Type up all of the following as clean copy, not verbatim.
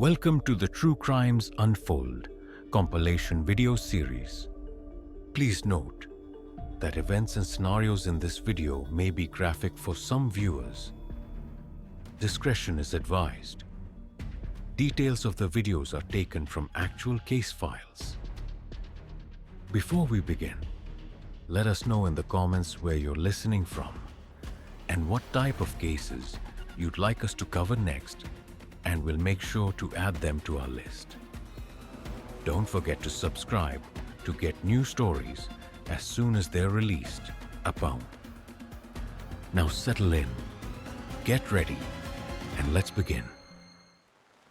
Welcome to the True Crimes Unfold compilation video series. Please note that events and scenarios in this video may be graphic for some viewers. Discretion is advised. Details of the videos are taken from actual case files. Before we begin, let us know in the comments where you're listening from and what type of cases you'd like us to cover next, and we'll make sure to add them to our list. Don't forget to subscribe to get new stories as soon as they're released. Upon. Now settle in, get ready, and let's begin.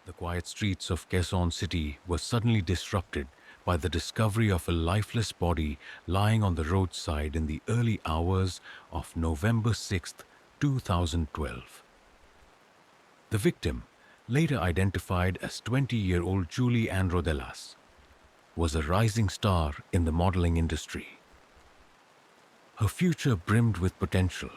The quiet streets of Quezon City were suddenly disrupted by the discovery of a lifeless body lying on the roadside in the early hours of November 6, 2012. The victim, later identified as 20-year-old Julie Ann Rodelas, was a rising star in the modeling industry. Her future brimmed with potential,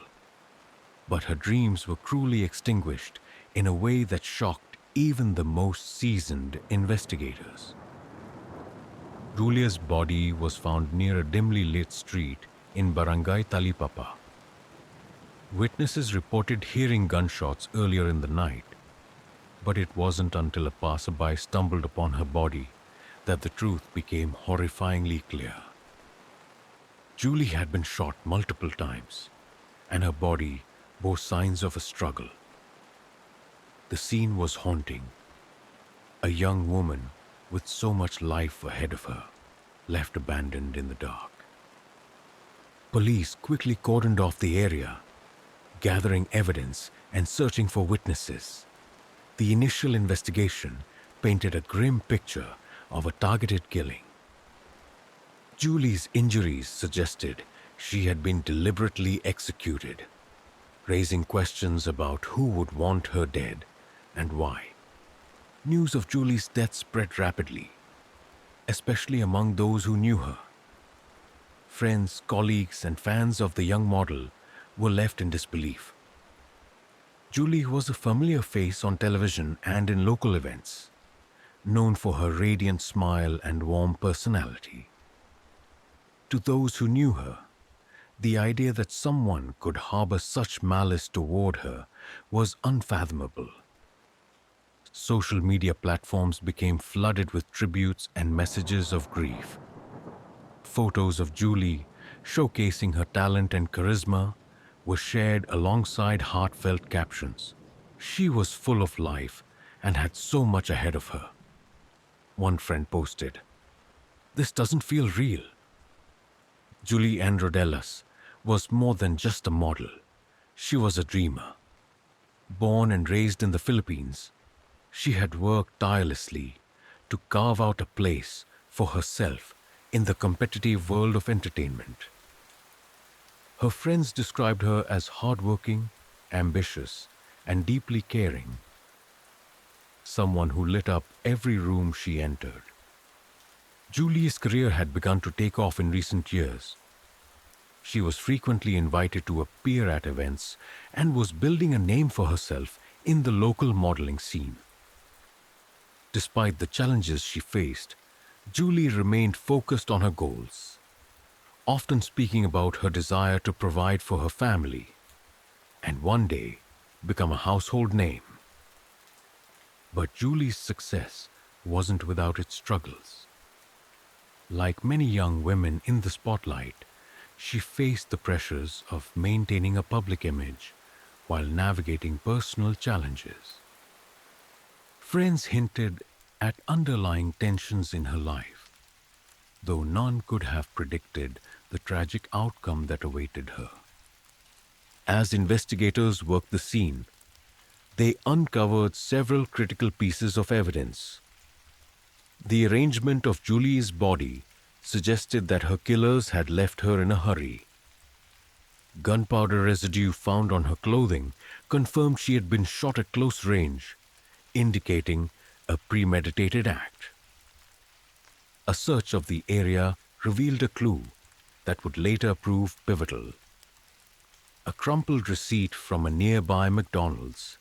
but her dreams were cruelly extinguished in a way that shocked even the most seasoned investigators. Julia's body was found near a dimly lit street in Barangay Talipapa. Witnesses reported hearing gunshots earlier in the night, but it wasn't until a passerby stumbled upon her body that the truth became horrifyingly clear. Julie had been shot multiple times, and her body bore signs of a struggle. The scene was haunting. A young woman with so much life ahead of her, left abandoned in the dark. Police quickly cordoned off the area, gathering evidence and searching for witnesses. The initial investigation painted a grim picture of a targeted killing. Julie's injuries suggested she had been deliberately executed, raising questions about who would want her dead and why. News of Julie's death spread rapidly, especially among those who knew her. Friends, colleagues, and fans of the young model were left in disbelief. Julie was a familiar face on television and in local events, known for her radiant smile and warm personality. To those who knew her, the idea that someone could harbor such malice toward her was unfathomable. Social media platforms became flooded with tributes and messages of grief. Photos of Julie, showcasing her talent and charisma, were shared alongside heartfelt captions. She was full of life and had so much ahead of her. One friend posted, "This doesn't feel real." Julie Ann Rodelas was more than just a model. She was a dreamer. Born and raised in the Philippines, she had worked tirelessly to carve out a place for herself in the competitive world of entertainment. Her friends described her as hardworking, ambitious, and deeply caring. Someone who lit up every room she entered. Julie's career had begun to take off in recent years. She was frequently invited to appear at events and was building a name for herself in the local modeling scene. Despite the challenges she faced, Julie remained focused on her goals, often speaking about her desire to provide for her family and one day become a household name. But Julie's success wasn't without its struggles. Like many young women in the spotlight, she faced the pressures of maintaining a public image while navigating personal challenges. Friends hinted at underlying tensions in her life, though none could have predicted the tragic outcome that awaited her. As investigators worked the scene, they uncovered several critical pieces of evidence. The arrangement of Julie's body suggested that her killers had left her in a hurry. Gunpowder residue found on her clothing confirmed she had been shot at close range, indicating a premeditated act. A search of the area revealed a clue that would later prove pivotal. A crumpled receipt from a nearby McDonald's.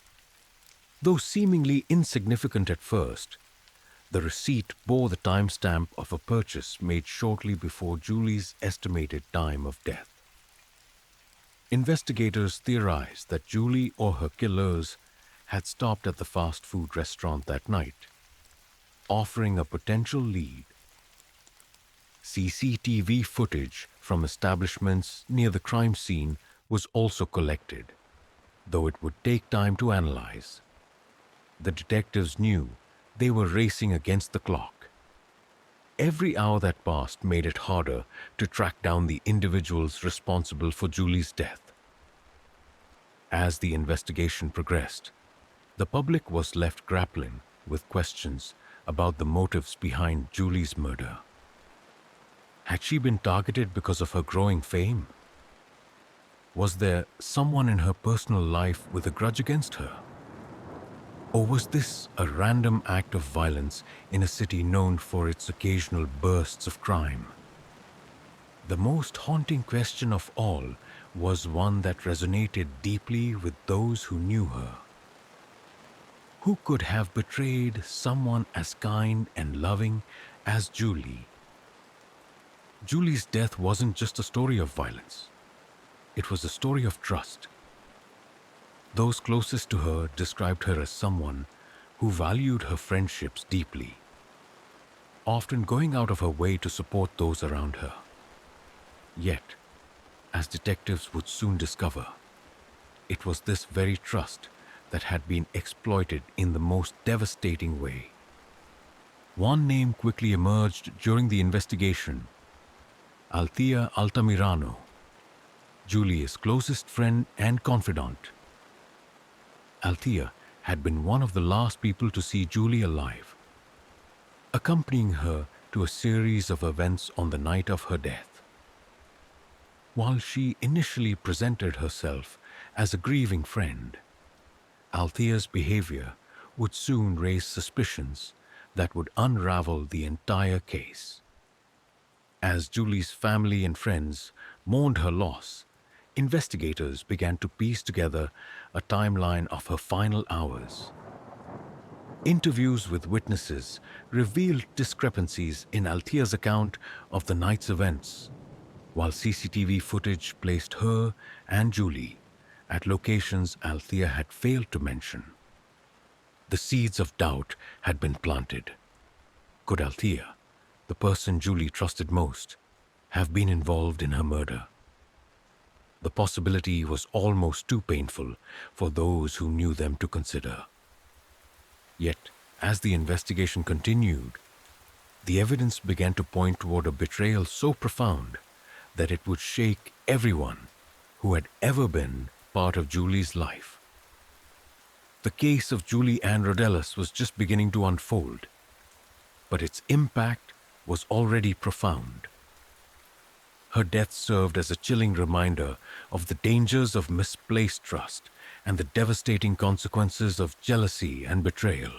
Though seemingly insignificant at first, the receipt bore the timestamp of a purchase made shortly before Julie's estimated time of death. Investigators theorized that Julie or her killers had stopped at the fast food restaurant that night, offering a potential lead. CCTV footage from establishments near the crime scene was also collected, though it would take time to analyze. The detectives knew they were racing against the clock. Every hour that passed made it harder to track down the individuals responsible for Julie's death. As the investigation progressed, the public was left grappling with questions about the motives behind Julie's murder. Had she been targeted because of her growing fame? Was there someone in her personal life with a grudge against her? Or was this a random act of violence in a city known for its occasional bursts of crime? The most haunting question of all was one that resonated deeply with those who knew her. Who could have betrayed someone as kind and loving as Julie? Julie's death wasn't just a story of violence. It was a story of trust. Those closest to her described her as someone who valued her friendships deeply, often going out of her way to support those around her. Yet, as detectives would soon discover, it was this very trust that had been exploited in the most devastating way. One name quickly emerged during the investigation: Althea Altamirano, Julie's closest friend and confidant. Althea had been one of the last people to see Julie alive, accompanying her to a series of events on the night of her death. While she initially presented herself as a grieving friend, Althea's behavior would soon raise suspicions that would unravel the entire case. As Julie's family and friends mourned her loss, investigators began to piece together a timeline of her final hours. Interviews with witnesses revealed discrepancies in Althea's account of the night's events, while CCTV footage placed her and Julie at locations Althea had failed to mention. The seeds of doubt had been planted. Could Althea, the person Julie trusted most, have been involved in her murder? The possibility was almost too painful for those who knew them to consider. Yet, as the investigation continued, the evidence began to point toward a betrayal so profound that it would shake everyone who had ever been part of Julie's life. The case of Julie Ann Rodellas was just beginning to unfold, but its impact was already profound. Her death served as a chilling reminder of the dangers of misplaced trust and the devastating consequences of jealousy and betrayal.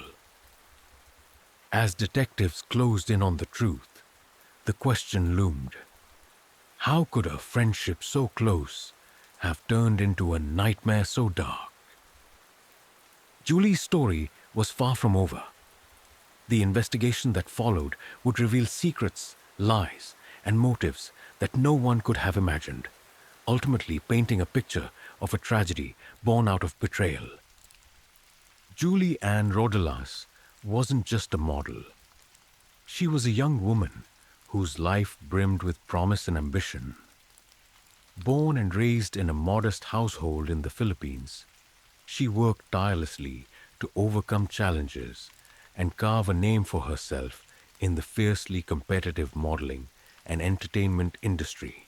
As detectives closed in on the truth, the question loomed: how could a friendship so close have turned into a nightmare so dark? Julie's story was far from over. The investigation that followed would reveal secrets, lies, and motives that no one could have imagined, ultimately painting a picture of a tragedy born out of betrayal. Julie Ann Rodellas wasn't just a model. She was a young woman whose life brimmed with promise and ambition. Born and raised in a modest household in the Philippines, she worked tirelessly to overcome challenges and carve a name for herself in the fiercely competitive modeling and entertainment industry.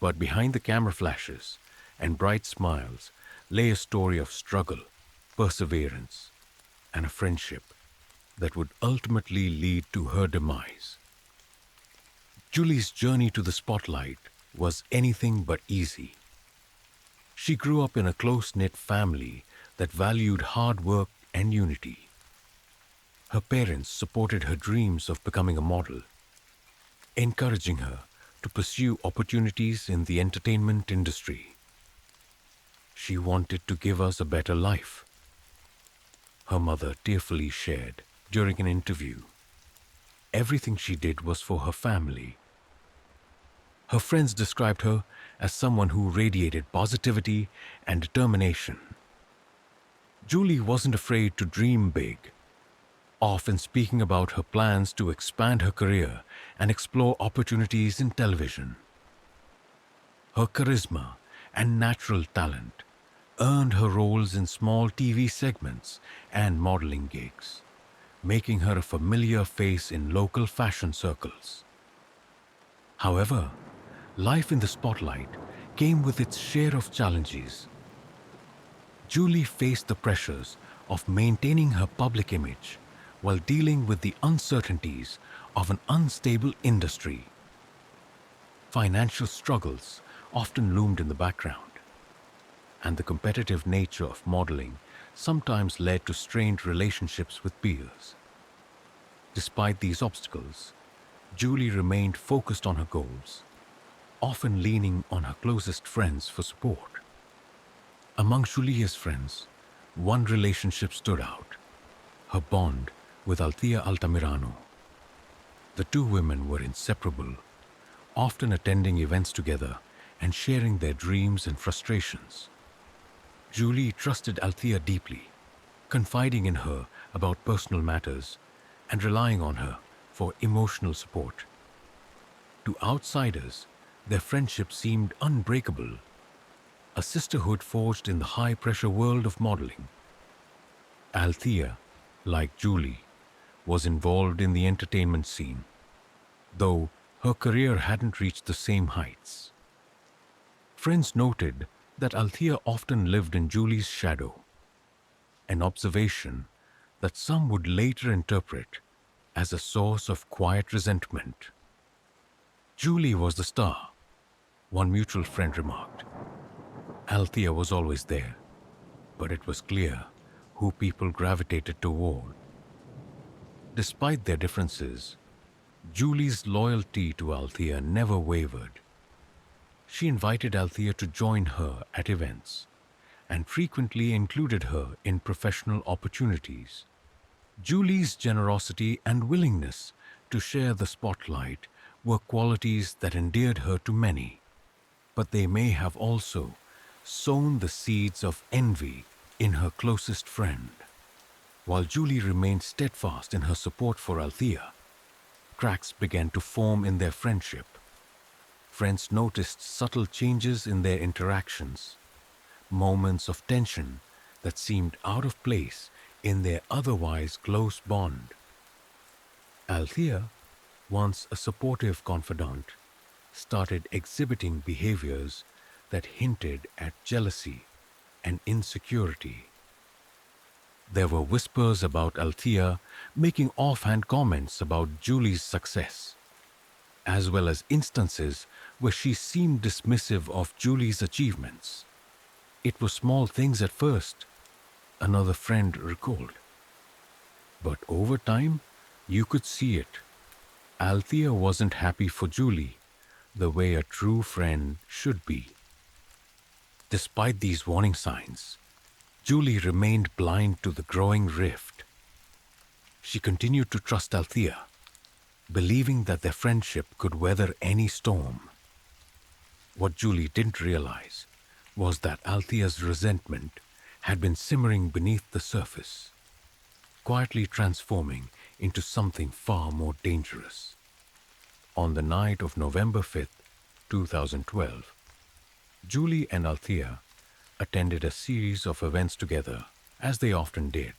But behind the camera flashes and bright smiles lay a story of struggle, perseverance, and a friendship that would ultimately lead to her demise. Julie's journey to the spotlight was anything but easy. She grew up in a close-knit family that valued hard work and unity. Her parents supported her dreams of becoming a model, encouraging her to pursue opportunities in the entertainment industry. She wanted to give us a better life, her mother tearfully shared during an interview. Everything she did was for her family. Her friends described her as someone who radiated positivity and determination. Julie wasn't afraid to dream big, often speaking about her plans to expand her career and explore opportunities in television. Her charisma and natural talent earned her roles in small TV segments and modeling gigs, making her a familiar face in local fashion circles. However, life in the spotlight came with its share of challenges. Julie faced the pressures of maintaining her public image while dealing with the uncertainties of an unstable industry. Financial struggles often loomed in the background, and the competitive nature of modeling sometimes led to strained relationships with peers. Despite these obstacles, Julie remained focused on her goals, often leaning on her closest friends for support. Among Julie's friends, one relationship stood out: her bond with Althea Altamirano. The two women were inseparable, often attending events together and sharing their dreams and frustrations. Julie trusted Althea deeply, confiding in her about personal matters and relying on her for emotional support. To outsiders, their friendship seemed unbreakable, a sisterhood forged in the high-pressure world of modeling. Althea, like Julie, was involved in the entertainment scene, though her career hadn't reached the same heights. Friends noted that Althea often lived in Julie's shadow, an observation that some would later interpret as a source of quiet resentment. Julie was the star, one mutual friend remarked. Althea was always there, but it was clear who people gravitated toward. Despite their differences, Julie's loyalty to Althea never wavered. She invited Althea to join her at events and frequently included her in professional opportunities. Julie's generosity and willingness to share the spotlight were qualities that endeared her to many, but they may have also sown the seeds of envy in her closest friend. While Julie remained steadfast in her support for Althea, cracks began to form in their friendship. Friends noticed subtle changes in their interactions, moments of tension that seemed out of place in their otherwise close bond. Althea, once a supportive confidant, started exhibiting behaviors that hinted at jealousy and insecurity. There were whispers about Althea making offhand comments about Julie's success, as well as instances where she seemed dismissive of Julie's achievements. It was small things at first, another friend recalled. But over time, you could see it. Althea wasn't happy for Julie the way a true friend should be. Despite these warning signs, Julie remained blind to the growing rift. She continued to trust Althea, believing that their friendship could weather any storm. What Julie didn't realize was that Althea's resentment had been simmering beneath the surface, quietly transforming into something far more dangerous. On the night of November 5th, 2012, Julie and Althea attended a series of events together, as they often did.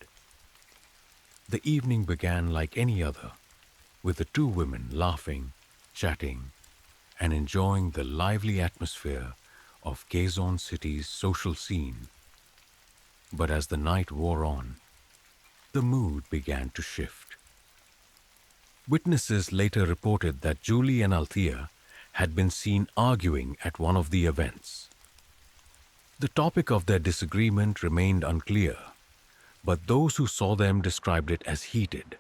The evening began like any other, with the two women laughing, chatting, and enjoying the lively atmosphere of Quezon City's social scene. But as the night wore on, the mood began to shift. Witnesses later reported that Julie and Althea had been seen arguing at one of the events. The topic of their disagreement remained unclear, but those who saw them described it as heated,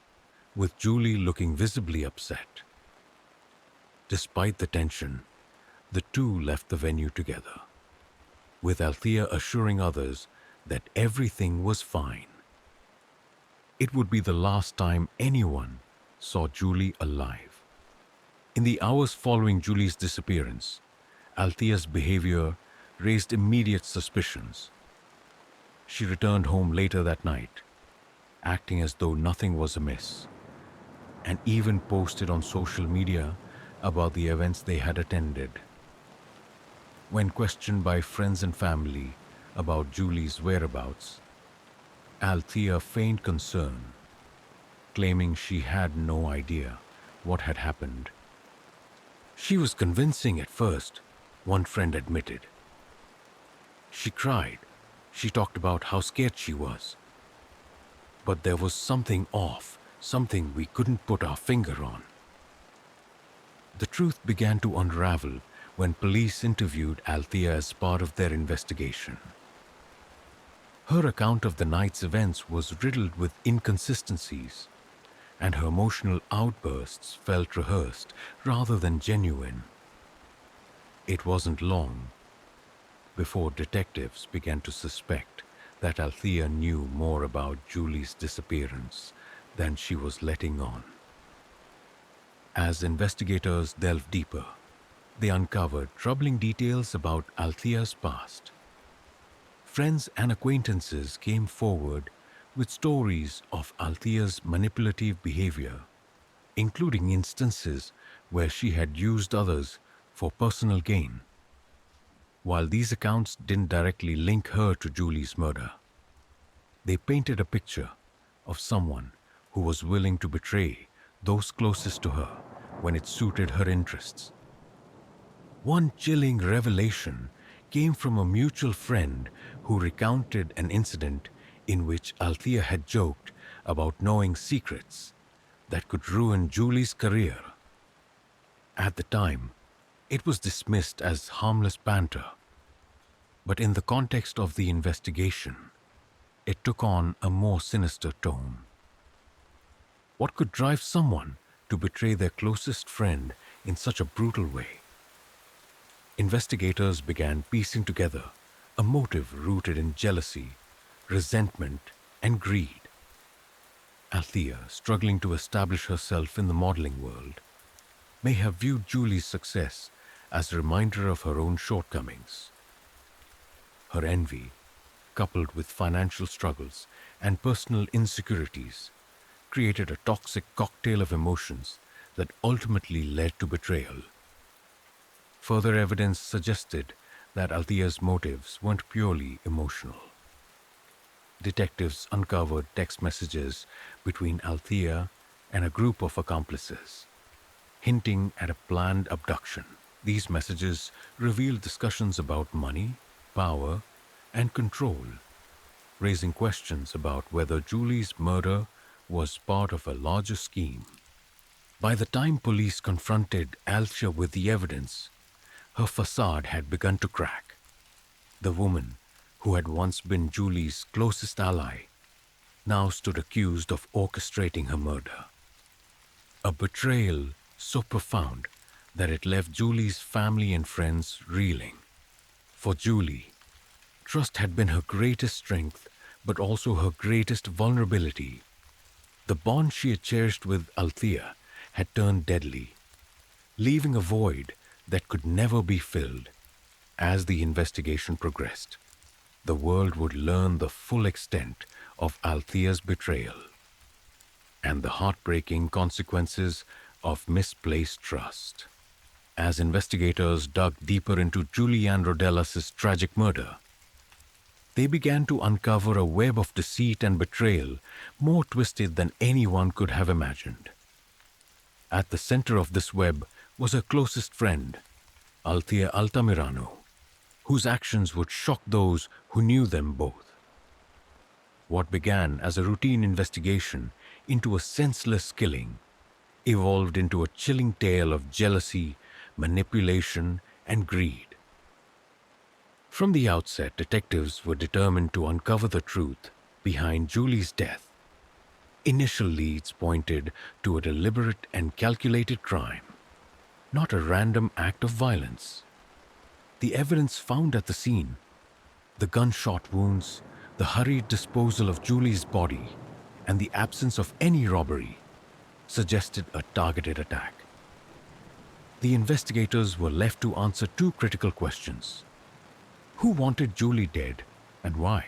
with Julie looking visibly upset. Despite the tension, the two left the venue together, with Althea assuring others that everything was fine. It would be the last time anyone saw Julie alive. In the hours following Julie's disappearance, Althea's behavior raised immediate suspicions. She returned home later that night, acting as though nothing was amiss, and even posted on social media about the events they had attended. When questioned by friends and family about Julie's whereabouts, Althea feigned concern, claiming she had no idea what had happened. She was convincing at first, one friend admitted. She cried. She talked about how scared she was. But there was something off, something we couldn't put our finger on. The truth began to unravel when police interviewed Althea as part of their investigation. Her account of the night's events was riddled with inconsistencies, and her emotional outbursts felt rehearsed rather than genuine. It wasn't long before detectives began to suspect that Althea knew more about Julie's disappearance than she was letting on. As investigators delved deeper, they uncovered troubling details about Althea's past. Friends and acquaintances came forward with stories of Althea's manipulative behavior, including instances where she had used others for personal gain. While these accounts didn't directly link her to Julie's murder, they painted a picture of someone who was willing to betray those closest to her when it suited her interests. One chilling revelation came from a mutual friend who recounted an incident in which Althea had joked about knowing secrets that could ruin Julie's career. At the time, it was dismissed as harmless banter, but in the context of the investigation, it took on a more sinister tone. What could drive someone to betray their closest friend in such a brutal way? Investigators began piecing together a motive rooted in jealousy, resentment, and greed. Althea, struggling to establish herself in the modeling world, may have viewed Julie's success as a reminder of her own shortcomings. Her envy, coupled with financial struggles and personal insecurities, created a toxic cocktail of emotions that ultimately led to betrayal. Further evidence suggested that Althea's motives weren't purely emotional. Detectives uncovered text messages between Althea and a group of accomplices, hinting at a planned abduction. These messages revealed discussions about money, power, and control, raising questions about whether Julie's murder was part of a larger scheme. By the time police confronted Althea with the evidence, her facade had begun to crack. The woman, who had once been Julie's closest ally, now stood accused of orchestrating her murder. A betrayal so profound that it left Julie's family and friends reeling. For Julie, trust had been her greatest strength, but also her greatest vulnerability. The bond she had cherished with Althea had turned deadly, leaving a void that could never be filled. As the investigation progressed, the world would learn the full extent of Althea's betrayal and the heartbreaking consequences of misplaced trust. As investigators dug deeper into Julianne Rodelas' tragic murder, they began to uncover a web of deceit and betrayal more twisted than anyone could have imagined. At the center of this web was her closest friend, Althea Altamirano, whose actions would shock those who knew them both. What began as a routine investigation into a senseless killing evolved into a chilling tale of jealousy, manipulation, and greed. From the outset, detectives were determined to uncover the truth behind Julie's death. Initial leads pointed to a deliberate and calculated crime, not a random act of violence. The evidence found at the scene, the gunshot wounds, the hurried disposal of Julie's body, and the absence of any robbery suggested a targeted attack. The investigators were left to answer two critical questions. Who wanted Julie dead and why?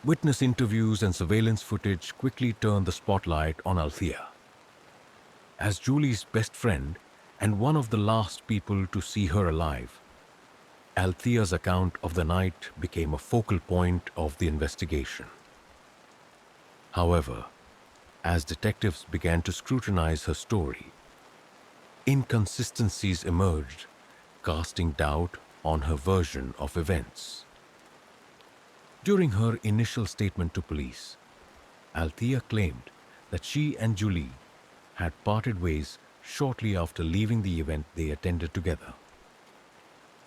Witness interviews and surveillance footage quickly turned the spotlight on Althea. As Julie's best friend and one of the last people to see her alive, Althea's account of the night became a focal point of the investigation. However, as detectives began to scrutinize her story, inconsistencies emerged, casting doubt on her version of events. During her initial statement to police, Althea claimed that she and Julie had parted ways shortly after leaving the event they attended together.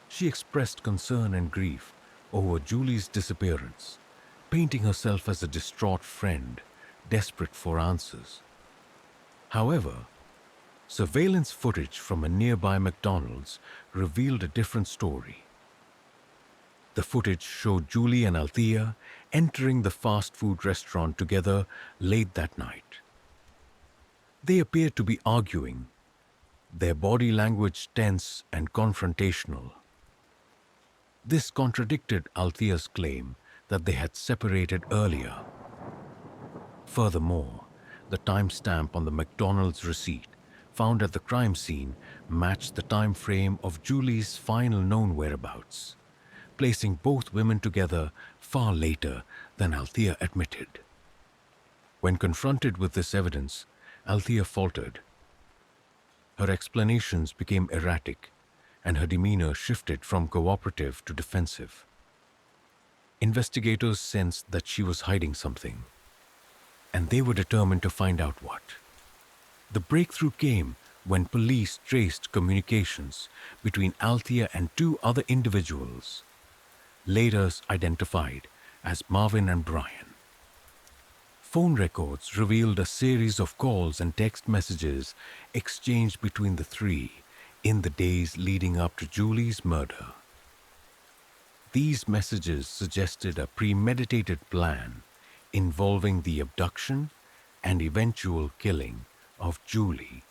She expressed concern and grief over Julie's disappearance, painting herself as a distraught friend, desperate for answers. However, surveillance footage from a nearby McDonald's revealed a different story. The footage showed Julie and Althea entering the fast food restaurant together late that night. They appeared to be arguing, their body language tense and confrontational. This contradicted Althea's claim that they had separated earlier. Furthermore, the timestamp on the McDonald's receipt found at the crime scene matched the time frame of Julie's final known whereabouts, placing both women together far later than Althea admitted. When confronted with this evidence, Althea faltered. Her explanations became erratic, and her demeanor shifted from cooperative to defensive. Investigators sensed that she was hiding something, and they were determined to find out what. The breakthrough came when police traced communications between Althea and two other individuals, later identified as Marvin and Brian. Phone records revealed a series of calls and text messages exchanged between the three in the days leading up to Julie's murder. These messages suggested a premeditated plan involving the abduction and eventual killing of Julie.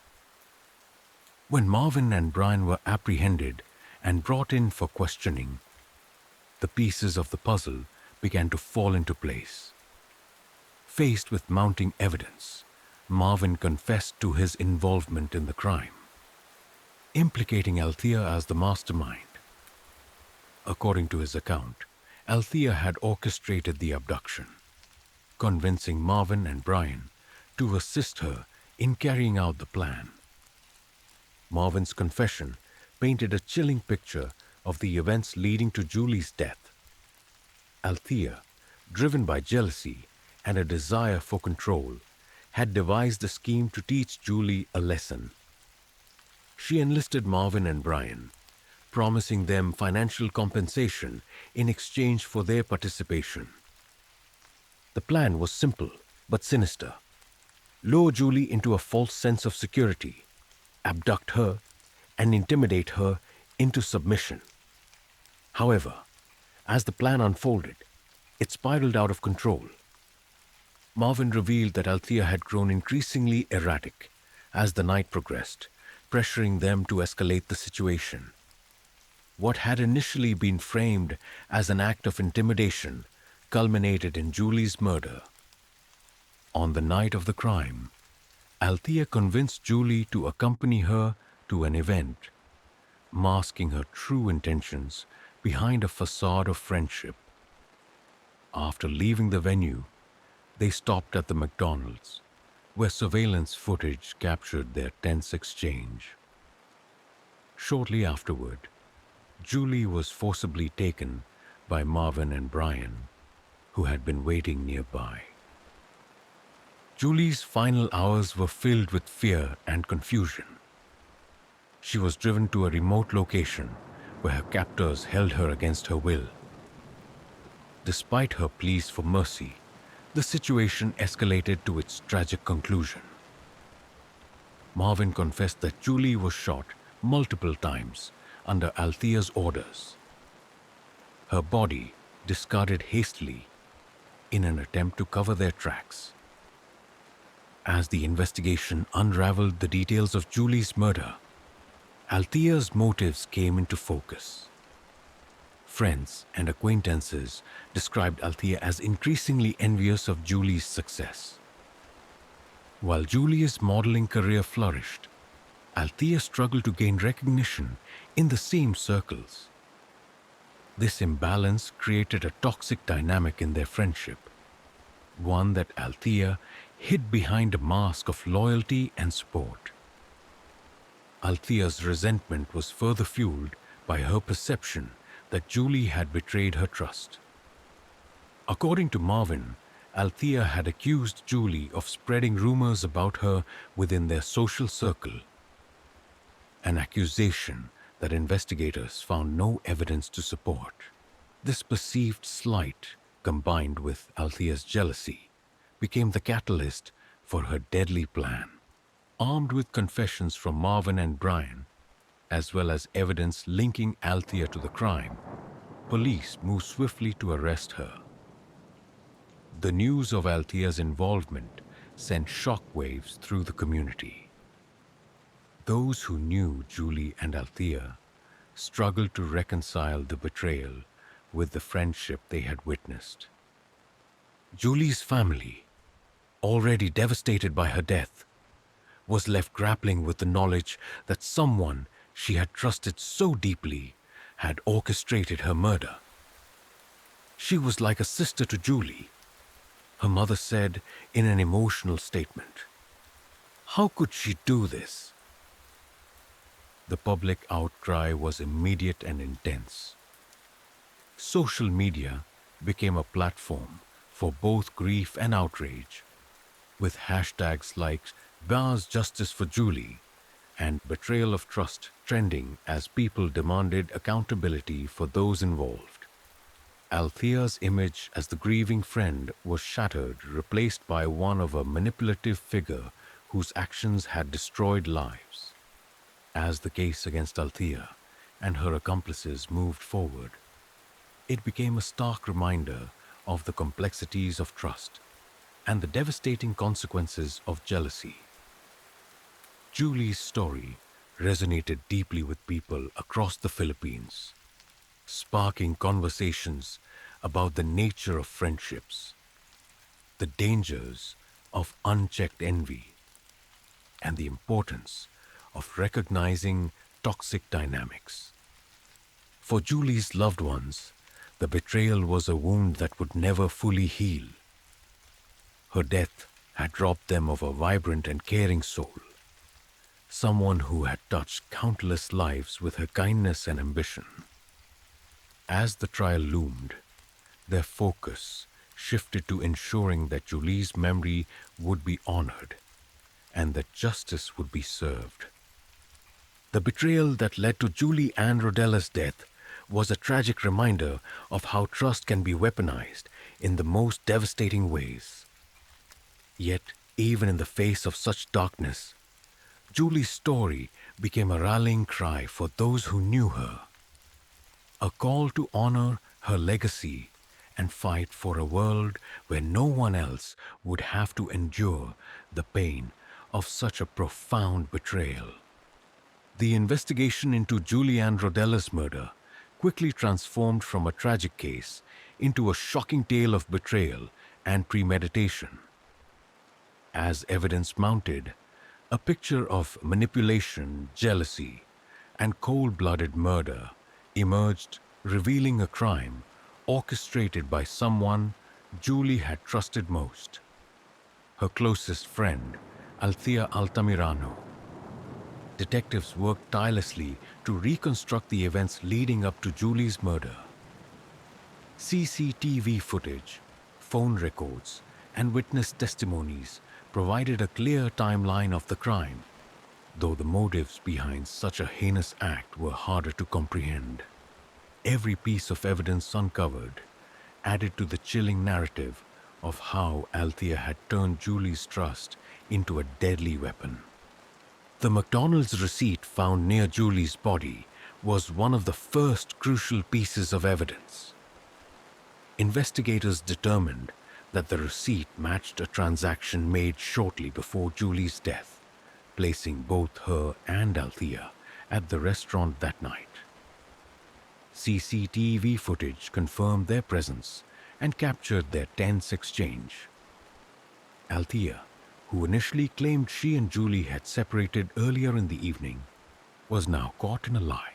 When Marvin and Brian were apprehended and brought in for questioning, the pieces of the puzzle began to fall into place. Faced with mounting evidence, Marvin confessed to his involvement in the crime, implicating Althea as the mastermind. According to his account, Althea had orchestrated the abduction, convincing Marvin and Brian to assist her in carrying out the plan. Marvin's confession painted a chilling picture of the events leading to Julie's death. Althea, driven by jealousy and a desire for control, had devised a scheme to teach Julie a lesson. She enlisted Marvin and Brian, promising them financial compensation in exchange for their participation. The plan was simple but sinister. Lure Julie into a false sense of security, abduct her, and intimidate her into submission. However, as the plan unfolded, it spiraled out of control. Marvin revealed that Althea had grown increasingly erratic as the night progressed, pressuring them to escalate the situation. What had initially been framed as an act of intimidation culminated in Julie's murder. On the night of the crime, Althea convinced Julie to accompany her to an event, masking her true intentions behind a facade of friendship. After leaving the venue, they stopped at the McDonald's, where surveillance footage captured their tense exchange. Shortly afterward, Julie was forcibly taken by Marvin and Brian, who had been waiting nearby. Julie's final hours were filled with fear and confusion. She was driven to a remote location where her captors held her against her will. Despite her pleas for mercy, the situation escalated to its tragic conclusion. Marvin confessed that Julie was shot multiple times under Althea's orders. Her body discarded hastily in an attempt to cover their tracks. As the investigation unraveled the details of Julie's murder, Althea's motives came into focus. Friends and acquaintances described Althea as increasingly envious of Julie's success. While Julie's modeling career flourished, Althea struggled to gain recognition in the same circles. This imbalance created a toxic dynamic in their friendship, one that Althea hid behind a mask of loyalty and support. Althea's resentment was further fueled by her perception that Julie had betrayed her trust. According to Marvin, Althea had accused Julie of spreading rumors about her within their social circle, an accusation that investigators found no evidence to support. This perceived slight, combined with Althea's jealousy, became the catalyst for her deadly plan. Armed with confessions from Marvin and Brian, as well as evidence linking Althea to the crime, police moved swiftly to arrest her. The news of Althea's involvement sent shockwaves through the community. Those who knew Julie and Althea struggled to reconcile the betrayal with the friendship they had witnessed. Julie's family, already devastated by her death, was left grappling with the knowledge that someone she had trusted so deeply had orchestrated her murder. She was like a sister to Julie, her mother said in an emotional statement. How could she do this? The public outcry was immediate and intense. Social media became a platform for both grief and outrage, with hashtags like Bars Justice for Julie and Betrayal of Trust trending as people demanded accountability for those involved. Althea's image as the grieving friend was shattered, replaced by one of a manipulative figure whose actions had destroyed lives. As the case against Althea and her accomplices moved forward, it became a stark reminder of the complexities of trust and the devastating consequences of jealousy. Julie's story resonated deeply with people across the Philippines, sparking conversations about the nature of friendships, the dangers of unchecked envy, and the importance of recognizing toxic dynamics. For Julie's loved ones, the betrayal was a wound that would never fully heal. Her death had robbed them of a vibrant and caring soul, someone who had touched countless lives with her kindness and ambition. As the trial loomed, their focus shifted to ensuring that Julie's memory would be honored and that justice would be served. The betrayal that led to Julie Ann Rodella's death was a tragic reminder of how trust can be weaponized in the most devastating ways. Yet, even in the face of such darkness, Julie's story became a rallying cry for those who knew her, a call to honor her legacy and fight for a world where no one else would have to endure the pain of such a profound betrayal. The investigation into Julie Ann Rodella's murder quickly transformed from a tragic case into a shocking tale of betrayal and premeditation. As evidence mounted, a picture of manipulation, jealousy, and cold-blooded murder emerged, revealing a crime orchestrated by someone Julie had trusted most, her closest friend, Althea Altamirano. Detectives worked tirelessly to reconstruct the events leading up to Julie's murder. CCTV footage, phone records, and witness testimonies provided a clear timeline of the crime, though the motives behind such a heinous act were harder to comprehend. Every piece of evidence uncovered added to the chilling narrative of how Althea had turned Julie's trust into a deadly weapon. The McDonald's receipt found near Julie's body was one of the first crucial pieces of evidence. Investigators determined that the receipt matched a transaction made shortly before Julie's death, placing both her and Althea at the restaurant that night. CCTV footage confirmed their presence and captured their tense exchange. Althea, who initially claimed she and Julie had separated earlier in the evening, was now caught in a lie.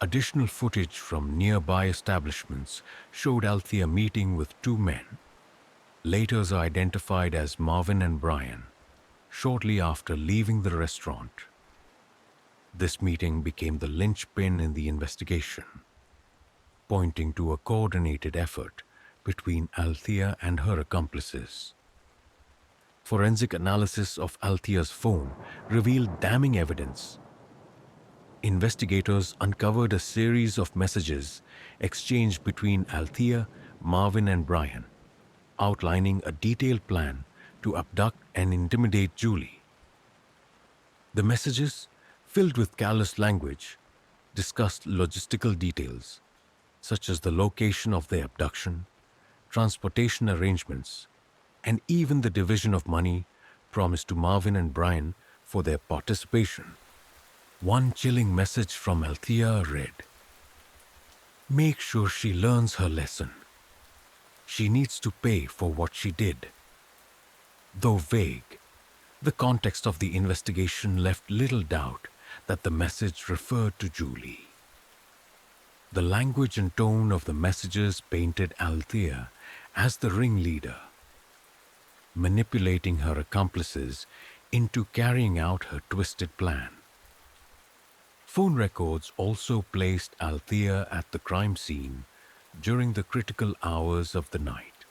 Additional footage from nearby establishments showed Althea meeting with two men, later identified as Marvin and Brian, shortly after leaving the restaurant. This meeting became the linchpin in the investigation, pointing to a coordinated effort between Althea and her accomplices. Forensic analysis of Althea's phone revealed damning evidence. Investigators uncovered a series of messages exchanged between Althea, Marvin, and Brian, outlining a detailed plan to abduct and intimidate Julie. The messages, filled with callous language, discussed logistical details, such as the location of the abduction, transportation arrangements, and even the division of money promised to Marvin and Brian for their participation. One chilling message from Althea read, "Make sure she learns her lesson. She needs to pay for what she did." Though vague, the context of the investigation left little doubt that the message referred to Julie. The language and tone of the messages painted Althea as the ringleader, manipulating her accomplices into carrying out her twisted plan. Phone records also placed Althea at the crime scene during the critical hours of the night.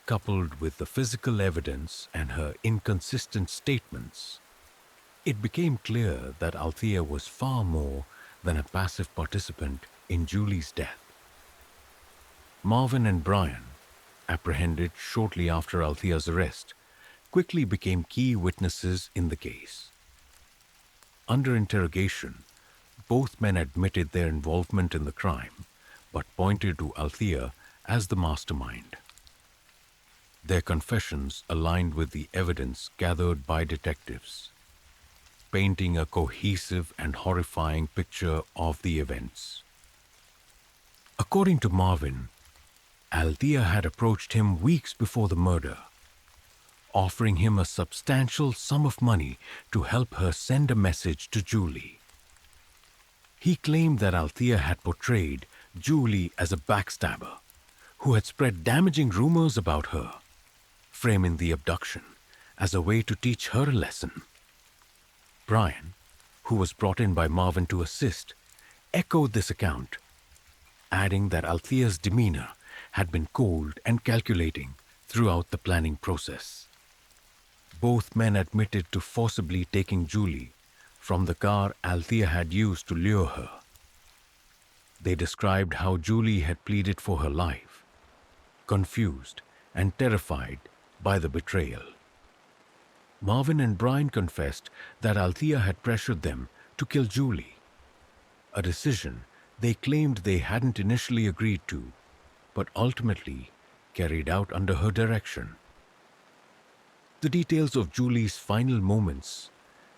Coupled with the physical evidence and her inconsistent statements, it became clear that Althea was far more than a passive participant in Julie's death. Marvin and Brian, apprehended shortly after Althea's arrest, quickly became key witnesses in the case. Under interrogation, both men admitted their involvement in the crime, but pointed to Althea as the mastermind. Their confessions aligned with the evidence gathered by detectives, painting a cohesive and horrifying picture of the events. According to Marvin, Althea had approached him weeks before the murder, offering him a substantial sum of money to help her send a message to Julie. He claimed that Althea had portrayed Julie as a backstabber who had spread damaging rumors about her, framing the abduction as a way to teach her a lesson. Brian, who was brought in by Marvin to assist, echoed this account, adding that Althea's demeanor had been cold and calculating throughout the planning process. Both men admitted to forcibly taking Julie from the car Althea had used to lure her. They described how Julie had pleaded for her life, confused and terrified by the betrayal. Marvin and Brian confessed that Althea had pressured them to kill Julie, a decision they claimed they hadn't initially agreed to, but ultimately carried out under her direction. The details of Julie's final moments,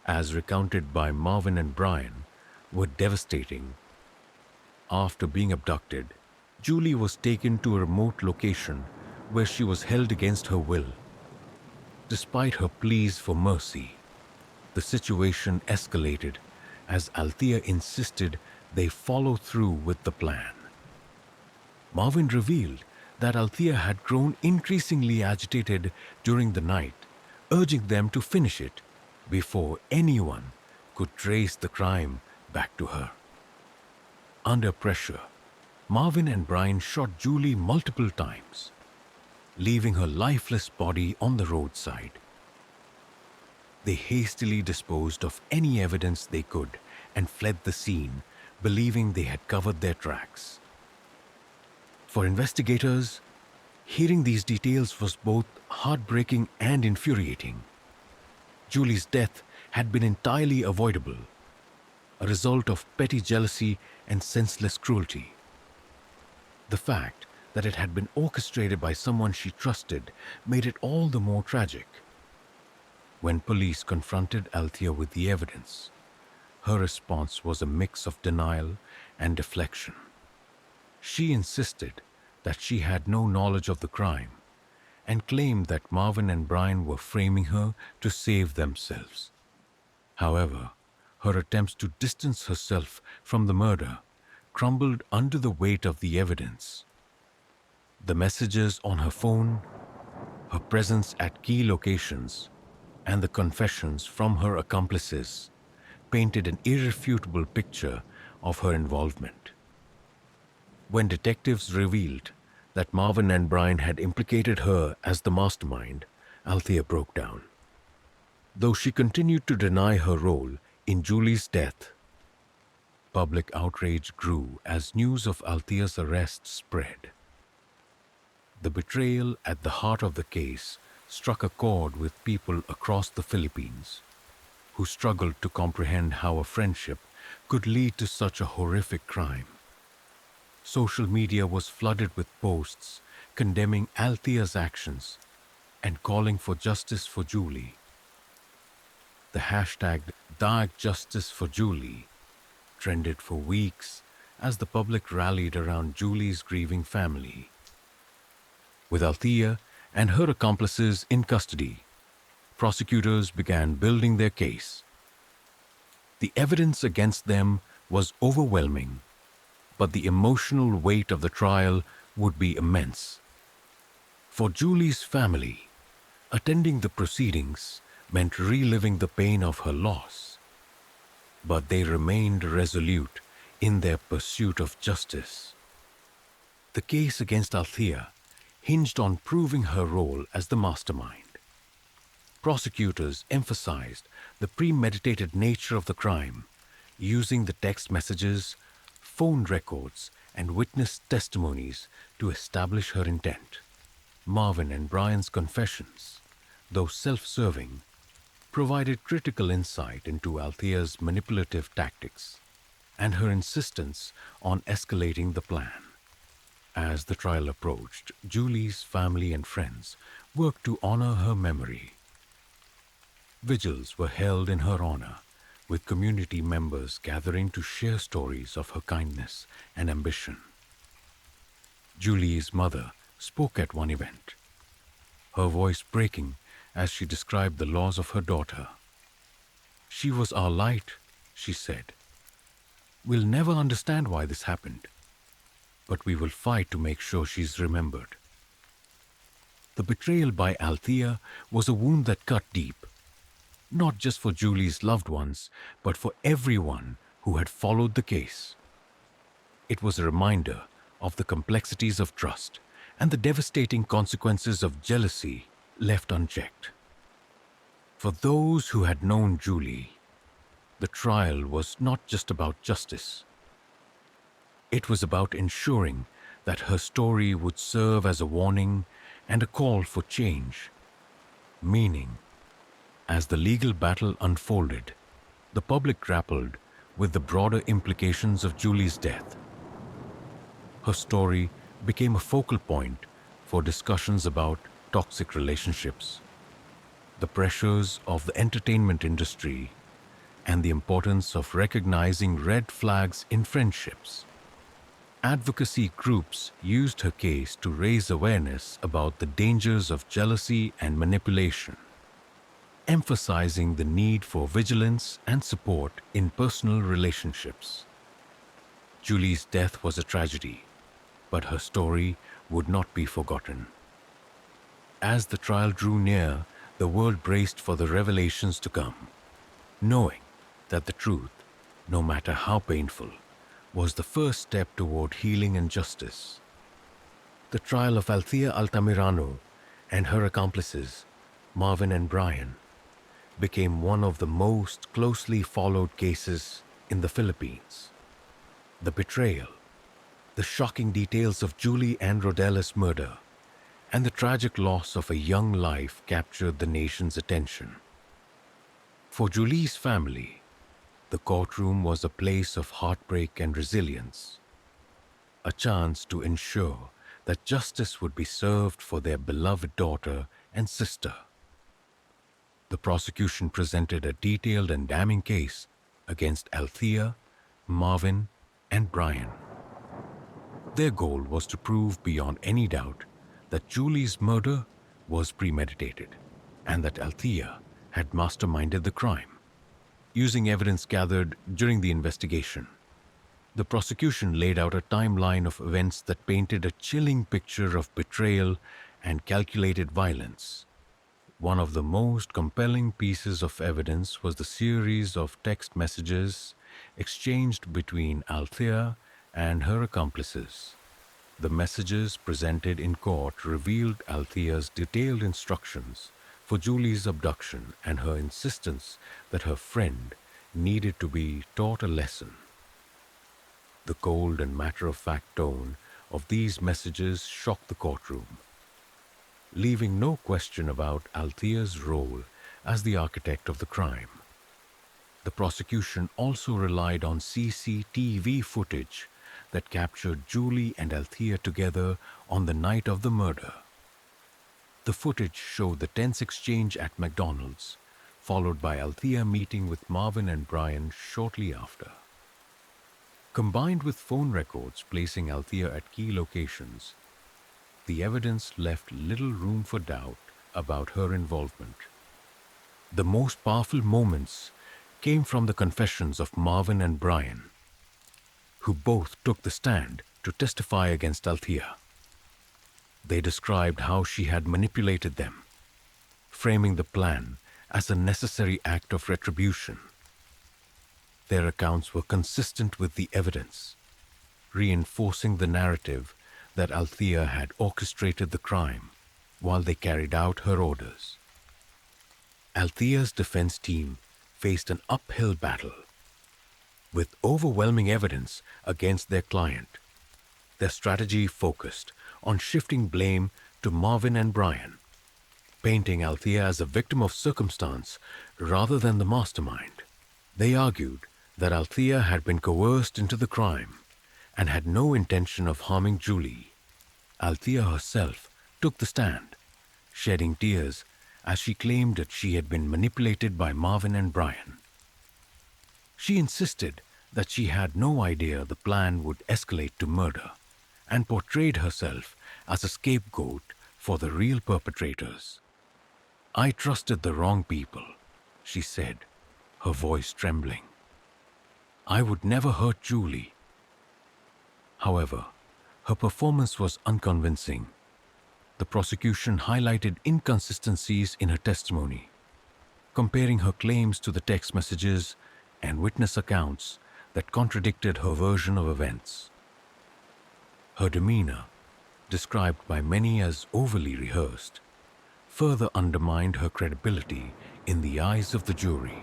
as recounted by Marvin and Brian, were devastating. After being abducted, Julie was taken to a remote location where she was held against her will. Despite her pleas for mercy, the situation escalated as Althea insisted they follow through with the plan. Marvin revealed that Althea had grown increasingly agitated during the night, urging them to finish it before anyone could trace the crime back to her. Under pressure, Marvin and Brian shot Julie multiple times, leaving her lifeless body on the roadside. They hastily disposed of any evidence they could and fled the scene, believing they had covered their tracks. For investigators, hearing these details was both heartbreaking and infuriating. Julie's death had been entirely avoidable, a result of petty jealousy and senseless cruelty. The fact that it had been orchestrated by someone she trusted made it all the more tragic. When police confronted Althea with the evidence, her response was a mix of denial and deflection. She insisted that she had no knowledge of the crime and claimed that Marvin and Brian were framing her to save themselves. However, her attempts to distance herself from the murder crumbled under the weight of the evidence. The messages on her phone, her presence at key locations, and the confessions from her accomplices painted an irrefutable picture of her involvement. When detectives revealed that Marvin and Brian had implicated her as the mastermind, Althea broke down. Though she continued to deny her role in Julie's death, public outrage grew as news of Althea's arrest spread. The betrayal at the heart of the case struck a chord with people across the Philippines, who struggled to comprehend how a friendship could lead to such a horrific crime. Social media was flooded with posts condemning Althea's actions and calling for justice for Julie. The hashtag #DarkJusticeForJulie trended for weeks as the public rallied around Julie's grieving family. With Althea and her accomplices in custody, prosecutors began building their case. The evidence against them was overwhelming, but the emotional weight of the trial would be immense. For Julie's family, attending the proceedings meant reliving the pain of her loss, but they remained resolute in their pursuit of justice. The case against Althea hinged on proving her role as the mastermind. Prosecutors emphasized the premeditated nature of the crime, using the text messages, phone records, and witness testimonies to establish her intent. Marvin and Brian's confessions, though self-serving, provided critical insight into Althea's manipulative tactics and her insistence on escalating the plan. As the trial approached, Julie's family and friends worked to honor her memory. Vigils were held in her honor, with community members gathering to share stories of her kindness and ambition. Julie's mother spoke at one event, her voice breaking as she described the loss of her daughter. "She was our light," she said. "We'll never understand why this happened, but we will fight to make sure she's remembered." The betrayal by Althea was a wound that cut deep, not just for Julie's loved ones, but for everyone who had followed the case. It was a reminder of the complexities of trust and the devastating consequences of jealousy left unchecked. For those who had known Julie, the trial was not just about justice. It was about ensuring that her story would serve as a warning and a call for change. Meaning, as the legal battle unfolded, the public grappled with the broader implications of Julie's death. Her story became a focal point for discussions about toxic relationships, the pressures of the entertainment industry, and the importance of recognizing red flags in friendships. Advocacy groups used her case to raise awareness about the dangers of jealousy and manipulation, emphasizing the need for vigilance and support in personal relationships. Julie's death was a tragedy, but her story would not be forgotten. As the trial drew near, the world braced for the revelations to come, knowing that the truth, no matter how painful, was the first step toward healing and justice. The trial of Althea Altamirano and her accomplices, Marvin and Brian, became one of the most closely followed cases in the Philippines. The betrayal, the shocking details of Julie and Rodella's murder, and the tragic loss of a young life captured the nation's attention. For Julie's family, the courtroom was a place of heartbreak and resilience, a chance to ensure that justice would be served for their beloved daughter and sister. The prosecution presented a detailed and damning case against Althea, Marvin, and Brian. Their goal was to prove beyond any doubt that Julie's murder was premeditated and that Althea had masterminded the crime. Using evidence gathered during the investigation, the prosecution laid out a timeline of events that painted a chilling picture of betrayal and calculated violence. One of the most compelling pieces of evidence was the series of text messages exchanged between Althea and her accomplices. The messages presented in court revealed Althea's detailed instructions for Julie's abduction and her insistence that her friend needed to be taught a lesson. The cold and matter-of-fact tone of these messages shocked the courtroom, leaving no question about Althea's role as the architect of the crime. The prosecution also relied on CCTV footage that captured Julie and Althea together on the night of the murder. The footage showed the tense exchange at McDonald's, followed by Althea meeting with Marvin and Brian shortly after. Combined with phone records placing Althea at key locations, the evidence left little room for doubt about her involvement. The most powerful moments came from the confessions of Marvin and Brian, who both took the stand to testify against Althea. They described how she had manipulated them, framing the plan as a necessary act of retribution. Their accounts were consistent with the evidence, reinforcing the narrative that Althea had orchestrated the crime while they carried out her orders. Althea's defense team faced an uphill battle. With overwhelming evidence against their client, their strategy focused on shifting blame to Marvin and Brian, painting Althea as a victim of circumstance rather than the mastermind. They argued that Althea had been coerced into the crime and had no intention of harming Julie. Althea herself took the stand, shedding tears as she claimed that she had been manipulated by Marvin and Brian. She insisted that she had no idea the plan would escalate to murder and portrayed herself as a scapegoat for the real perpetrators. "I trusted the wrong people," she said, her voice trembling. "I would never hurt Julie." However, her performance was unconvincing. The prosecution highlighted inconsistencies in her testimony, comparing her claims to the text messages and witness accounts that contradicted her version of events. Her demeanor, described by many as overly rehearsed, further undermined her credibility in the eyes of the jury.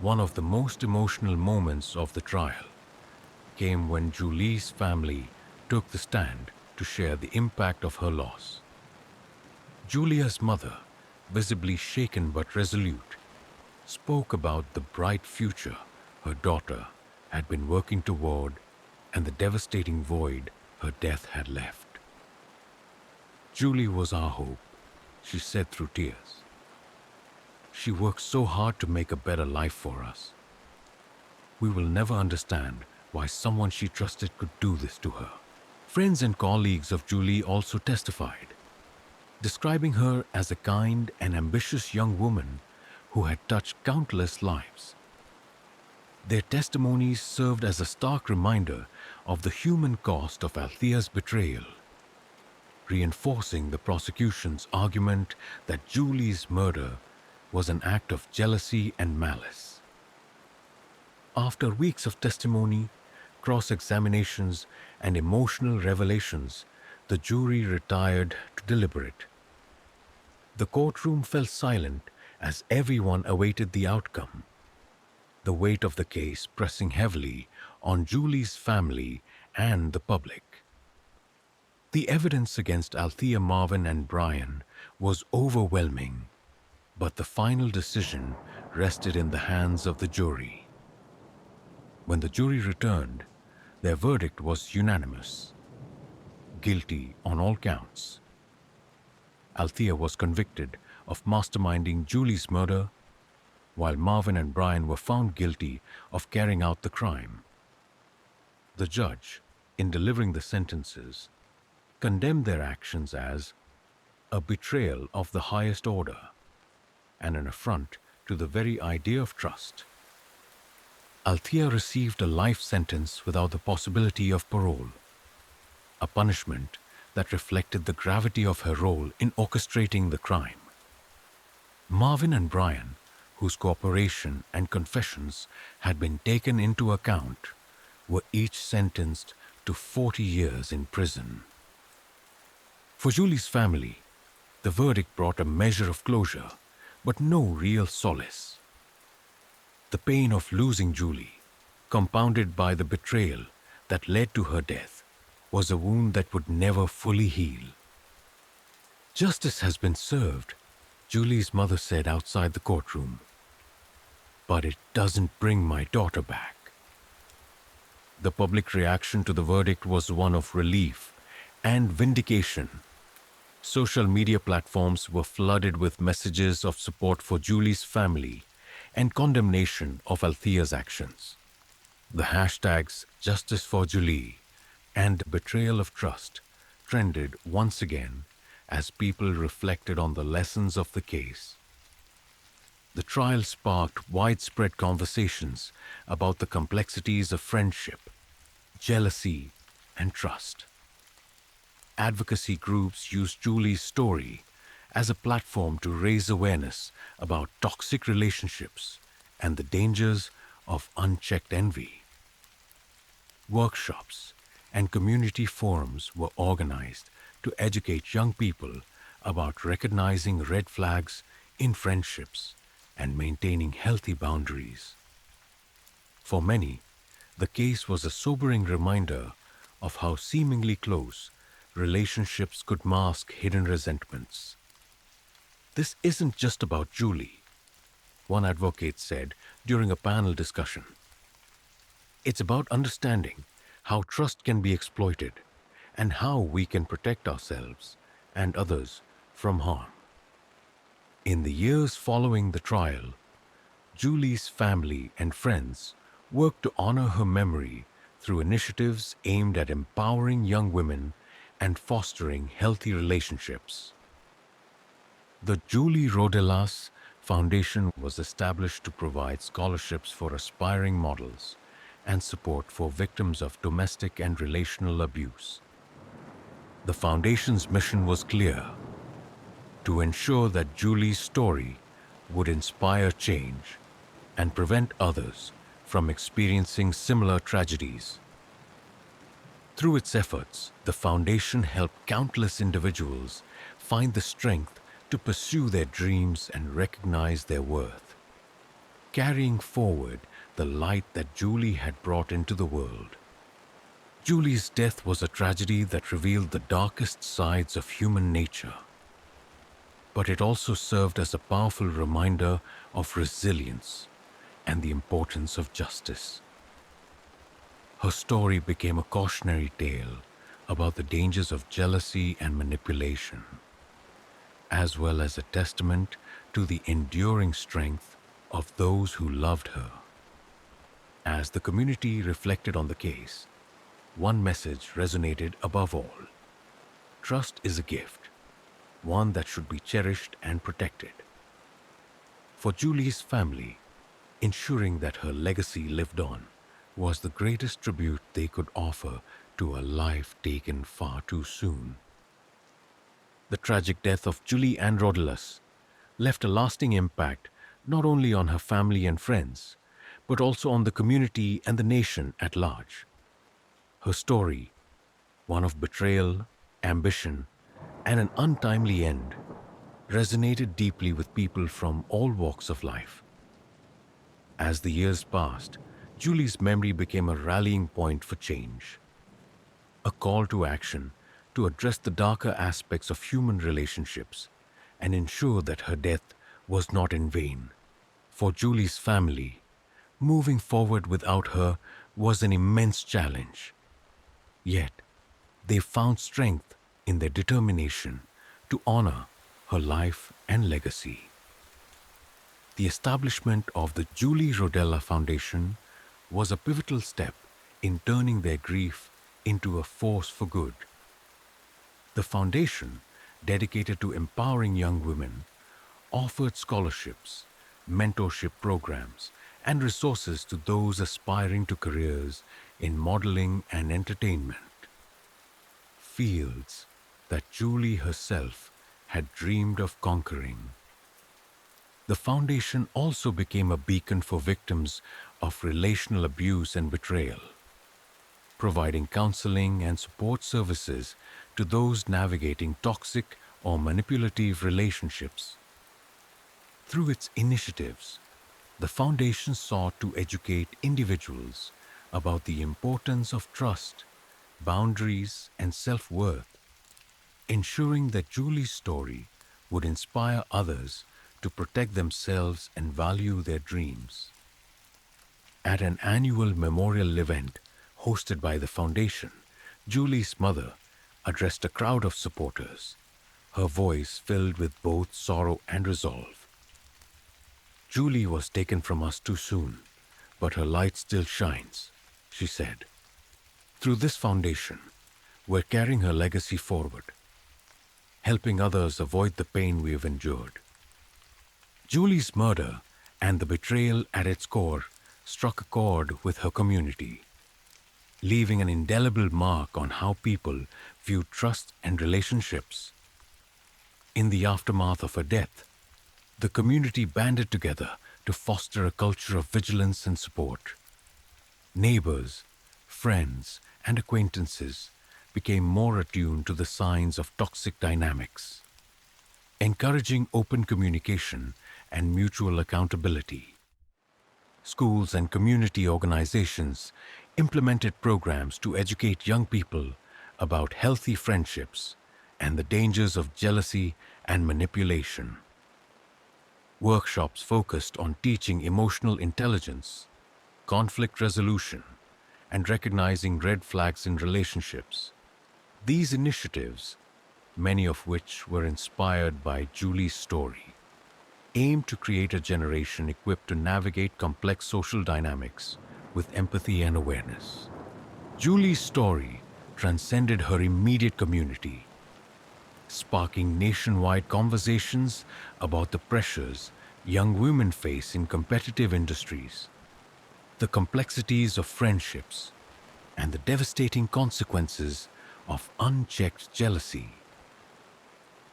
One of the most emotional moments of the trial came when Julie's family took the stand to share the impact of her loss. Julia's mother, visibly shaken but resolute, spoke about the bright future her daughter had been working toward and the devastating void her death had left. "Julie was our hope," she said through tears. "She worked so hard to make a better life for us. We will never understand why someone she trusted could do this to her." Friends and colleagues of Julie also testified, describing her as a kind and ambitious young woman who had touched countless lives. Their testimonies served as a stark reminder of the human cost of Althea's betrayal, reinforcing the prosecution's argument that Julie's murder was an act of jealousy and malice. After weeks of testimony, cross-examinations, and emotional revelations, the jury retired to deliberate. The courtroom fell silent as everyone awaited the outcome, the weight of the case pressing heavily on Julie's family and the public. The evidence against Althea, Marvin, and Brian was overwhelming, but the final decision rested in the hands of the jury. When the jury returned, their verdict was unanimous. guilty on all counts. Althea was convicted of masterminding Julie's murder, while Marvin and Brian were found guilty of carrying out the crime. The judge, in delivering the sentences, condemned their actions as a betrayal of the highest order and an affront to the very idea of trust. Althea received a life sentence without the possibility of parole, a punishment that reflected the gravity of her role in orchestrating the crime. Marvin and Brian, whose cooperation and confessions had been taken into account, were each sentenced to 40 years in prison. For Julie's family, the verdict brought a measure of closure, but no real solace. The pain of losing Julie, compounded by the betrayal that led to her death, was a wound that would never fully heal. "Justice has been served," Julie's mother said outside the courtroom, "but it doesn't bring my daughter back." The public reaction to the verdict was one of relief and vindication. Social media platforms were flooded with messages of support for Julie's family and condemnation of Althea's actions. The hashtags Justice for Julie and Betrayal of Trust trended once again as people reflected on the lessons of the case. The trial sparked widespread conversations about the complexities of friendship, jealousy, and trust. Advocacy groups used Julie's story as a platform to raise awareness about toxic relationships and the dangers of unchecked envy. Workshops and community forums were organized to educate young people about recognizing red flags in friendships and maintaining healthy boundaries. For many, the case was a sobering reminder of how seemingly close relationships could mask hidden resentments. "This isn't just about Julie," one advocate said during a panel discussion. "It's about understanding how trust can be exploited and how we can protect ourselves and others from harm." In the years following the trial, Julie's family and friends worked to honor her memory through initiatives aimed at empowering young women and fostering healthy relationships. The Julie Rodelas Foundation was established to provide scholarships for aspiring models and support for victims of domestic and relational abuse. The foundation's mission was clear: to ensure that Julie's story would inspire change and prevent others from experiencing similar tragedies. Through its efforts, the foundation helped countless individuals find the strength to pursue their dreams and recognize their worth, carrying forward the light that Julie had brought into the world. Julie's death was a tragedy that revealed the darkest sides of human nature, but it also served as a powerful reminder of resilience and the importance of justice. Her story became a cautionary tale about the dangers of jealousy and manipulation, as well as a testament to the enduring strength of those who loved her. As the community reflected on the case, one message resonated above all: trust is a gift, one that should be cherished and protected. For Julie's family, ensuring that her legacy lived on was the greatest tribute they could offer to a life taken far too soon. The tragic death of Julie Ann Rodelas left a lasting impact not only on her family and friends, but also on the community and the nation at large. Her story, one of betrayal, ambition, and an untimely end, resonated deeply with people from all walks of life. As the years passed, Julie's memory became a rallying point for change, a call to action to address the darker aspects of human relationships and ensure that her death was not in vain. For Julie's family, moving forward without her was an immense challenge. Yet, they found strength in their determination to honor her life and legacy. The establishment of the Julie Rodella Foundation was a pivotal step in turning their grief into a force for good. The foundation, dedicated to empowering young women, offered scholarships, mentorship programs, and resources to those aspiring to careers in modeling and entertainment, fields that Julie herself had dreamed of conquering. The foundation also became a beacon for victims of relational abuse and betrayal, providing counseling and support services to those navigating toxic or manipulative relationships. Through its initiatives, the foundation sought to educate individuals about the importance of trust, boundaries, and self-worth, ensuring that Julie's story would inspire others to protect themselves and value their dreams. At an annual memorial event hosted by the foundation, Julie's mother addressed a crowd of supporters, her voice filled with both sorrow and resolve. "Julie was taken from us too soon, but her light still shines," she said. "Through this foundation, we're carrying her legacy forward, helping others avoid the pain we have endured." Julie's murder and the betrayal at its core struck a chord with her community, leaving an indelible mark on how people viewed trust and relationships. In the aftermath of her death, the community banded together to foster a culture of vigilance and support. Neighbors, friends, and acquaintances became more attuned to the signs of toxic dynamics, encouraging open communication and mutual accountability. Schools and community organizations implemented programs to educate young people about healthy friendships and the dangers of jealousy and manipulation. Workshops focused on teaching emotional intelligence, conflict resolution, and recognizing red flags in relationships. These initiatives, many of which were inspired by Julie's story, aim to create a generation equipped to navigate complex social dynamics with empathy and awareness. Julie's story transcended her immediate community, sparking nationwide conversations about the pressures young women face in competitive industries, the complexities of friendships, and the devastating consequences of unchecked jealousy.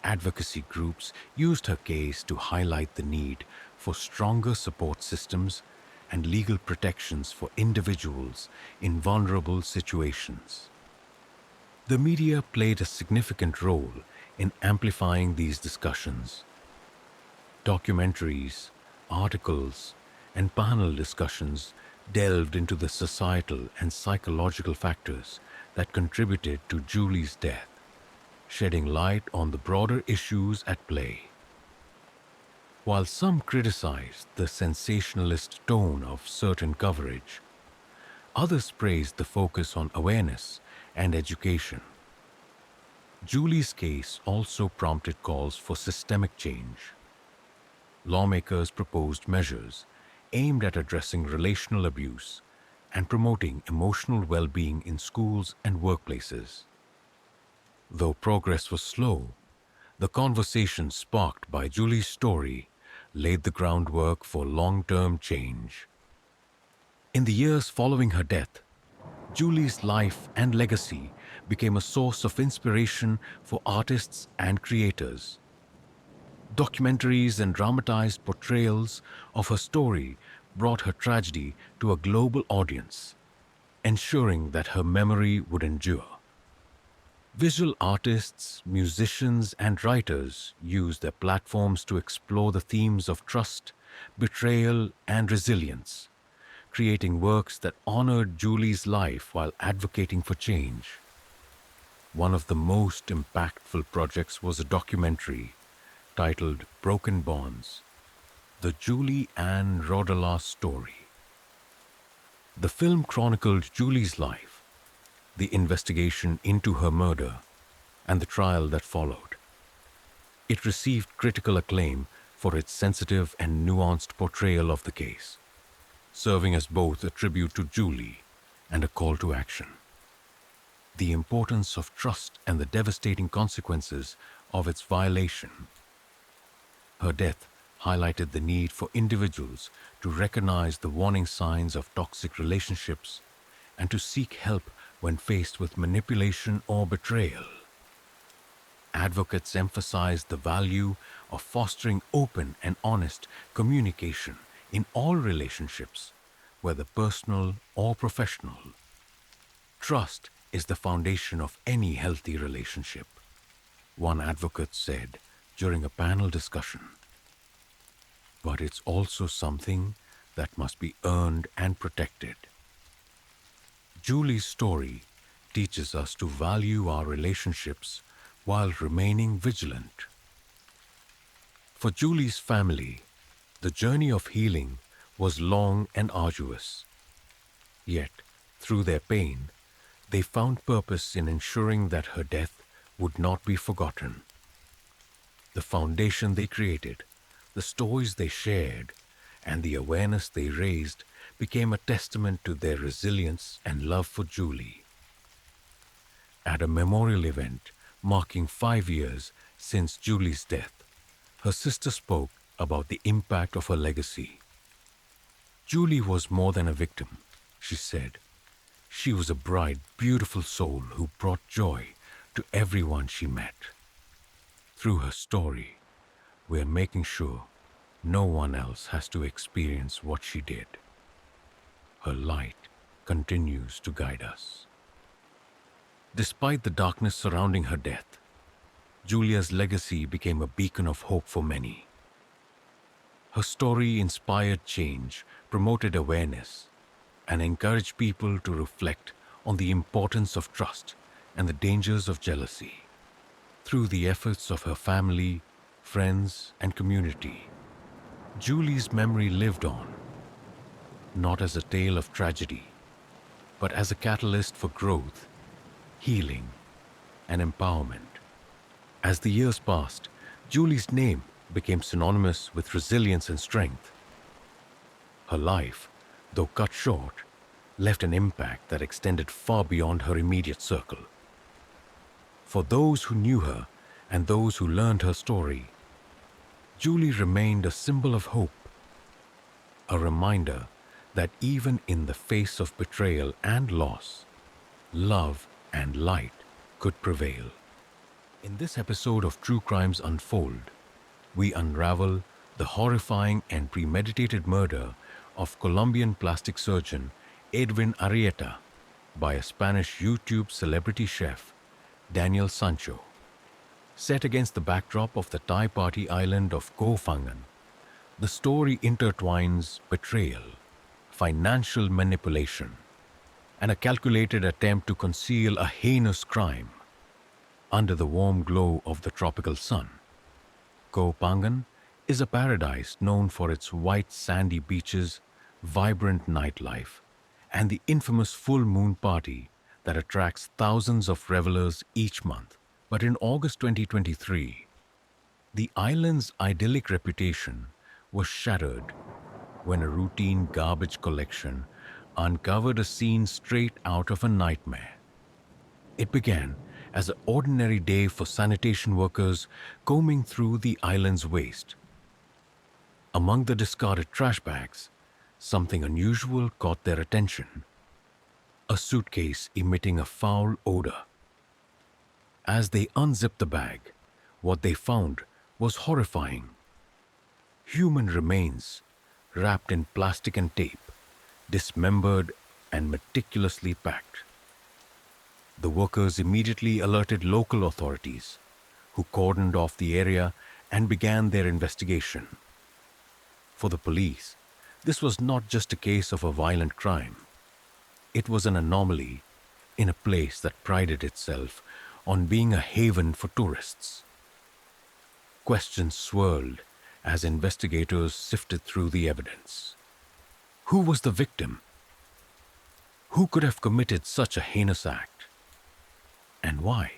Advocacy groups used her case to highlight the need for stronger support systems and legal protections for individuals in vulnerable situations. The media played a significant role in amplifying these discussions. Documentaries, articles, and panel discussions delved into the societal and psychological factors that contributed to Julie's death, shedding light on the broader issues at play. While some criticized the sensationalist tone of certain coverage, others praised the focus on awareness and education. Julie's case also prompted calls for systemic change. Lawmakers proposed measures aimed at addressing relational abuse and promoting emotional well-being in schools and workplaces. Though progress was slow, the conversation sparked by Julie's story laid the groundwork for long-term change. In the years following her death, Julie's life and legacy became a source of inspiration for artists and creators. Documentaries and dramatized portrayals of her story brought her tragedy to a global audience, ensuring that her memory would endure. Visual artists, musicians, and writers used their platforms to explore the themes of trust, betrayal, and resilience, creating works that honored Julie's life while advocating for change. One of the most impactful projects was a documentary titled Broken Bonds: The Julie Ann Rodella Story. The film chronicled Julie's life, the investigation into her murder, and the trial that followed. It received critical acclaim for its sensitive and nuanced portrayal of the case, serving as both a tribute to Julie and a call to action. The importance of trust and the devastating consequences of its violation. Her death highlighted the need for individuals to recognize the warning signs of toxic relationships and to seek help when faced with manipulation or betrayal. Advocates emphasized the value of fostering open and honest communication in all relationships, whether personal or professional. Trust is the foundation of any healthy relationship, one advocate said during a panel discussion. But it's also something that must be earned and protected. Julie's story teaches us to value our relationships while remaining vigilant. For Julie's family, the journey of healing was long and arduous. Yet, through their pain, they found purpose in ensuring that her death would not be forgotten. The foundation they created, the stories they shared, and the awareness they raised became a testament to their resilience and love for Julie. At a memorial event marking 5 years since Julie's death, her sister spoke about the impact of her legacy. Julie was more than a victim, she said. She was a bright, beautiful soul who brought joy to everyone she met. Through her story, we are making sure no one else has to experience what she did. Her light continues to guide us. Despite the darkness surrounding her death, Julia's legacy became a beacon of hope for many. Her story inspired change, promoted awareness, and encouraged people to reflect on the importance of trust and the dangers of jealousy. Through the efforts of her family, friends, and community, Julie's memory lived on, not as a tale of tragedy, but as a catalyst for growth, healing, and empowerment. As the years passed, Julie's name became synonymous with resilience and strength. Her life, though cut short, left an impact that extended far beyond her immediate circle. For those who knew her and those who learned her story, Julie remained a symbol of hope, a reminder that even in the face of betrayal and loss, love and light could prevail. In this episode of True Crimes Unfold, we unravel the horrifying and premeditated murder of Colombian plastic surgeon Edwin Arrieta by a Spanish YouTube celebrity chef, Daniel Sancho. Set against the backdrop of the Thai party island of Koh Phangan, the story intertwines betrayal, financial manipulation, and a calculated attempt to conceal a heinous crime. Under the warm glow of the tropical sun, Koh Phangan is a paradise known for its white sandy beaches, vibrant nightlife, and the infamous full moon party that attracts thousands of revelers each month. But in August 2023, the island's idyllic reputation was shattered when a routine garbage collection uncovered a scene straight out of a nightmare. It began as an ordinary day for sanitation workers combing through the island's waste. Among the discarded trash bags, something unusual caught their attention: a suitcase emitting a foul odor. As they unzipped the bag, what they found was horrifying. Human remains, wrapped in plastic and tape, dismembered and meticulously packed. The workers immediately alerted local authorities, who cordoned off the area and began their investigation. For the police, this was not just a case of a violent crime. It was an anomaly in a place that prided itself on being a haven for tourists. Questions swirled as investigators sifted through the evidence. Who was the victim? Who could have committed such a heinous act? and why?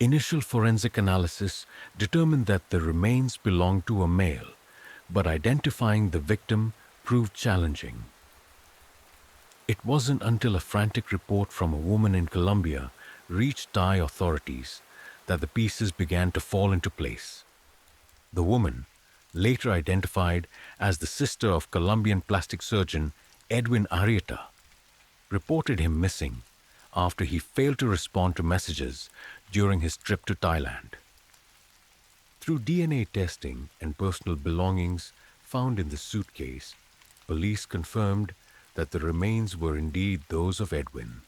Initial forensic analysis determined that the remains belonged to a male, but identifying the victim proved challenging. It wasn't until a frantic report from a woman in Colombia reached Thai authorities that the pieces began to fall into place. The woman, later identified as the sister of Colombian plastic surgeon Edwin Arrieta, reported him missing after he failed to respond to messages during his trip to Thailand. Through DNA testing and personal belongings found in the suitcase, police confirmed that the remains were indeed those of Edwin.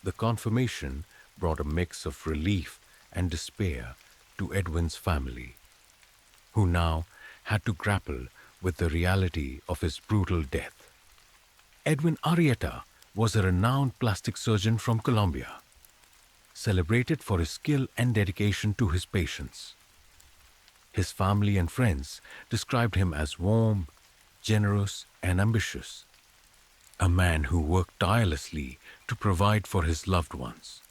The confirmation brought a mix of relief and despair to Edwin's family, who now had to grapple with the reality of his brutal death. Edwin Arrieta was a renowned plastic surgeon from Colombia, celebrated for his skill and dedication to his patients. His family and friends described him as warm, generous, and ambitious, a man who worked tirelessly to provide for his loved ones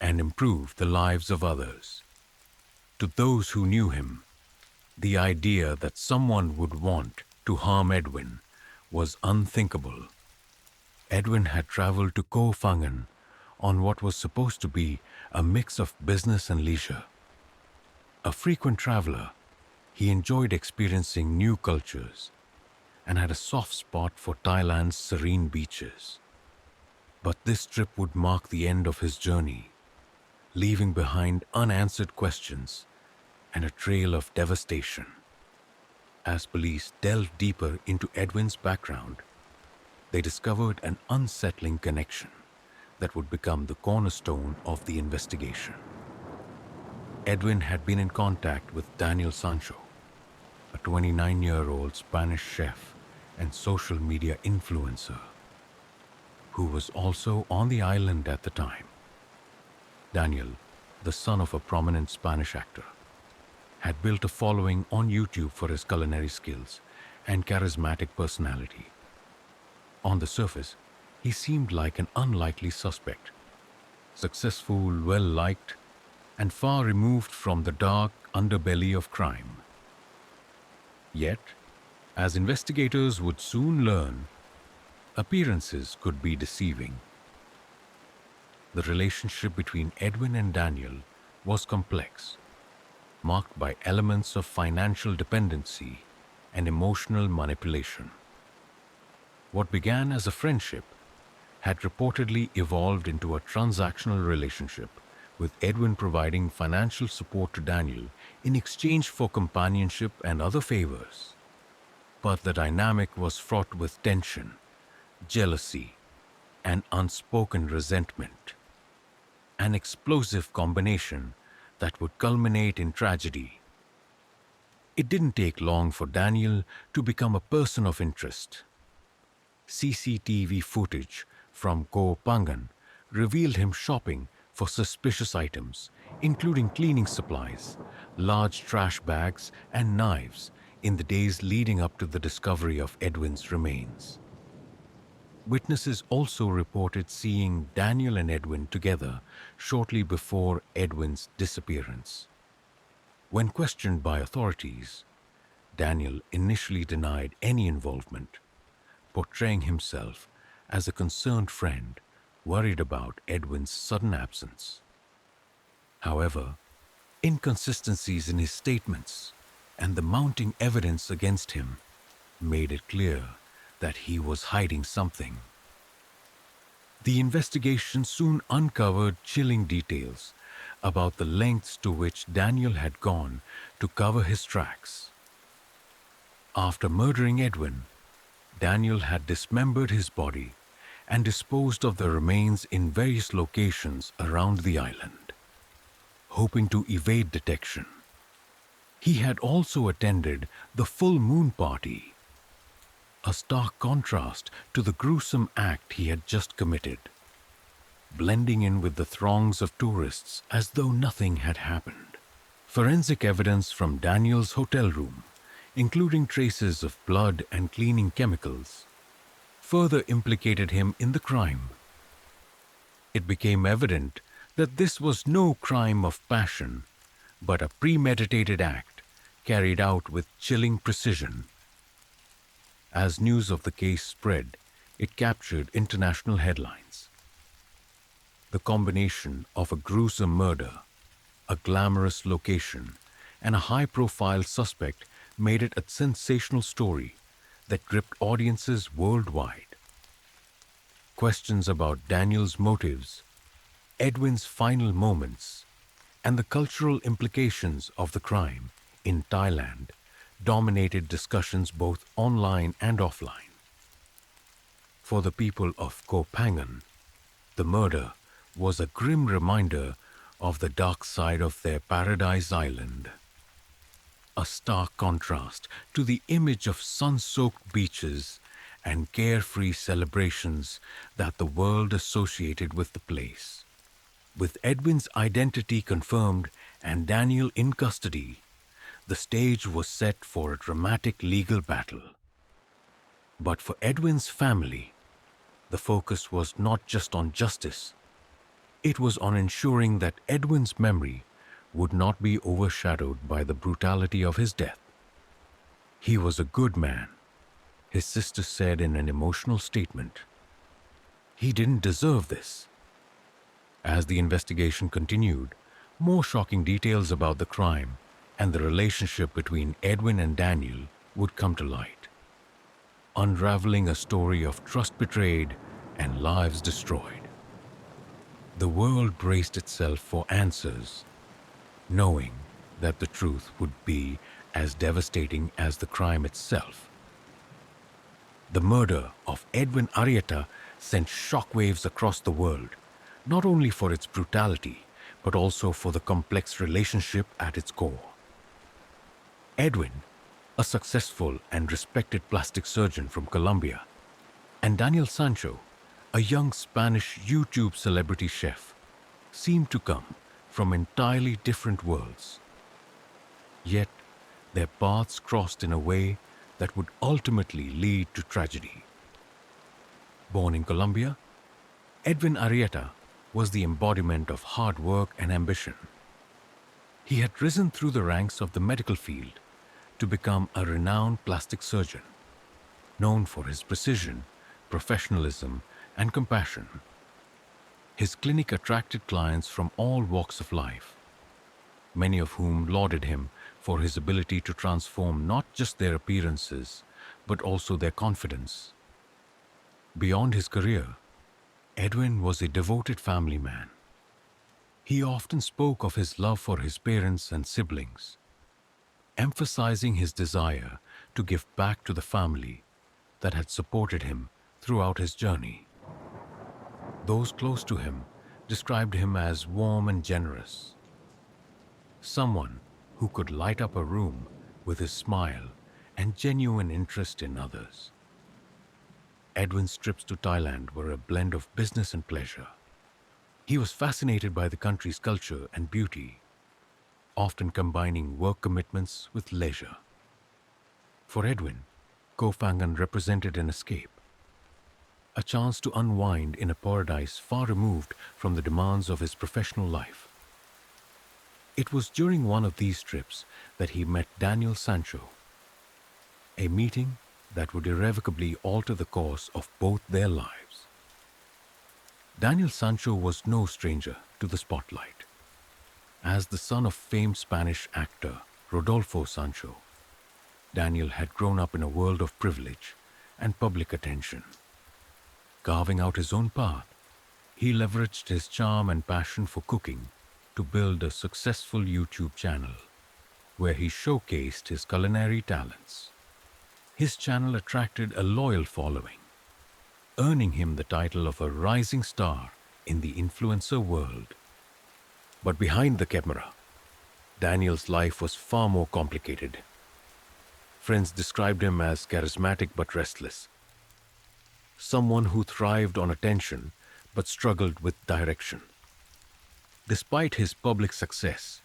and improve the lives of others. To those who knew him, the idea that someone would want to harm Edwin was unthinkable. Edwin had traveled to Koh Phangan on what was supposed to be a mix of business and leisure. A frequent traveler, he enjoyed experiencing new cultures and had a soft spot for Thailand's serene beaches. But this trip would mark the end of his journey, leaving behind unanswered questions and a trail of devastation. As police delved deeper into Edwin's background, they discovered an unsettling connection that would become the cornerstone of the investigation. Edwin had been in contact with Daniel Sancho, a 29-year-old Spanish chef and social media influencer, who was also on the island at the time. Daniel, the son of a prominent Spanish actor, had built a following on YouTube for his culinary skills and charismatic personality. On the surface, he seemed like an unlikely suspect, successful, well-liked, and far removed from the dark underbelly of crime. Yet, as investigators would soon learn, appearances could be deceiving. The relationship between Edwin and Daniel was complex, marked by elements of financial dependency and emotional manipulation. What began as a friendship had reportedly evolved into a transactional relationship, with Edwin providing financial support to Daniel in exchange for companionship and other favors. But the dynamic was fraught with tension, jealousy, and unspoken resentment, an explosive combination that would culminate in tragedy. It didn't take long for Daniel to become a person of interest. CCTV footage from Koh Phangan revealed him shopping for suspicious items, including cleaning supplies, large trash bags, and knives in the days leading up to the discovery of Edwin's remains. Witnesses also reported seeing Daniel and Edwin together shortly before Edwin's disappearance. When questioned by authorities, Daniel initially denied any involvement, portraying himself as a concerned friend worried about Edwin's sudden absence. However, inconsistencies in his statements and the mounting evidence against him made it clear that he was hiding something. The investigation soon uncovered chilling details about the lengths to which Daniel had gone to cover his tracks. After murdering Edwin, Daniel had dismembered his body and disposed of the remains in various locations around the island, hoping to evade detection. He had also attended the full moon party, a stark contrast to the gruesome act he had just committed, blending in with the throngs of tourists as though nothing had happened. Forensic evidence from Daniel's hotel room, including traces of blood and cleaning chemicals, further implicated him in the crime. It became evident that this was no crime of passion, but a premeditated act carried out with chilling precision. As news of the case spread, it captured international headlines. The combination of a gruesome murder, a glamorous location, and a high profile suspect made it a sensational story that gripped audiences worldwide. Questions about Daniel's motives, Edwin's final moments, and the cultural implications of the crime in Thailand dominated discussions both online and offline. For the people of Koh Phangan, the murder was a grim reminder of the dark side of their paradise island. A stark contrast to the image of sun-soaked beaches and carefree celebrations that the world associated with the place. With Edwin's identity confirmed and Daniel in custody, the stage was set for a dramatic legal battle. But for Edwin's family, the focus was not just on justice. It was on ensuring that Edwin's memory would not be overshadowed by the brutality of his death. He was a good man, his sister said in an emotional statement. He didn't deserve this. As the investigation continued, more shocking details about the crime and the relationship between Edwin and Daniel would come to light, unraveling a story of trust betrayed and lives destroyed. The world braced itself for answers, knowing that the truth would be as devastating as the crime itself. The murder of Edwin Arrieta sent shockwaves across the world, not only for its brutality, but also for the complex relationship at its core. Edwin, a successful and respected plastic surgeon from Colombia, and Daniel Sancho, a young Spanish YouTube celebrity chef, seemed to come from entirely different worlds. Yet, their paths crossed in a way that would ultimately lead to tragedy. Born in Colombia, Edwin Arrieta was the embodiment of hard work and ambition. He had risen through the ranks of the medical field to become a renowned plastic surgeon, known for his precision, professionalism, and compassion. His clinic attracted clients from all walks of life, many of whom lauded him for his ability to transform not just their appearances, but also their confidence. Beyond his career, Edwin was a devoted family man. He often spoke of his love for his parents and siblings, emphasizing his desire to give back to the family that had supported him throughout his journey. Those close to him described him as warm and generous, someone who could light up a room with his smile and genuine interest in others. Edwin's trips to Thailand were a blend of business and pleasure. He was fascinated by the country's culture and beauty, often combining work commitments with leisure. For Edwin, Koh Phangan represented an escape, a chance to unwind in a paradise far removed from the demands of his professional life. It was during one of these trips that he met Daniel Sancho, a meeting that would irrevocably alter the course of both their lives. Daniel Sancho was no stranger to the spotlight. As the son of famed Spanish actor Rodolfo Sancho, Daniel had grown up in a world of privilege and public attention. Carving out his own path, he leveraged his charm and passion for cooking to build a successful YouTube channel where he showcased his culinary talents. His channel attracted a loyal following, earning him the title of a rising star in the influencer world. But behind the camera, Daniel's life was far more complicated. Friends described him as charismatic but restless, someone who thrived on attention but struggled with direction. Despite his public success,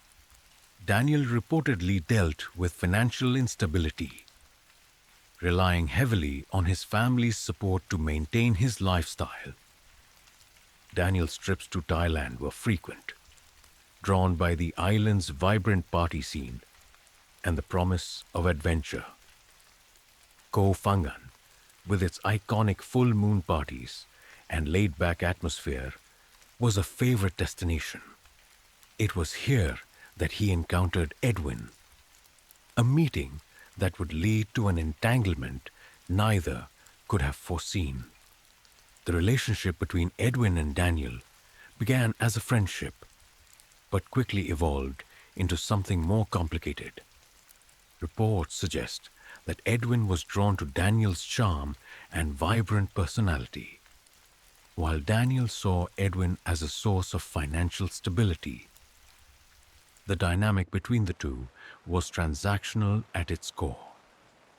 Daniel reportedly dealt with financial instability, relying heavily on his family's support to maintain his lifestyle. Daniel's trips to Thailand were frequent, drawn by the island's vibrant party scene and the promise of adventure. Koh Phangan, with its iconic full moon parties and laid back atmosphere, was a favorite destination. It was here that he encountered Edwin, a meeting that would lead to an entanglement neither could have foreseen. The relationship between Edwin and Daniel began as a friendship, but quickly evolved into something more complicated. Reports suggest that Edwin was drawn to Daniel's charm and vibrant personality, while Daniel saw Edwin as a source of financial stability. The dynamic between the two was transactional at its core,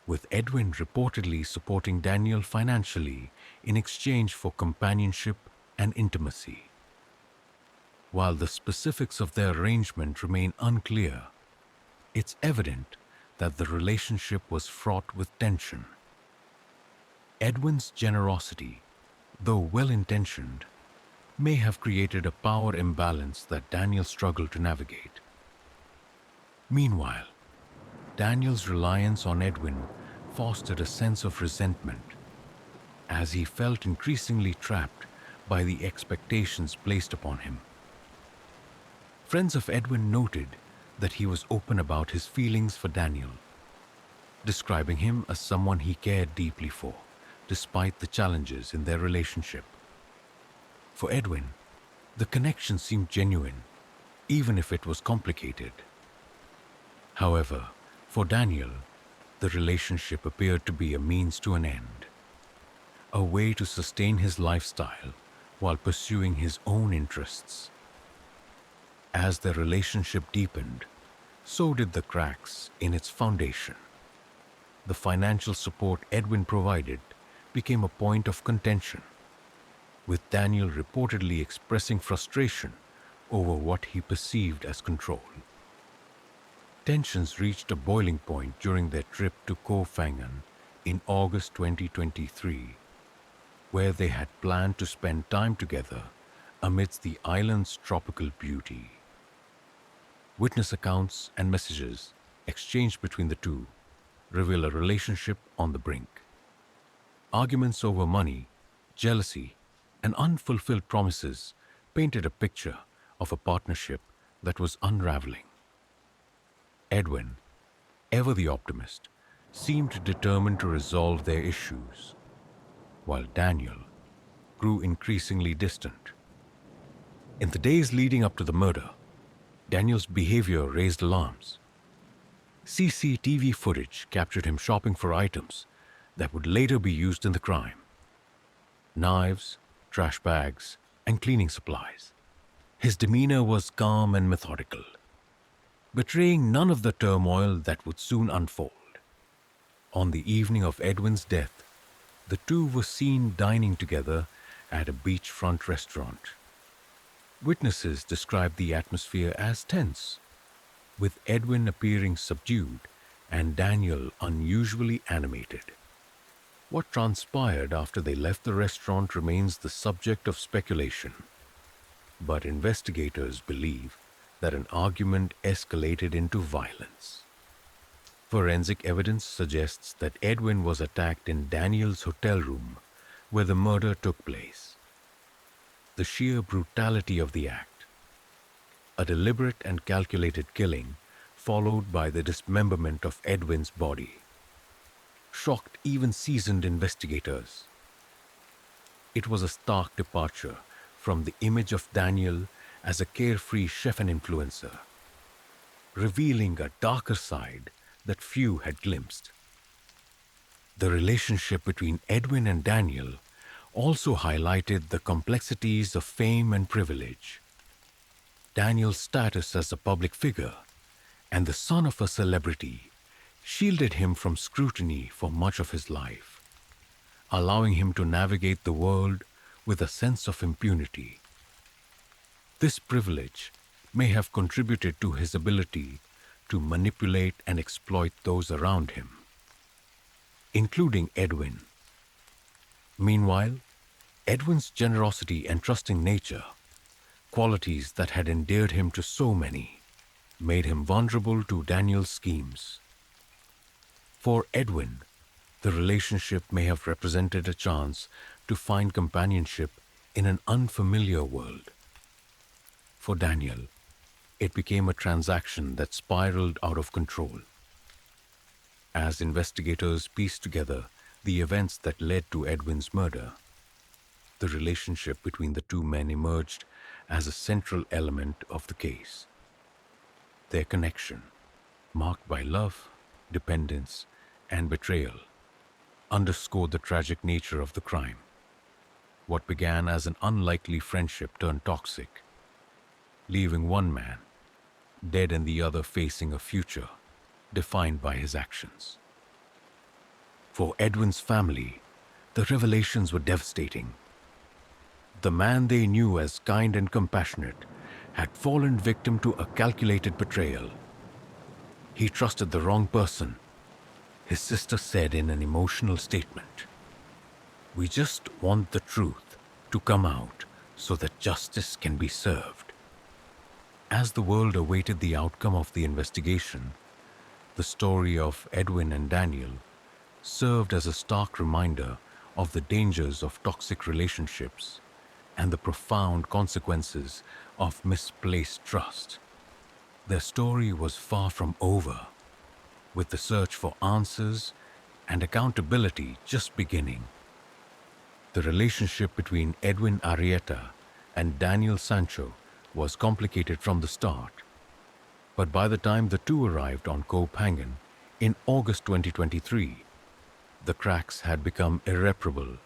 with Edwin reportedly supporting Daniel financially in exchange for companionship and intimacy. While the specifics of their arrangement remain unclear, it's evident that the relationship was fraught with tension. Edwin's generosity, though well-intentioned, may have created a power imbalance that Daniel struggled to navigate. Meanwhile, Daniel's reliance on Edwin fostered a sense of resentment, as he felt increasingly trapped by the expectations placed upon him. Friends of Edwin noted that he was open about his feelings for Daniel, describing him as someone he cared deeply for, despite the challenges in their relationship. For Edwin, the connection seemed genuine, even if it was complicated. However, for Daniel, the relationship appeared to be a means to an end, a way to sustain his lifestyle while pursuing his own interests. As their relationship deepened, so did the cracks in its foundation. The financial support Edwin provided became a point of contention, with Daniel reportedly expressing frustration over what he perceived as control. Tensions reached a boiling point during their trip to Koh Phangan in August 2023, where they had planned to spend time together amidst the island's tropical beauty. Witness accounts and messages exchanged between the two reveal a relationship on the brink. Arguments over money, jealousy, and unfulfilled promises painted a picture of a partnership that was unraveling. Edwin, ever the optimist, seemed determined to resolve their issues, while Daniel grew increasingly distant. In the days leading up to the murder, Daniel's behavior raised alarms. CCTV footage captured him shopping for items that would later be used in the crime: knives, trash bags, and cleaning supplies. His demeanor was calm and methodical, betraying none of the turmoil that would soon unfold. On the evening of Edwin's death, the two were seen dining together at a beachfront restaurant. Witnesses described the atmosphere as tense, with Edwin appearing subdued and Daniel unusually animated. What transpired after they left the restaurant remains the subject of speculation, but investigators believe that an argument escalated into violence. Forensic evidence suggests that Edwin was attacked in Daniel's hotel room where the murder took place. The sheer brutality of the act, a deliberate and calculated killing followed by the dismemberment of Edwin's body, shocked even seasoned investigators. It was a stark departure from the image of Daniel as a carefree chef and influencer, revealing a darker side that few had glimpsed. The relationship between Edwin and Daniel also highlighted the complexities of fame and privilege. Daniel's status as a public figure and the son of a celebrity shielded him from scrutiny for much of his life, allowing him to navigate the world with a sense of impunity. This privilege may have contributed to his ability to manipulate and exploit those around him, including Edwin. Meanwhile, Edwin's generosity and trusting nature, qualities that had endeared him to so many, made him vulnerable to Daniel's schemes. For Edwin, the relationship may have represented a chance to find companionship in an unfamiliar world. For Daniel, it became a transaction that spiraled out of control. As investigators pieced together the events that led to Edwin's murder, the relationship between the two men emerged as a central element of the case. Their connection, marked by love, dependence, and betrayal, underscored the tragic nature of the crime. What began as an unlikely friendship turned toxic, leaving one man dead and the other facing a future defined by his actions. For Edwin's family, the revelations were devastating. The man they knew as kind and compassionate had fallen victim to a calculated betrayal. He trusted the wrong person, his sister said in an emotional statement. "We just want the truth to come out so that justice can be served." As the world awaited the outcome of the investigation, the story of Edwin and Daniel served as a stark reminder of the dangers of toxic relationships and the profound consequences of misplaced trust. Their story was far from over, with the search for answers and accountability just beginning. The relationship between Edwin Arrieta and Daniel Sancho was complicated from the start, but by the time the two arrived on Koh Phangan in August 2023, the cracks had become irreparable.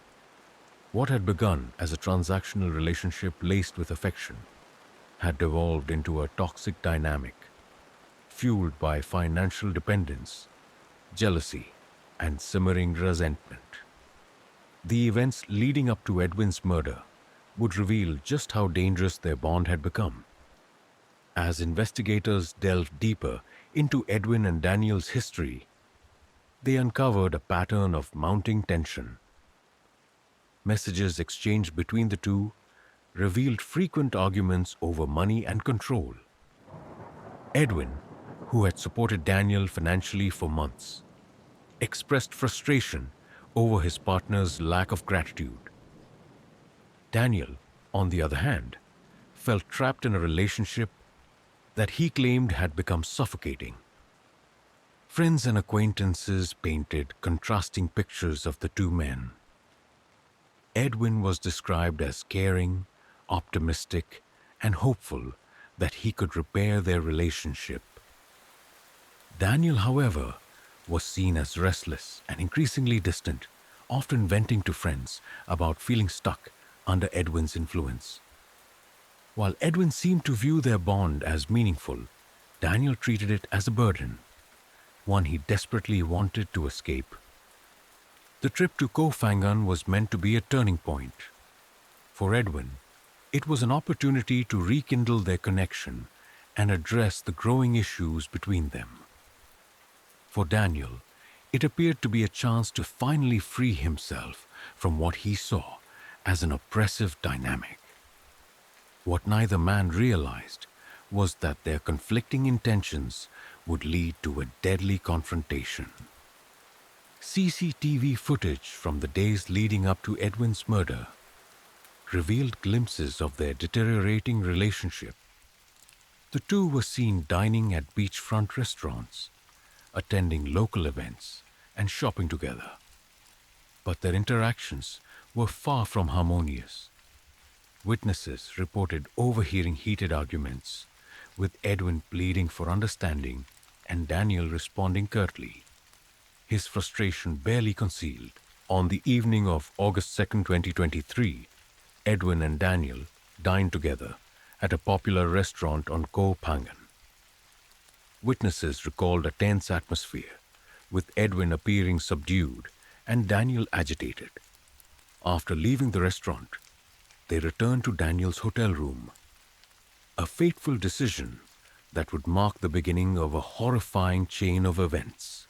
What had begun as a transactional relationship laced with affection had devolved into a toxic dynamic, fueled by financial dependence, jealousy, and simmering resentment. The events leading up to Edwin's murder would reveal just how dangerous their bond had become. As investigators delved deeper into Edwin and Daniel's history, they uncovered a pattern of mounting tension. Messages exchanged between the two revealed frequent arguments over money and control. Edwin, who had supported Daniel financially for months, expressed frustration over his partner's lack of gratitude. Daniel, on the other hand, felt trapped in a relationship that he claimed had become suffocating. Friends and acquaintances painted contrasting pictures of the two men. Edwin was described as caring, optimistic, and hopeful that he could repair their relationship. Daniel, however, was seen as restless and increasingly distant, often venting to friends about feeling stuck under Edwin's influence. While Edwin seemed to view their bond as meaningful, Daniel treated it as a burden, one he desperately wanted to escape. The trip to Koh Phangan was meant to be a turning point. For Edwin, it was an opportunity to rekindle their connection and address the growing issues between them. For Daniel, it appeared to be a chance to finally free himself from what he saw as an oppressive dynamic. What neither man realized was that their conflicting intentions would lead to a deadly confrontation. CCTV footage from the days leading up to Edwin's murder revealed glimpses of their deteriorating relationship. The two were seen dining at beachfront restaurants, attending local events, and shopping together. But their interactions were far from harmonious. Witnesses reported overhearing heated arguments, with Edwin pleading for understanding and Daniel responding curtly, his frustration barely concealed. On the evening of August 2, 2023, Edwin and Daniel dined together at a popular restaurant on Koh Phangan. Witnesses recalled a tense atmosphere, with Edwin appearing subdued and Daniel agitated. After leaving the restaurant, they returned to Daniel's hotel room, a fateful decision that would mark the beginning of a horrifying chain of events.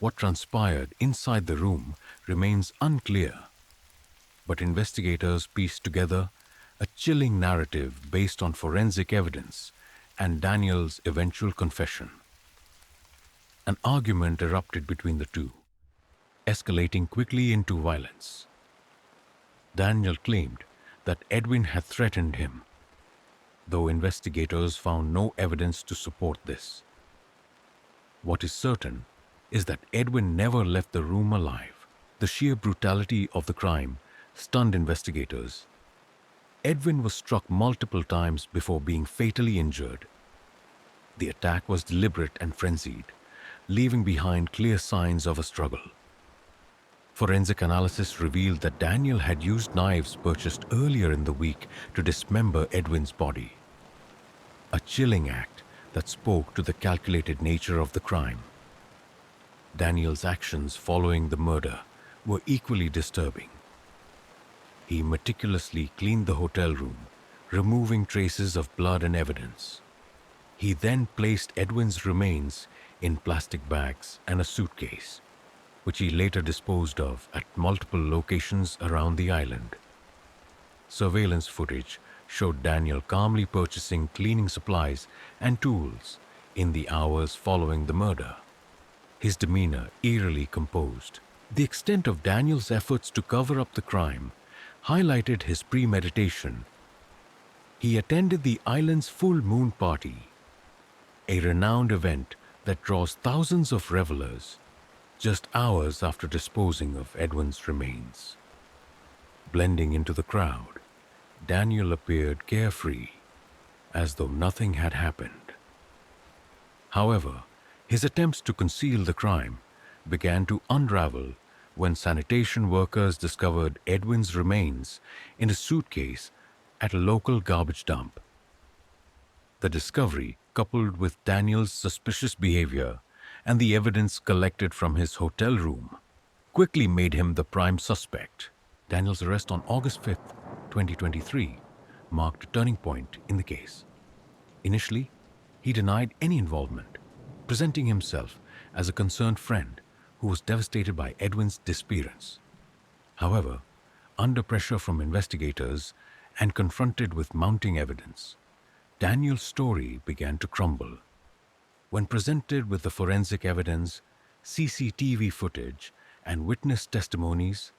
What transpired inside the room remains unclear. But investigators pieced together a chilling narrative based on forensic evidence and Daniel's eventual confession. An argument erupted between the two, escalating quickly into violence. Daniel claimed that Edwin had threatened him, though investigators found no evidence to support this. What is certain is that Edwin never left the room alive. The sheer brutality of the crime stunned investigators. Edwin was struck multiple times before being fatally injured. The attack was deliberate and frenzied, leaving behind clear signs of a struggle. Forensic analysis revealed that Daniel had used knives purchased earlier in the week to dismember Edwin's body. A chilling act that spoke to the calculated nature of the crime. Daniel's actions following the murder were equally disturbing. He meticulously cleaned the hotel room, removing traces of blood and evidence. He then placed Edwin's remains in plastic bags and a suitcase, which he later disposed of at multiple locations around the island. Surveillance footage showed Daniel calmly purchasing cleaning supplies and tools in the hours following the murder, his demeanor eerily composed. The extent of Daniel's efforts to cover up the crime highlighted his premeditation. He attended the island's full moon party, a renowned event that draws thousands of revelers, just hours after disposing of Edwin's remains. Blending into the crowd, Daniel appeared carefree, as though nothing had happened. However, his attempts to conceal the crime began to unravel when sanitation workers discovered Edwin's remains in a suitcase at a local garbage dump. The discovery, coupled with Daniel's suspicious behavior and the evidence collected from his hotel room, quickly made him the prime suspect. Daniel's arrest on August 5th, 2023, marked a turning point in the case. Initially, he denied any involvement, presenting himself as a concerned friend who was devastated by Edwin's disappearance. However, under pressure from investigators and confronted with mounting evidence, Daniel's story began to crumble. When presented with the forensic evidence, CCTV footage, and witness testimonies,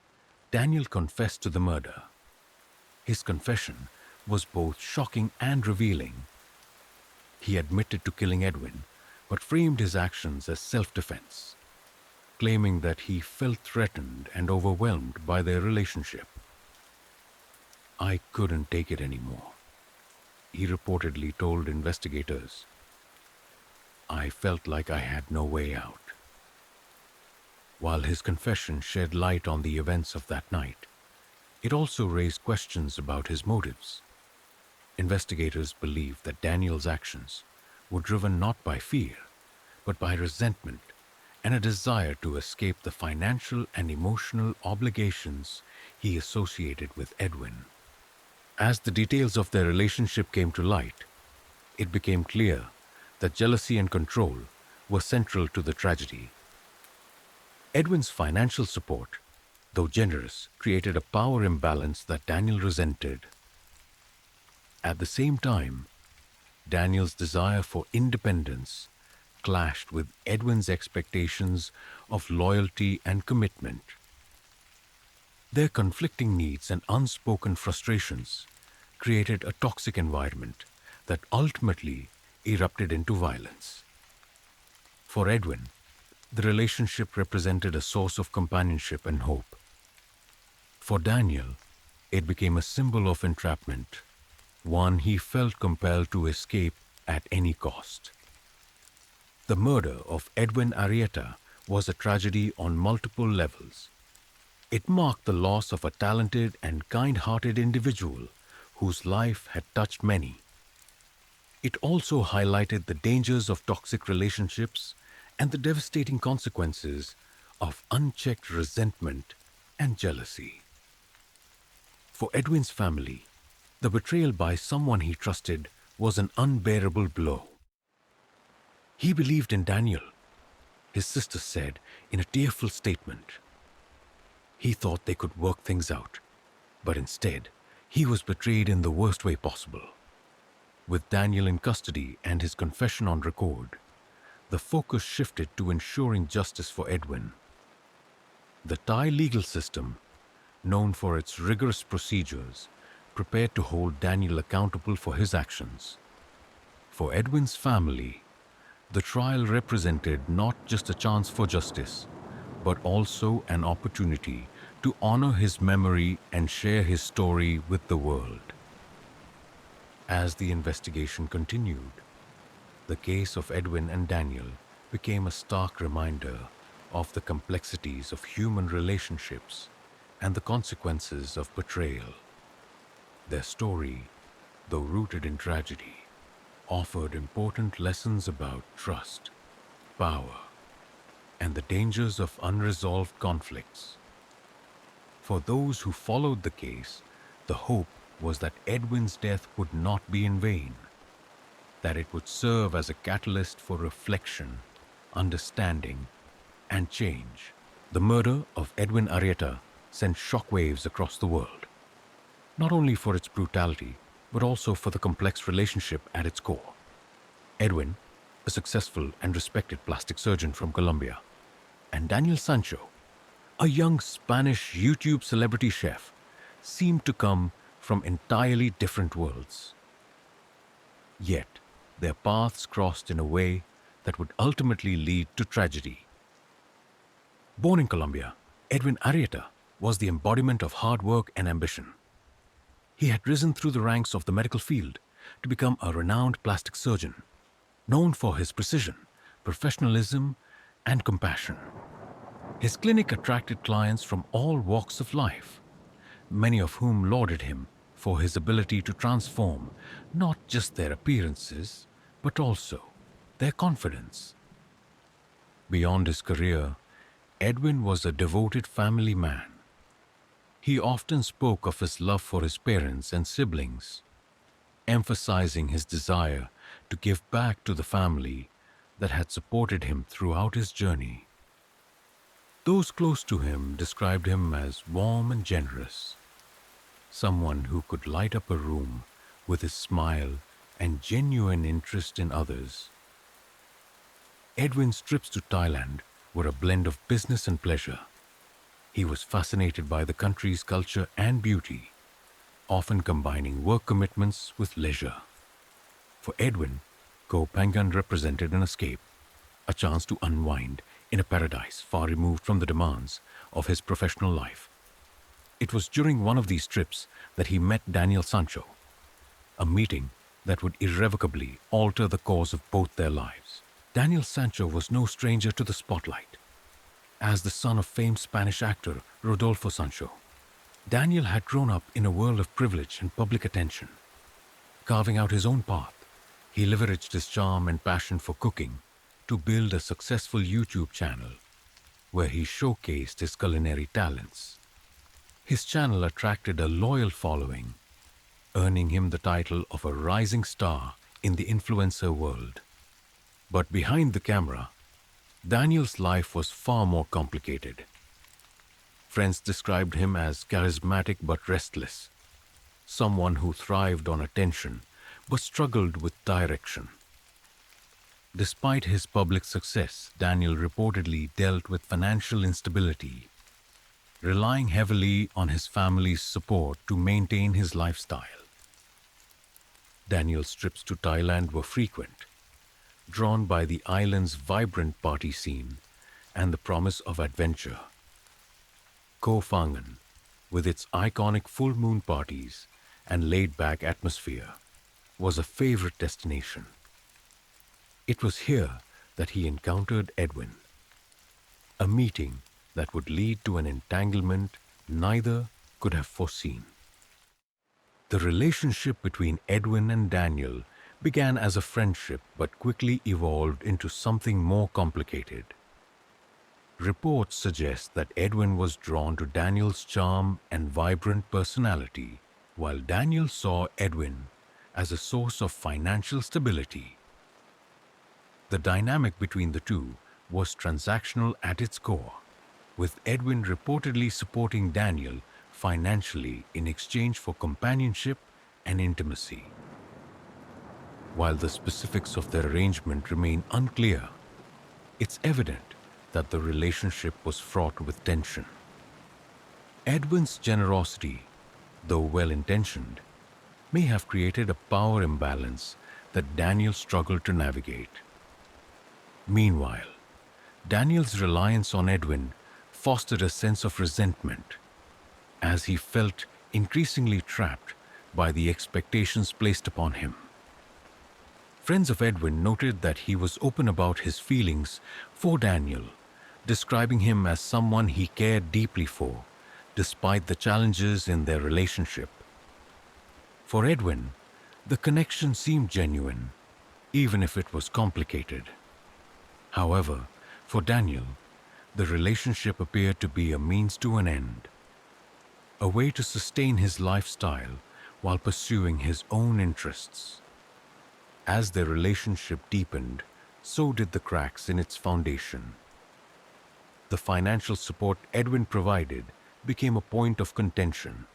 Daniel confessed to the murder. His confession was both shocking and revealing. He admitted to killing Edwin, but framed his actions as self-defense, claiming that he felt threatened and overwhelmed by their relationship. "I couldn't take it anymore," he reportedly told investigators. "I felt like I had no way out." While his confession shed light on the events of that night, it also raised questions about his motives. Investigators believed that Daniel's actions were driven not by fear, but by resentment and a desire to escape the financial and emotional obligations he associated with Edwin. As the details of their relationship came to light, it became clear that jealousy and control were central to the tragedy. Edwin's financial support, though generous, created a power imbalance that Daniel resented. At the same time, Daniel's desire for independence clashed with Edwin's expectations of loyalty and commitment. Their conflicting needs and unspoken frustrations created a toxic environment that ultimately erupted into violence. For Edwin, the relationship represented a source of companionship and hope. For Daniel, it became a symbol of entrapment, one he felt compelled to escape at any cost. The murder of Edwin Arrieta was a tragedy on multiple levels. It marked the loss of a talented and kind-hearted individual whose life had touched many. It also highlighted the dangers of toxic relationships and the devastating consequences of unchecked resentment and jealousy. For Edwin's family, the betrayal by someone he trusted was an unbearable blow. "He believed in Daniel," his sister said in a tearful statement. "He thought they could work things out, But instead, he was betrayed in the worst way possible. With Daniel in custody and his confession on record, the focus shifted to ensuring justice for Edwin. The Thai legal system, known for its rigorous procedures, prepared to hold Daniel accountable for his actions. For Edwin's family, the trial represented not just a chance for justice, but also an opportunity to honor his memory and share his story with the world. As the investigation continued, the case of Edwin and Daniel became a stark reminder of the complexities of human relationships and the consequences of betrayal. Their story, though rooted in tragedy, offered important lessons about trust, power, and the dangers of unresolved conflicts. For those who followed the case, the hope was that Edwin's death would not be in vain, that it would serve as a catalyst for reflection, understanding, and change. The murder of Edwin Arrieta sent shockwaves across the world, not only for its brutality, but also for the complex relationship at its core. Edwin, a successful and respected plastic surgeon from Colombia, and Daniel Sancho, a young Spanish YouTube celebrity chef, seemed to come from entirely different worlds. Yet, their paths crossed in a way that would ultimately lead to tragedy. Born in Colombia, Edwin Arrieta was the embodiment of hard work and ambition. He had risen through the ranks of the medical field to become a renowned plastic surgeon, known for his precision, professionalism, and compassion. His clinic attracted clients from all walks of life, many of whom lauded him for his ability to transform not just their appearances, but also their confidence. Beyond his career, Edwin was a devoted family man. He often spoke of his love for his parents and siblings, emphasizing his desire to give back to the family that had supported him throughout his journey. Those close to him described him as warm and generous, someone who could light up a room with his smile and genuine interest in others. Edwin's trips to Thailand were a blend of business and pleasure. He was fascinated by the country's culture and beauty, often combining work commitments with leisure. For Edwin, Koh Phangan represented an escape, a chance to unwind in a paradise far removed from the demands of his professional life. It was during one of these trips that he met Daniel Sancho, a meeting that would irrevocably alter the course of both their lives. Daniel Sancho was no stranger to the spotlight. As the son of famed Spanish actor Rodolfo Sancho, Daniel had grown up in a world of privilege and public attention. Carving out his own path, he leveraged his charm and passion for cooking to build a successful YouTube channel where he showcased his culinary talents. His channel attracted a loyal following, earning him the title of a rising star in the influencer world. But behind the camera, Daniel's life was far more complicated. Friends described him as charismatic but restless, someone who thrived on attention but struggled with direction. Despite his public success, Daniel reportedly dealt with financial instability, relying heavily on his family's support to maintain his lifestyle. Daniel's trips to Thailand were frequent, drawn by the island's vibrant party scene and the promise of adventure. Koh Phangan, with its iconic full moon parties and laid-back atmosphere, was a favorite destination. It was here that he encountered Edwin, a meeting that would lead to an entanglement neither could have foreseen. The relationship between Edwin and Daniel began as a friendship but quickly evolved into something more complicated. Reports suggest that Edwin was drawn to Daniel's charm and vibrant personality, while Daniel saw Edwin as a source of financial stability. The dynamic between the two was transactional at its core, with Edwin reportedly supporting Daniel financially in exchange for companionship and intimacy. While the specifics of their arrangement remain unclear, it's evident that the relationship was fraught with tension. Edwin's generosity, though well-intentioned, may have created a power imbalance that Daniel struggled to navigate. Meanwhile, Daniel's reliance on Edwin fostered a sense of resentment as he felt increasingly trapped by the expectations placed upon him. Friends of Edwin noted that he was open about his feelings for Daniel, describing him as someone he cared deeply for, despite the challenges in their relationship. For Edwin, the connection seemed genuine, even if it was complicated. However, for Daniel, the relationship appeared to be a means to an end, a way to sustain his lifestyle while pursuing his own interests. As their relationship deepened, so did the cracks in its foundation. The financial support Edwin provided became a point of contention,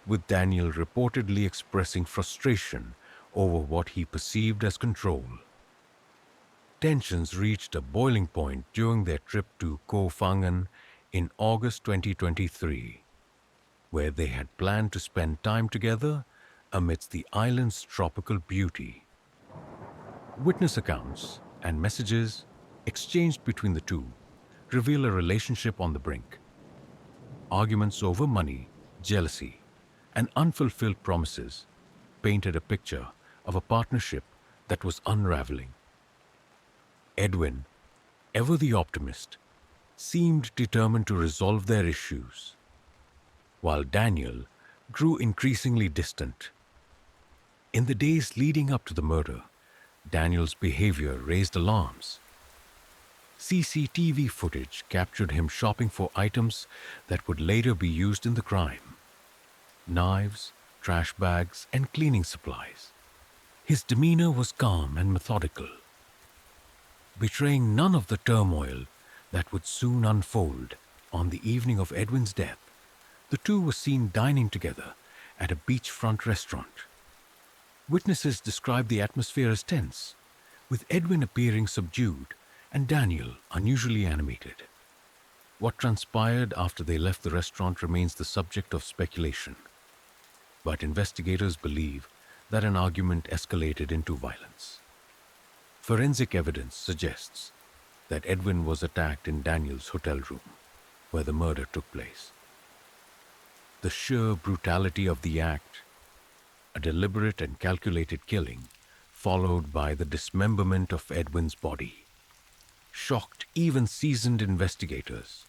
with Daniel reportedly expressing frustration over what he perceived as control. Tensions reached a boiling point during their trip to Koh Phangan in August 2023, where they had planned to spend time together amidst the island's tropical beauty. Witness accounts and messages exchanged between the two reveal a relationship on the brink. Arguments over money, jealousy, and unfulfilled promises painted a picture of a partnership that was unraveling. Edwin, ever the optimist, seemed determined to resolve their issues, while Daniel grew increasingly distant. In the days leading up to the murder, Daniel's behavior raised alarms. CCTV footage captured him shopping for items that would later be used in the crime: knives, trash bags, and cleaning supplies. His demeanor was calm and methodical, betraying none of the turmoil that would soon unfold. On the evening of Edwin's death, the two were seen dining together at a beachfront restaurant. Witnesses described the atmosphere as tense, with Edwin appearing subdued and Daniel unusually animated. What transpired after they left the restaurant remains the subject of speculation, but investigators believe that an argument escalated into violence. Forensic evidence suggests that Edwin was attacked in Daniel's hotel room, where the murder took place. The sheer brutality of the act, a deliberate and calculated killing, followed by the dismemberment of Edwin's body, shocked even seasoned investigators.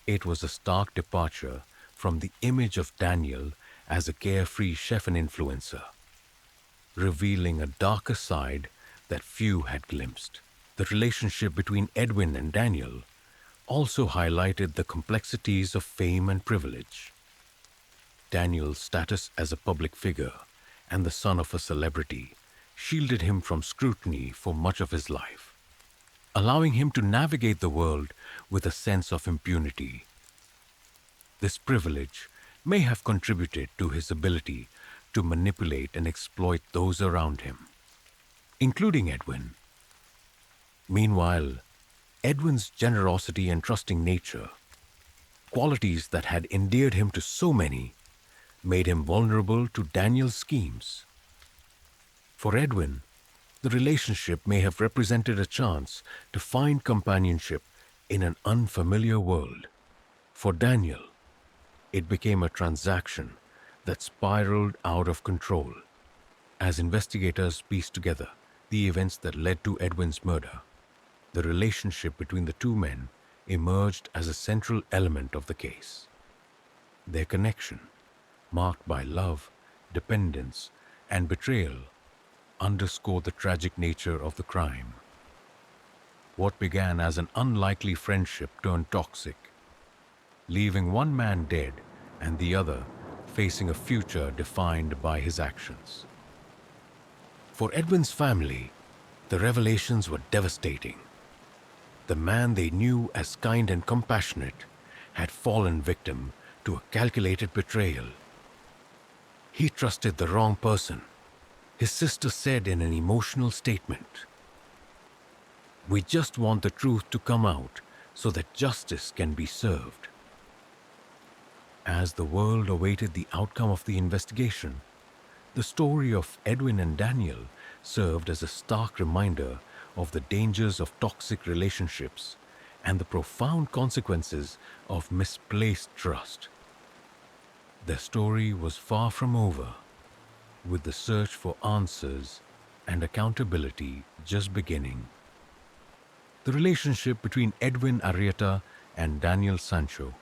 It was a stark departure from the image of Daniel as a carefree chef and influencer, revealing a darker side that few had glimpsed. The relationship between Edwin and Daniel also highlighted the complexities of fame and privilege. Daniel's status as a public figure and the son of a celebrity shielded him from scrutiny for much of his life, allowing him to navigate the world with a sense of impunity. This privilege may have contributed to his ability to manipulate and exploit those around him, including Edwin. Meanwhile, Edwin's generosity and trusting nature, qualities that had endeared him to so many, made him vulnerable to Daniel's schemes. For Edwin, the relationship may have represented a chance to find companionship in an unfamiliar world. For Daniel, it became a transaction that spiraled out of control. As investigators pieced together the events that led to Edwin's murder, the relationship between the two men emerged as a central element of the case. Their connection, marked by love, dependence, and betrayal, underscored the tragic nature of the crime. What began as an unlikely friendship turned toxic, leaving one man dead and the other facing a future defined by his actions. For Edwin's family, the revelations were devastating. The man they knew as kind and compassionate had fallen victim to a calculated betrayal. He trusted the wrong person, his sister said in an emotional statement. We just want the truth to come out so that justice can be served. As the world awaited the outcome of the investigation, the story of Edwin and Daniel served as a stark reminder of the dangers of toxic relationships and the profound consequences of misplaced trust. Their story was far from over, with the search for answers and accountability just beginning. The relationship between Edwin Arrieta and Daniel Sancho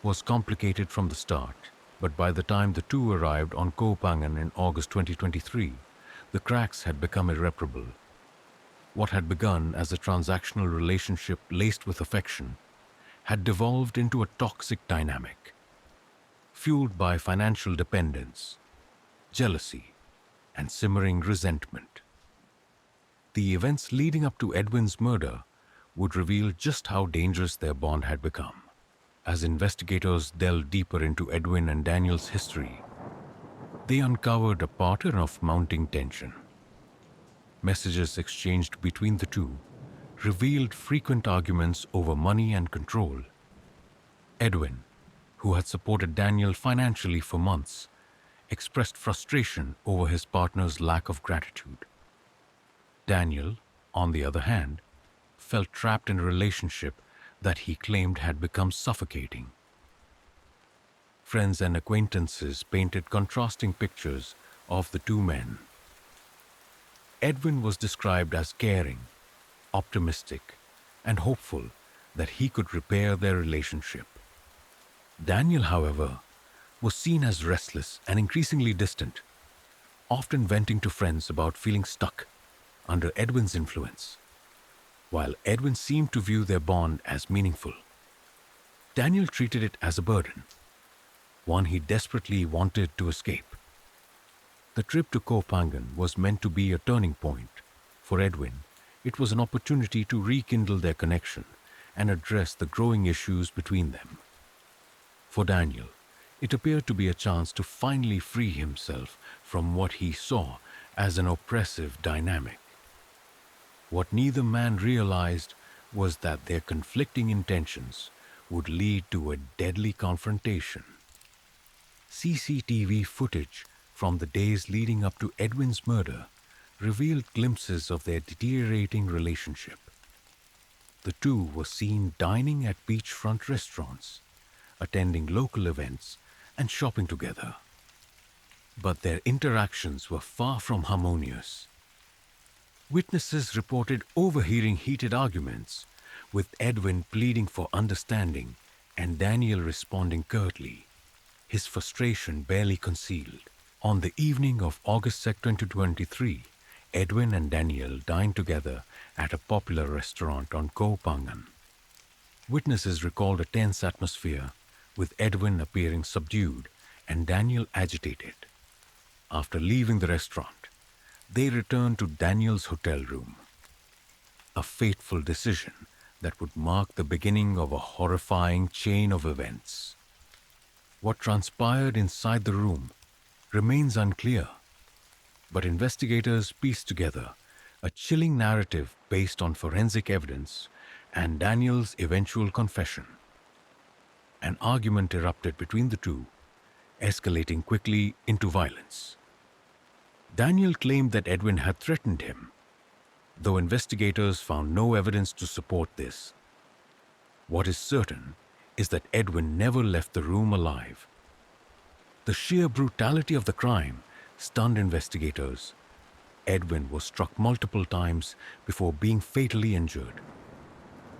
was complicated from the start, but by the time the two arrived on Kopangan in August 2023, the cracks had become irreparable. What had begun as a transactional relationship laced with affection had devolved into a toxic dynamic, fueled by financial dependence, jealousy, and simmering resentment. The events leading up to Edwin's murder would reveal just how dangerous their bond had become. As investigators delved deeper into Edwin and Daniel's history, they uncovered a pattern of mounting tension. Messages exchanged between the two revealed frequent arguments over money and control. Edwin, who had supported Daniel financially for months, expressed frustration over his partner's lack of gratitude. Daniel, on the other hand, felt trapped in a relationship that he claimed had become suffocating. Friends and acquaintances painted contrasting pictures of the two men. Edwin was described as caring, optimistic, and hopeful that he could repair their relationship. Daniel, however, was seen as restless and increasingly distant, often venting to friends about feeling stuck under Edwin's influence, while Edwin seemed to view their bond as meaningful. Daniel treated it as a burden, one he desperately wanted to escape. The trip to Kopangan was meant to be a turning point. For Edwin, it was an opportunity to rekindle their connection and address the growing issues between them. For Daniel, it appeared to be a chance to finally free himself from what he saw as an oppressive dynamic. What neither man realized was that their conflicting intentions would lead to a deadly confrontation. CCTV footage from the days leading up to Edwin's murder revealed glimpses of their deteriorating relationship. The two were seen dining at beachfront restaurants, attending local events, and shopping together. But their interactions were far from harmonious. Witnesses reported overhearing heated arguments, with Edwin pleading for understanding and Daniel responding curtly, his frustration barely concealed. On the evening of August 2, 2023, Edwin and Daniel dined together at a popular restaurant on Kopangan. Witnesses recalled a tense atmosphere, with Edwin appearing subdued and Daniel agitated. After leaving the restaurant, they returned to Daniel's hotel room. A fateful decision that would mark the beginning of a horrifying chain of events. What transpired inside the room remains unclear, but investigators pieced together a chilling narrative based on forensic evidence and Daniel's eventual confession. An argument erupted between the two, escalating quickly into violence. Daniel claimed that Edwin had threatened him, though investigators found no evidence to support this. What is certain is that Edwin never left the room alive. The sheer brutality of the crime stunned investigators. Edwin was struck multiple times before being fatally injured.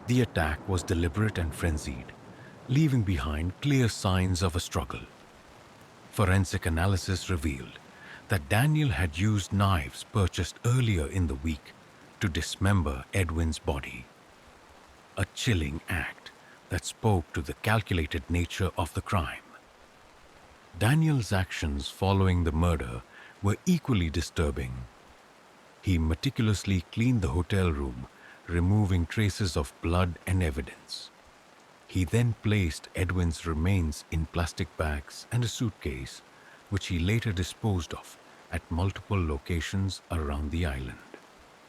The attack was deliberate and frenzied, leaving behind clear signs of a struggle. Forensic analysis revealed that Daniel had used knives purchased earlier in the week to dismember Edwin's body. A chilling act that spoke to the calculated nature of the crime. Daniel's actions following the murder were equally disturbing. He meticulously cleaned the hotel room, removing traces of blood and evidence. He then placed Edwin's remains in plastic bags and a suitcase, which he later disposed of at multiple locations around the island.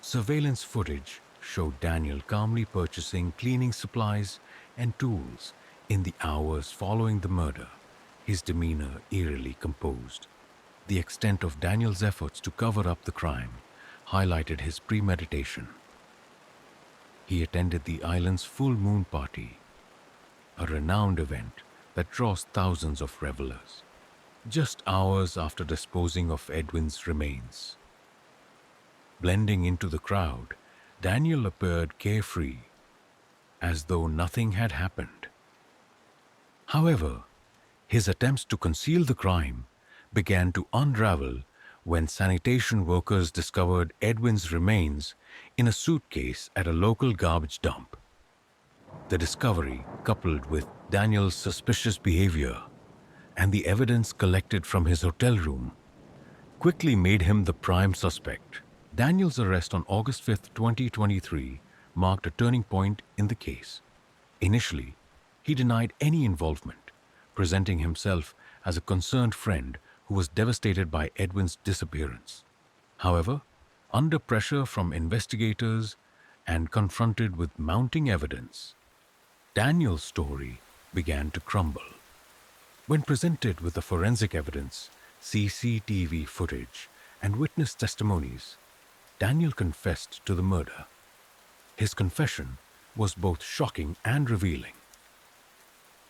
Surveillance footage showed Daniel calmly purchasing cleaning supplies and tools in the hours following the murder, his demeanor eerily composed. The extent of Daniel's efforts to cover up the crime highlighted his premeditation. He attended the island's full moon party, a renowned event that draws thousands of revelers, just hours after disposing of Edwin's remains. Blending into the crowd, Daniel appeared carefree, as though nothing had happened. However, his attempts to conceal the crime began to unravel when sanitation workers discovered Edwin's remains in a suitcase at a local garbage dump. The discovery, coupled with Daniel's suspicious behavior and the evidence collected from his hotel room, quickly made him the prime suspect. Daniel's arrest on August 5, 2023, marked a turning point in the case. Initially, he denied any involvement, presenting himself as a concerned friend who was devastated by Edwin's disappearance. However, under pressure from investigators and confronted with mounting evidence, Daniel's story began to crumble. When presented with the forensic evidence, CCTV footage, and witness testimonies, Daniel confessed to the murder. His confession was both shocking and revealing.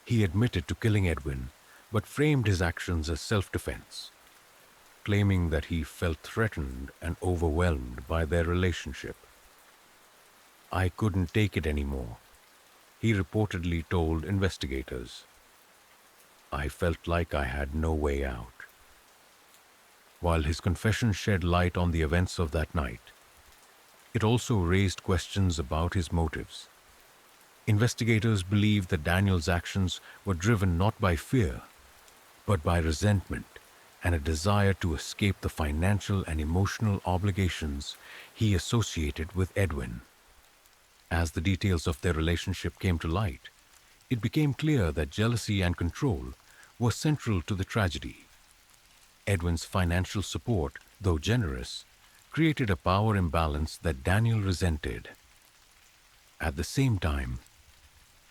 He admitted to killing Edwin, but framed his actions as self-defense, claiming that he felt threatened and overwhelmed by their relationship. "I couldn't take it anymore," he reportedly told investigators. "I felt like I had no way out." While his confession shed light on the events of that night, it also raised questions about his motives. Investigators believed that Daniel's actions were driven not by fear, but by resentment and a desire to escape the financial and emotional obligations he associated with Edwin. As the details of their relationship came to light, it became clear that jealousy and control were central to the tragedy. Edwin's financial support, though generous, created a power imbalance that Daniel resented. At the same time,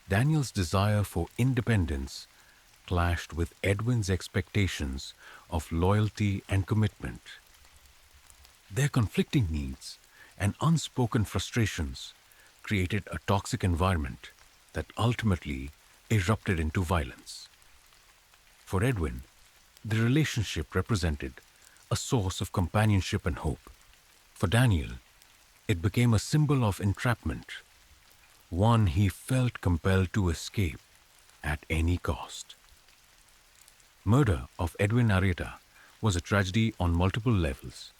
Daniel's desire for independence clashed with Edwin's expectations of loyalty and commitment. Their conflicting needs and unspoken frustrations created a toxic environment that ultimately erupted into violence. For Edwin, the relationship represented a source of companionship and hope. For Daniel, it became a symbol of entrapment, one he felt compelled to escape at any cost. Murder of Edwin Arrieta was a tragedy on multiple levels.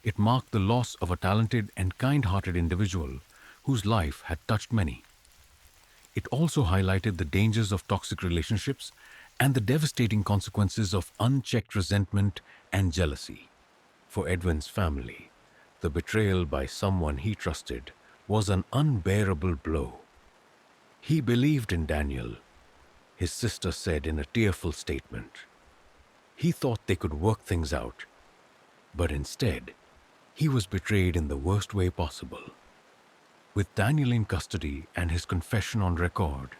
It marked the loss of a talented and kind-hearted individual whose life had touched many. It also highlighted the dangers of toxic relationships and the devastating consequences of unchecked resentment and jealousy. For Edwin's family, the betrayal by someone he trusted was an unbearable blow. "He believed in Daniel," his sister said in a tearful statement. "He thought they could work things out, but instead, he was betrayed in the worst way possible." With Daniel in custody and his confession on record,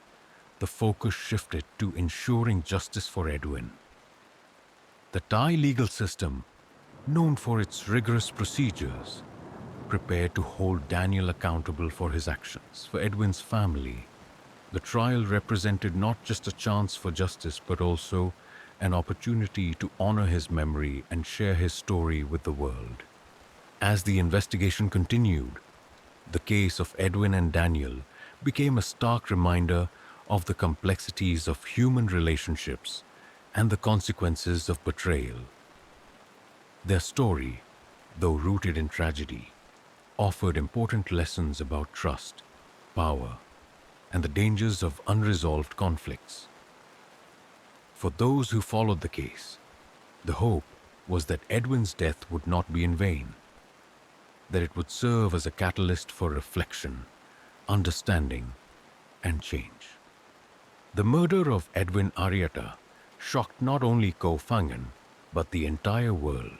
the focus shifted to ensuring justice for Edwin. The Thai legal system, known for its rigorous procedures, prepared to hold Daniel accountable for his actions. For Edwin's family, the trial represented not just a chance for justice, but also an opportunity to honor his memory and share his story with the world. As the investigation continued, the case of Edwin and Daniel became a stark reminder of the complexities of human relationships and the consequences of betrayal. Their story, though rooted in tragedy, offered important lessons about trust, power, and the dangers of unresolved conflicts. For those who followed the case, the hope was that Edwin's death would not be in vain, that it would serve as a catalyst for reflection, understanding, and change. The murder of Edwin Arrieta shocked not only Koh-Phangan, but the entire world.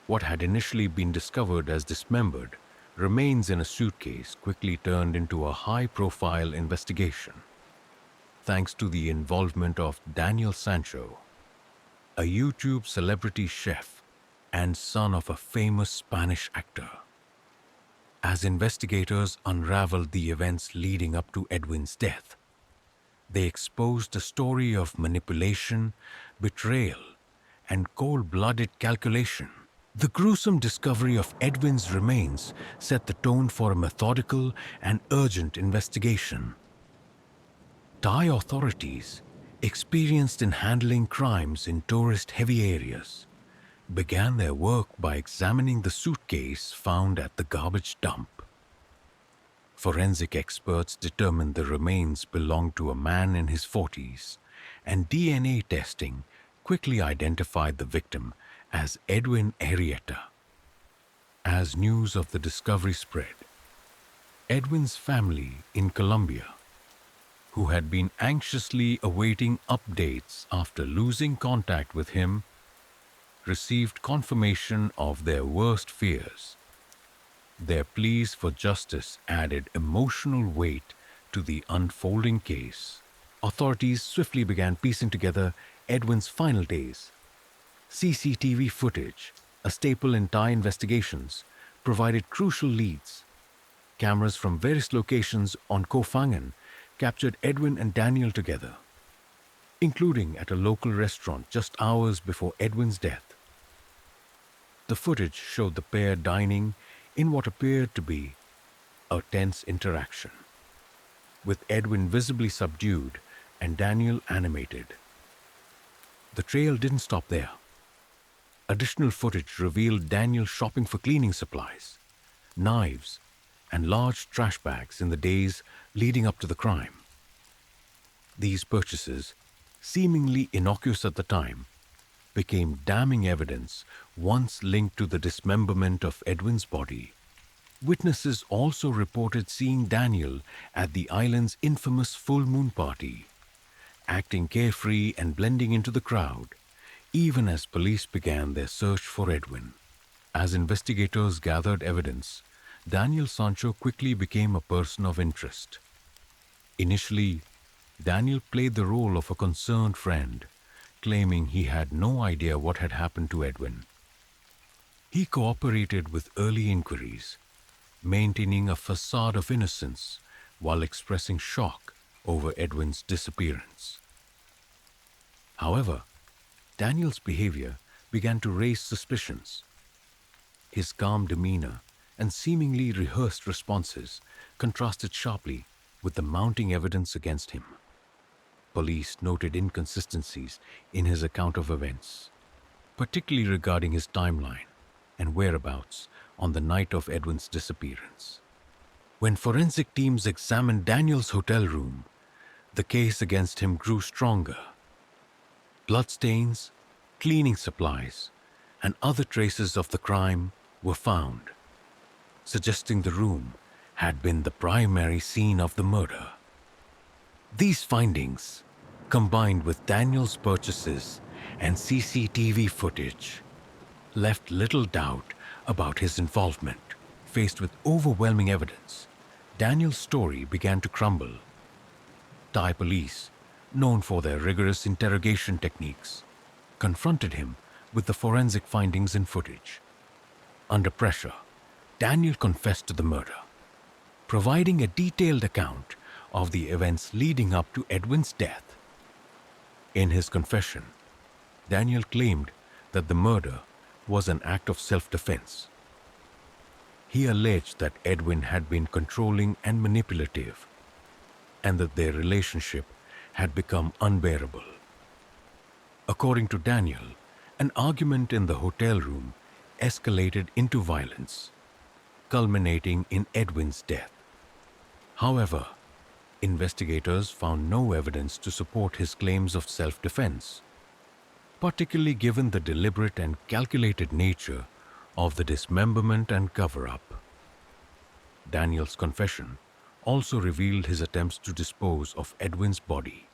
What had initially been discovered as dismembered remains in a suitcase quickly turned into a high-profile investigation, thanks to the involvement of Daniel Sancho, a YouTube celebrity chef and son of a famous Spanish actor. As investigators unraveled the events leading up to Edwin's death, they exposed a story of manipulation, betrayal, and cold-blooded calculation. The gruesome discovery of Edwin's remains set the tone for a methodical and urgent investigation. Thai authorities, experienced in handling crimes in tourist-heavy areas, began their work by examining the suitcase found at the garbage dump. Forensic experts determined the remains belonged to a man in his 40s, and DNA testing quickly identified the victim as Edwin Arrieta. As news of the discovery spread, Edwin's family in Colombia, who had been anxiously awaiting updates after losing contact with him, received confirmation of their worst fears. Their pleas for justice added emotional weight to the unfolding case. Authorities swiftly began piecing together Edwin's final days. CCTV footage, a staple in Thai investigations, provided crucial leads. Cameras from various locations on Koh Phangan captured Edwin and Daniel together, including at a local restaurant just hours before Edwin's death. The footage showed the pair dining in what appeared to be a tense interaction, with Edwin visibly subdued and Daniel animated. The trail didn't stop there. Additional footage revealed Daniel shopping for cleaning supplies, knives, and large trash bags in the days leading up to the crime. These purchases, seemingly innocuous at the time, became damning evidence once linked to the dismemberment of Edwin's body. Witnesses also reported seeing Daniel at the island's infamous full moon party, acting carefree and blending into the crowd, even as police began their search for Edwin. As investigators gathered evidence, Daniel Sancho quickly became a person of interest. Initially, Daniel played the role of a concerned friend, claiming he had no idea what had happened to Edwin. He cooperated with early inquiries, maintaining a facade of innocence while expressing shock over Edwin's disappearance. However, Daniel's behavior began to raise suspicions. His calm demeanor and seemingly rehearsed responses contrasted sharply with the mounting evidence against him. Police noted inconsistencies in his account of events, particularly regarding his timeline and whereabouts on the night of Edwin's disappearance. When forensic teams examined Daniel's hotel room, the case against him grew stronger. Bloodstains, cleaning supplies, and other traces of the crime were found, suggesting the room had been the primary scene of the murder. These findings, combined with Daniel's purchases and CCTV footage, left little doubt about his involvement. Faced with overwhelming evidence, Daniel's story began to crumble. Thai police, known for their rigorous interrogation techniques, confronted him with the forensic findings and footage. Under pressure, Daniel confessed to the murder, providing a detailed account of the events leading up to Edwin's death. In his confession, Daniel claimed that the murder was an act of self-defense. He alleged that Edwin had been controlling and manipulative, and that their relationship had become unbearable. According to Daniel, an argument in the hotel room escalated into violence, culminating in Edwin's death. However, investigators found no evidence to support his claims of self-defense, particularly given the deliberate and calculated nature of the dismemberment and cover-up. Daniel's confession also revealed his attempts to dispose of Edwin's body.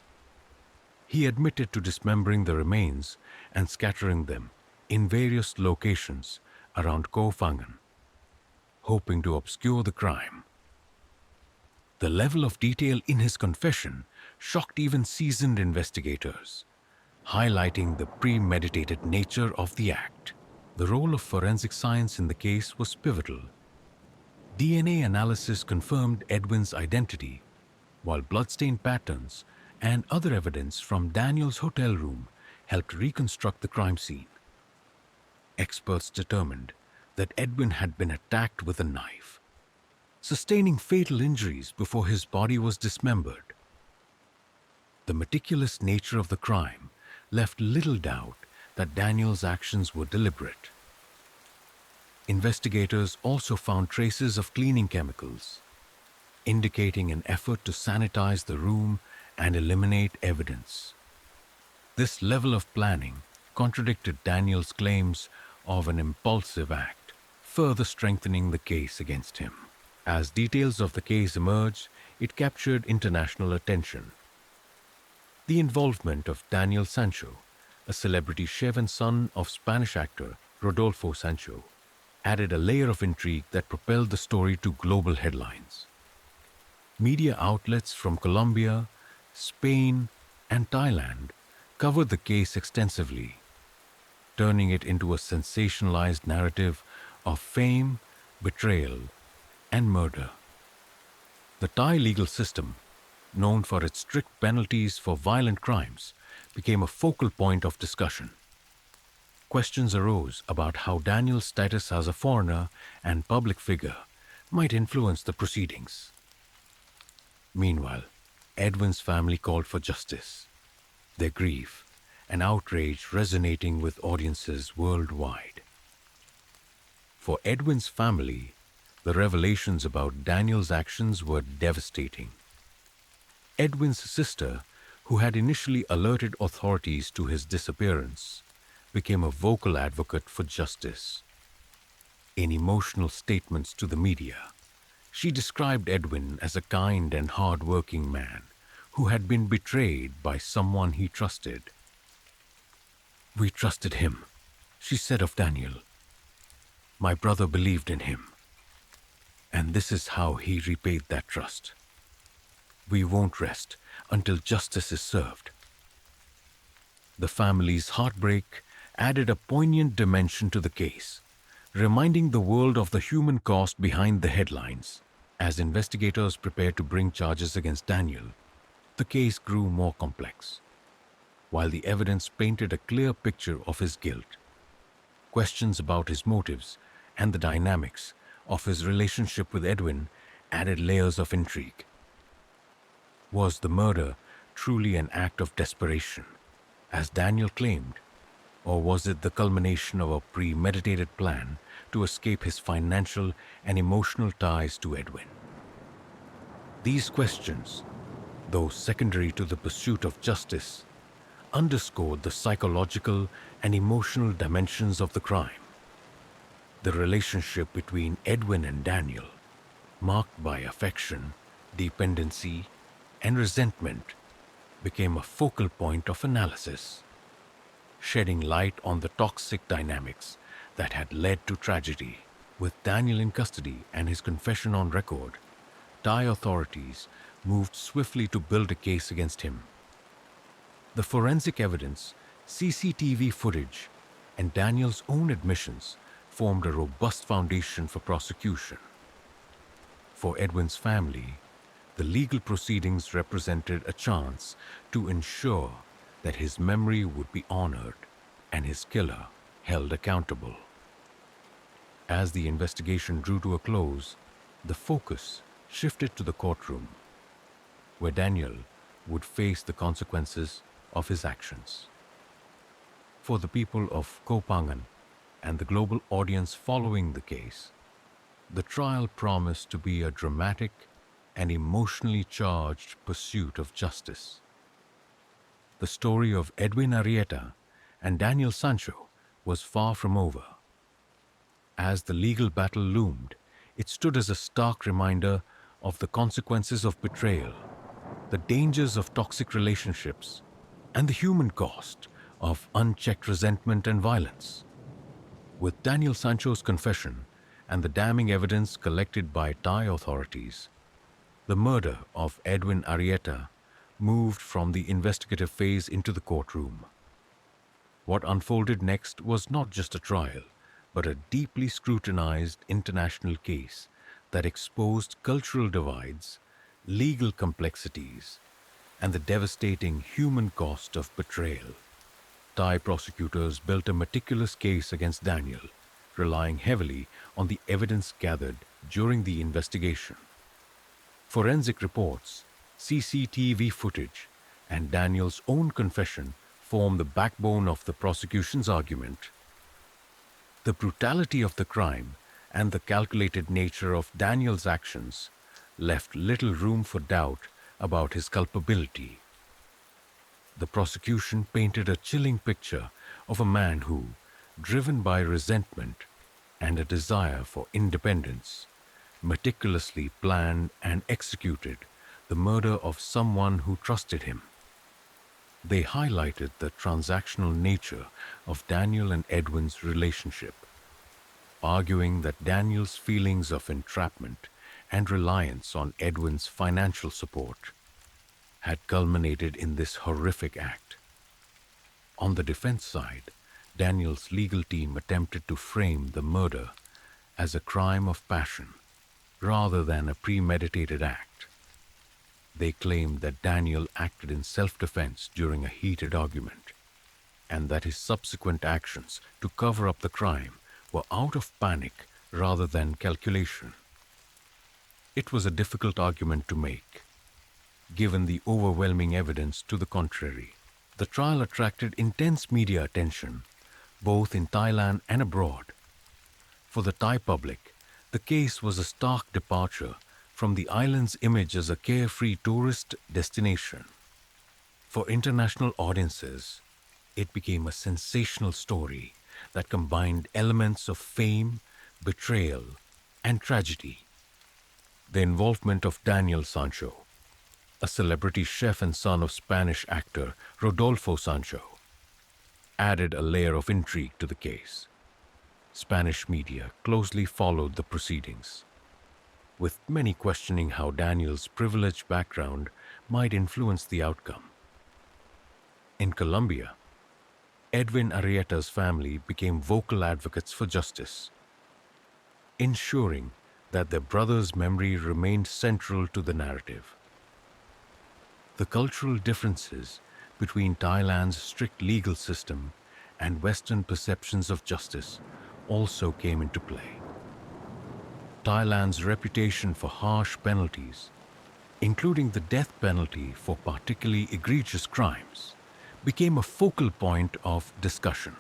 He admitted to dismembering the remains and scattering them in various locations around Kofangan, hoping to obscure the crime. The level of detail in his confession shocked even seasoned investigators, highlighting the premeditated nature of the act. The role of forensic science in the case was pivotal. DNA analysis confirmed Edwin's identity, while bloodstain patterns and other evidence from Daniel's hotel room helped reconstruct the crime scene. Experts determined that Edwin had been attacked with a knife, sustaining fatal injuries before his body was dismembered. The meticulous nature of the crime left little doubt that Daniel's actions were deliberate. Investigators also found traces of cleaning chemicals, indicating an effort to sanitize the room and eliminate evidence. This level of planning contradicted Daniel's claims of an impulsive act, further strengthening the case against him. As details of the case emerged, it captured international attention. The involvement of Daniel Sancho, a celebrity chef and son of Spanish actor Rodolfo Sancho, added a layer of intrigue that propelled the story to global headlines. Media outlets from Colombia, Spain, and Thailand covered the case extensively, turning it into a sensationalized narrative of fame, betrayal, and murder. The Thai legal system, known for its strict penalties for violent crimes, became a focal point of discussion. Questions arose about how Daniel's status as a foreigner and public figure might influence the proceedings. Meanwhile, Edwin's family called for justice, their grief and outrage resonating with audiences worldwide. For Edwin's family, the revelations about Daniel's actions were devastating. Edwin's sister, who had initially alerted authorities to his disappearance, became a vocal advocate for justice. In emotional statements to the media, she described Edwin as a kind and hard-working man who had been betrayed by someone he trusted. "We trusted him," she said of Daniel. "My brother believed in him. And this is how he repaid that trust. We won't rest until justice is served." The family's heartbreak added a poignant dimension to the case, reminding the world of the human cost behind the headlines. As investigators prepared to bring charges against Daniel, the case grew more complex. While the evidence painted a clear picture of his guilt, questions about his motives and the dynamics of his relationship with Edwin added layers of intrigue. Was the murder truly an act of desperation, as Daniel claimed, or was it the culmination of a premeditated plan to escape his financial and emotional ties to Edwin? These questions, though secondary to the pursuit of justice, underscored the psychological and emotional dimensions of the crime. The relationship between Edwin and Daniel, marked by affection, dependency, and resentment, became a focal point of analysis, shedding light on the toxic dynamics that had led to tragedy. With Daniel in custody and his confession on record, Thai authorities moved swiftly to build a case against him. The forensic evidence, CCTV footage, and Daniel's own admissions formed a robust foundation for prosecution. For Edwin's family, the legal proceedings represented a chance to ensure that his memory would be honored and his killer held accountable. As the investigation drew to a close, the focus shifted to the courtroom, where Daniel would face the consequences of his actions. For the people of Kopangan and the global audience following the case, the trial promised to be a dramatic and emotionally charged pursuit of justice. The story of Edwin Arrieta and Daniel Sancho was far from over. As the legal battle loomed, it stood as a stark reminder of the consequences of betrayal, the dangers of toxic relationships, and the human cost of unchecked resentment and violence. With Daniel Sancho's confession and the damning evidence collected by Thai authorities, the murder of Edwin Arrieta moved from the investigative phase into the courtroom. What unfolded next was not just a trial, but a deeply scrutinized international case that exposed cultural divides, legal complexities, and the devastating human cost of betrayal. Thai prosecutors built a meticulous case against Daniel, relying heavily on the evidence gathered during the investigation. Forensic reports, CCTV footage, and Daniel's own confession form the backbone of the prosecution's argument. The brutality of the crime and the calculated nature of Daniel's actions left little room for doubt about his culpability. The prosecution painted a chilling picture of a man who, driven by resentment and a desire for independence, meticulously planned and executed the murder of someone who trusted him. They highlighted the transactional nature of Daniel and Edwin's relationship, arguing that Daniel's feelings of entrapment and reliance on Edwin's financial support had culminated in this horrific act. On the defense side, Daniel's legal team attempted to frame the murder as a crime of passion rather than a premeditated act. They claimed that Daniel acted in self-defense during a heated argument, and that his subsequent actions to cover up the crime were out of panic rather than calculation. It was a difficult argument to make, given the overwhelming evidence to the contrary. The trial attracted intense media attention, both in Thailand and abroad. For the Thai public, the case was a stark departure from the island's image as a carefree tourist destination. For international audiences, it became a sensational story that combined elements of fame, betrayal, and tragedy. The involvement of Daniel Sancho, a celebrity chef and son of Spanish actor Rodolfo Sancho, added a layer of intrigue to the case. Spanish media closely followed the proceedings, with many questioning how Daniel's privileged background might influence the outcome. In Colombia, Edwin Arrieta's family became vocal advocates for justice, ensuring that their brother's memory remained central to the narrative. The cultural differences between Thailand's strict legal system and Western perceptions of justice also came into play. Thailand's reputation for harsh penalties, including the death penalty for particularly egregious crimes, became a focal point of discussion.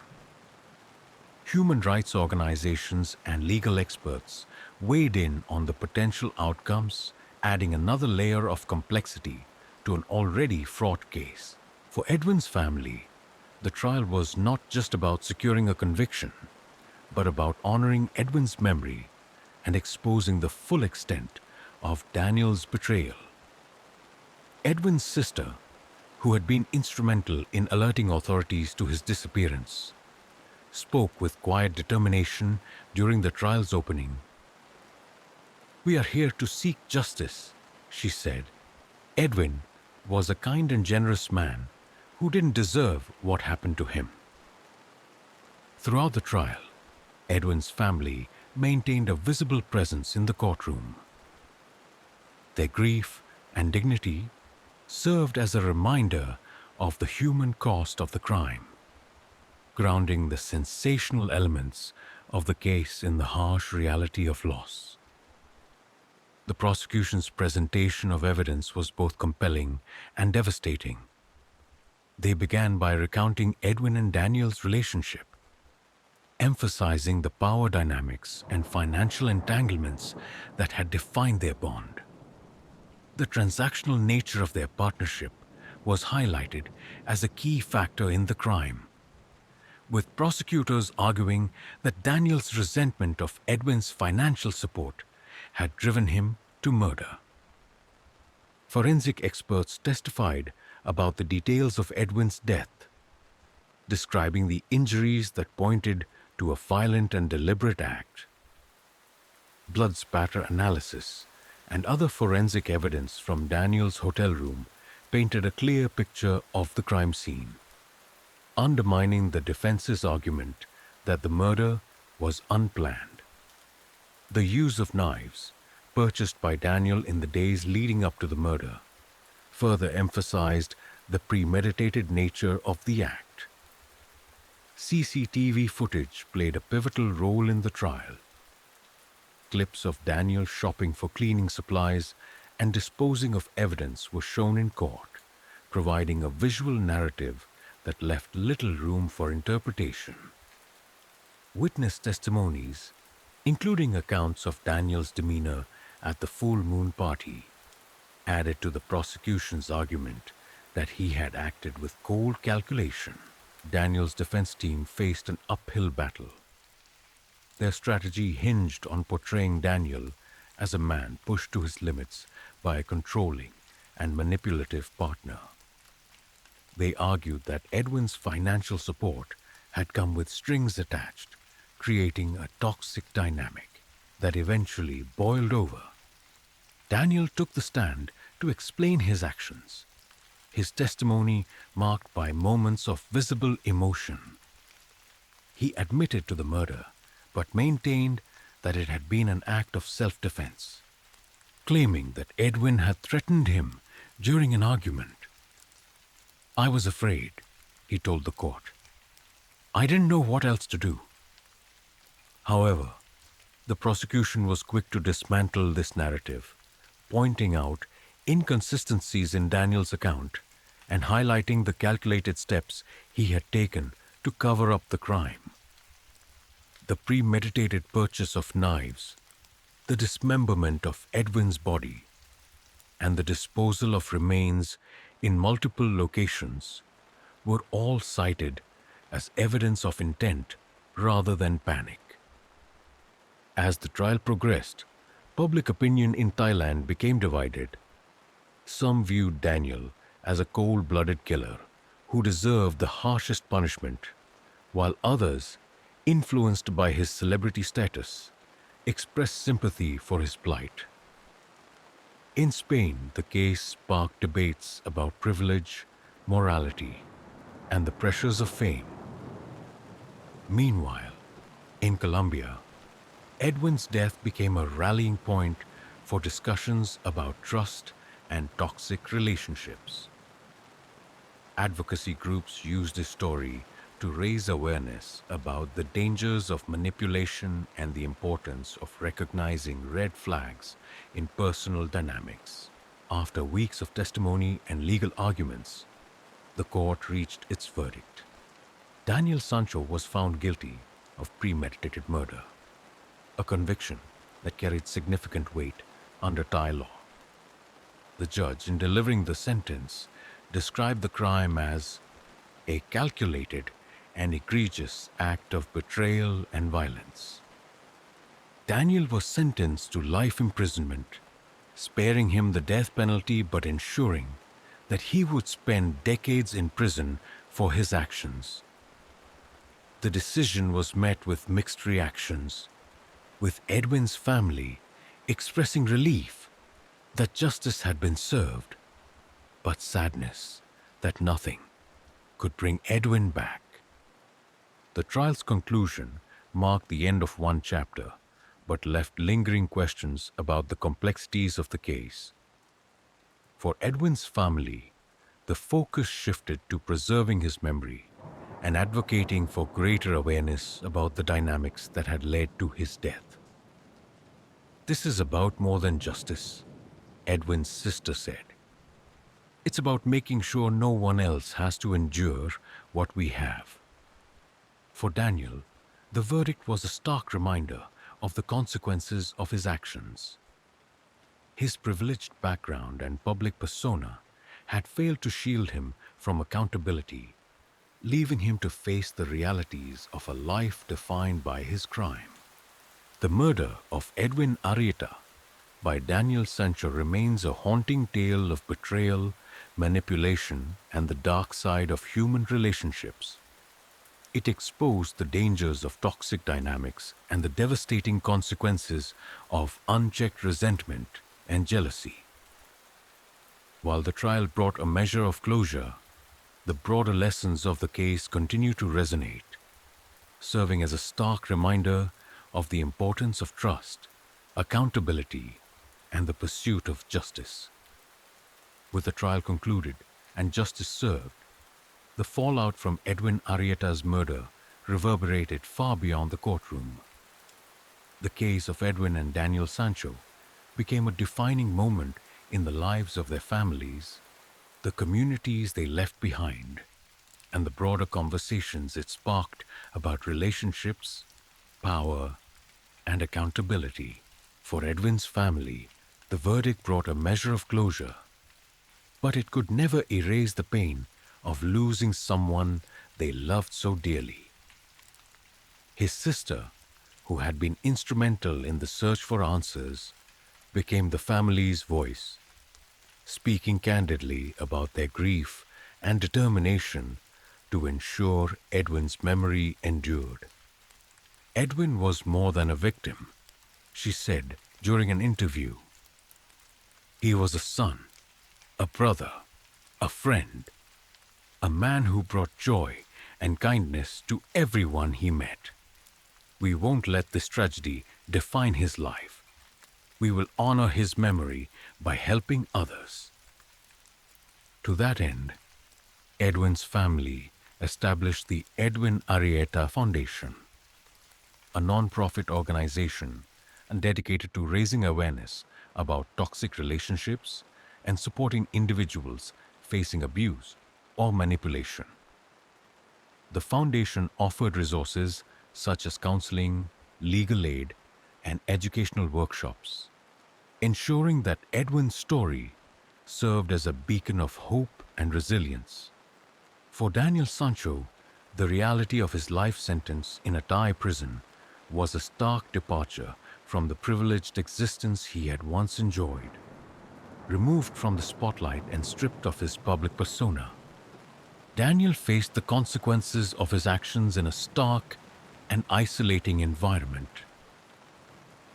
Human rights organizations and legal experts weighed in on the potential outcomes, adding another layer of complexity to an already fraught case. For Edwin's family, the trial was not just about securing a conviction, but about honoring Edwin's memory and exposing the full extent of Daniel's betrayal. Edwin's sister, who had been instrumental in alerting authorities to his disappearance, spoke with quiet determination during the trial's opening. "We are here to seek justice," she said. "Edwin was a kind and generous man who didn't deserve what happened to him." Throughout the trial, Edwin's family maintained a visible presence in the courtroom. Their grief and dignity served as a reminder of the human cost of the crime, grounding the sensational elements of the case in the harsh reality of loss. The prosecution's presentation of evidence was both compelling and devastating. They began by recounting Edwin and Daniel's relationship, emphasizing the power dynamics and financial entanglements that had defined their bond. The transactional nature of their partnership was highlighted as a key factor in the crime, with prosecutors arguing that Daniel's resentment of Edwin's financial support had driven him to murder. Forensic experts testified about the details of Edwin's death, describing the injuries that pointed to a violent and deliberate act. Blood spatter analysis and other forensic evidence from Daniel's hotel room painted a clear picture of the crime scene, undermining the defense's argument that the murder was unplanned. The use of knives, purchased by Daniel in the days leading up to the murder, further emphasized the premeditated nature of the act. CCTV footage played a pivotal role in the trial. Clips of Daniel shopping for cleaning supplies and disposing of evidence were shown in court, providing a visual narrative that left little room for interpretation. Witness testimonies, including accounts of Daniel's demeanor at the full moon party, added to the prosecution's argument that he had acted with cold calculation. Daniel's defense team faced an uphill battle. Their strategy hinged on portraying Daniel as a man pushed to his limits by a controlling and manipulative partner. They argued that Edwin's financial support had come with strings attached, creating a toxic dynamic that eventually boiled over. Daniel took the stand to explain his actions, his testimony marked by moments of visible emotion. He admitted to the murder, but maintained that it had been an act of self-defense, claiming that Edwin had threatened him during an argument. "I was afraid," he told the court. "I didn't know what else to do." However, the prosecution was quick to dismantle this narrative, pointing out inconsistencies in Daniel's account and highlighting the calculated steps he had taken to cover up the crime. The premeditated purchase of knives, the dismemberment of Edwin's body, and the disposal of remains in multiple locations were all cited as evidence of intent rather than panic. As the trial progressed, public opinion in Thailand became divided. Some viewed Daniel as a cold-blooded killer who deserved the harshest punishment, while others, influenced by his celebrity status, expressed sympathy for his plight. In Spain, the case sparked debates about privilege, morality, and the pressures of fame. Meanwhile, in Colombia, Edwin's death became a rallying point for discussions about trust and toxic relationships. Advocacy groups used his story to raise awareness about the dangers of manipulation and the importance of recognizing red flags in personal dynamics. After weeks of testimony and legal arguments, the court reached its verdict. Daniel Sancho was found guilty of premeditated murder, a conviction that carried significant weight under Thai law. The judge, in delivering the sentence, described the crime as a calculated and egregious act of betrayal and violence. Daniel was sentenced to life imprisonment, sparing him the death penalty but ensuring that he would spend decades in prison for his actions. The decision was met with mixed reactions, with Edwin's family expressing relief that justice had been served, but sadness that nothing could bring Edwin back. The trial's conclusion marked the end of one chapter, but left lingering questions about the complexities of the case. For Edwin's family, the focus shifted to preserving his memory and advocating for greater awareness about the dynamics that had led to his death. "This is about more than justice," Edwin's sister said. "It's about making sure no one else has to endure what we have." For Daniel, the verdict was a stark reminder of the consequences of his actions. His privileged background and public persona had failed to shield him from accountability, leaving him to face the realities of a life defined by his crime. The murder of Edwin Arrieta by Daniel Sancho remains a haunting tale of betrayal, manipulation, and the dark side of human relationships. It exposed the dangers of toxic dynamics and the devastating consequences of unchecked resentment and jealousy. While the trial brought a measure of closure, the broader lessons of the case continue to resonate, serving as a stark reminder of the importance of trust, accountability, and the pursuit of justice. With the trial concluded and justice served, the fallout from Edwin Arrieta's murder reverberated far beyond the courtroom. The case of Edwin and Daniel Sancho became a defining moment in the lives of their families, the communities they left behind, and the broader conversations it sparked about relationships, power, and accountability. For Edwin's family, the verdict brought a measure of closure, but it could never erase the pain of losing someone they loved so dearly. His sister, who had been instrumental in the search for answers, became the family's voice, speaking candidly about their grief and determination to ensure Edwin's memory endured. Edwin was more than a victim, she said during an interview. He was a son, a brother, a friend, a man who brought joy and kindness to everyone he met. We won't let this tragedy define his life. We will honor his memory by helping others. To that end, Edwin's family established the Edwin Arrieta Foundation, a non-profit organization dedicated to raising awareness about toxic relationships and supporting individuals facing abuse or manipulation. The foundation offered resources such as counseling, legal aid, and educational workshops, ensuring that Edwin's story served as a beacon of hope and resilience. For Daniel Sancho, the reality of his life sentence in a Thai prison was a stark departure from the privileged existence he had once enjoyed. Removed from the spotlight and stripped of his public persona, Daniel faced the consequences of his actions in a stark and isolating environment.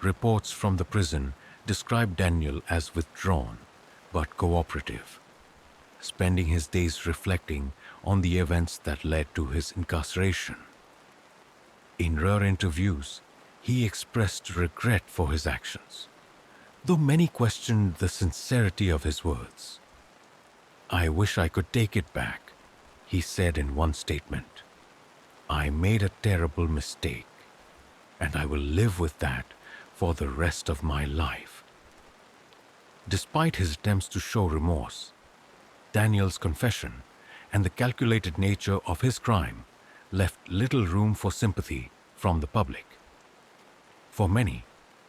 Reports from the prison described Daniel as withdrawn but cooperative, spending his days reflecting on the events that led to his incarceration. In rare interviews, he expressed regret for his actions, though many questioned the sincerity of his words. "I wish I could take it back," he said in one statement. "I made a terrible mistake, and I will live with that for the rest of my life." Despite his attempts to show remorse, Daniel's confession and the calculated nature of his crime left little room for sympathy from the public. For many,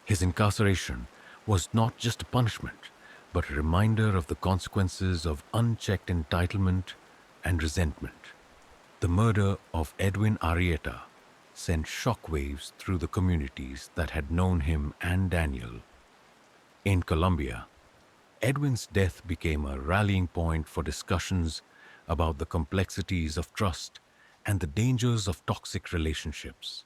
his incarceration was not just a punishment, but a reminder of the consequences of unchecked entitlement and resentment. The murder of Edwin Arrieta sent shockwaves through the communities that had known him and Daniel. In Colombia, Edwin's death became a rallying point for discussions about the complexities of trust and the dangers of toxic relationships.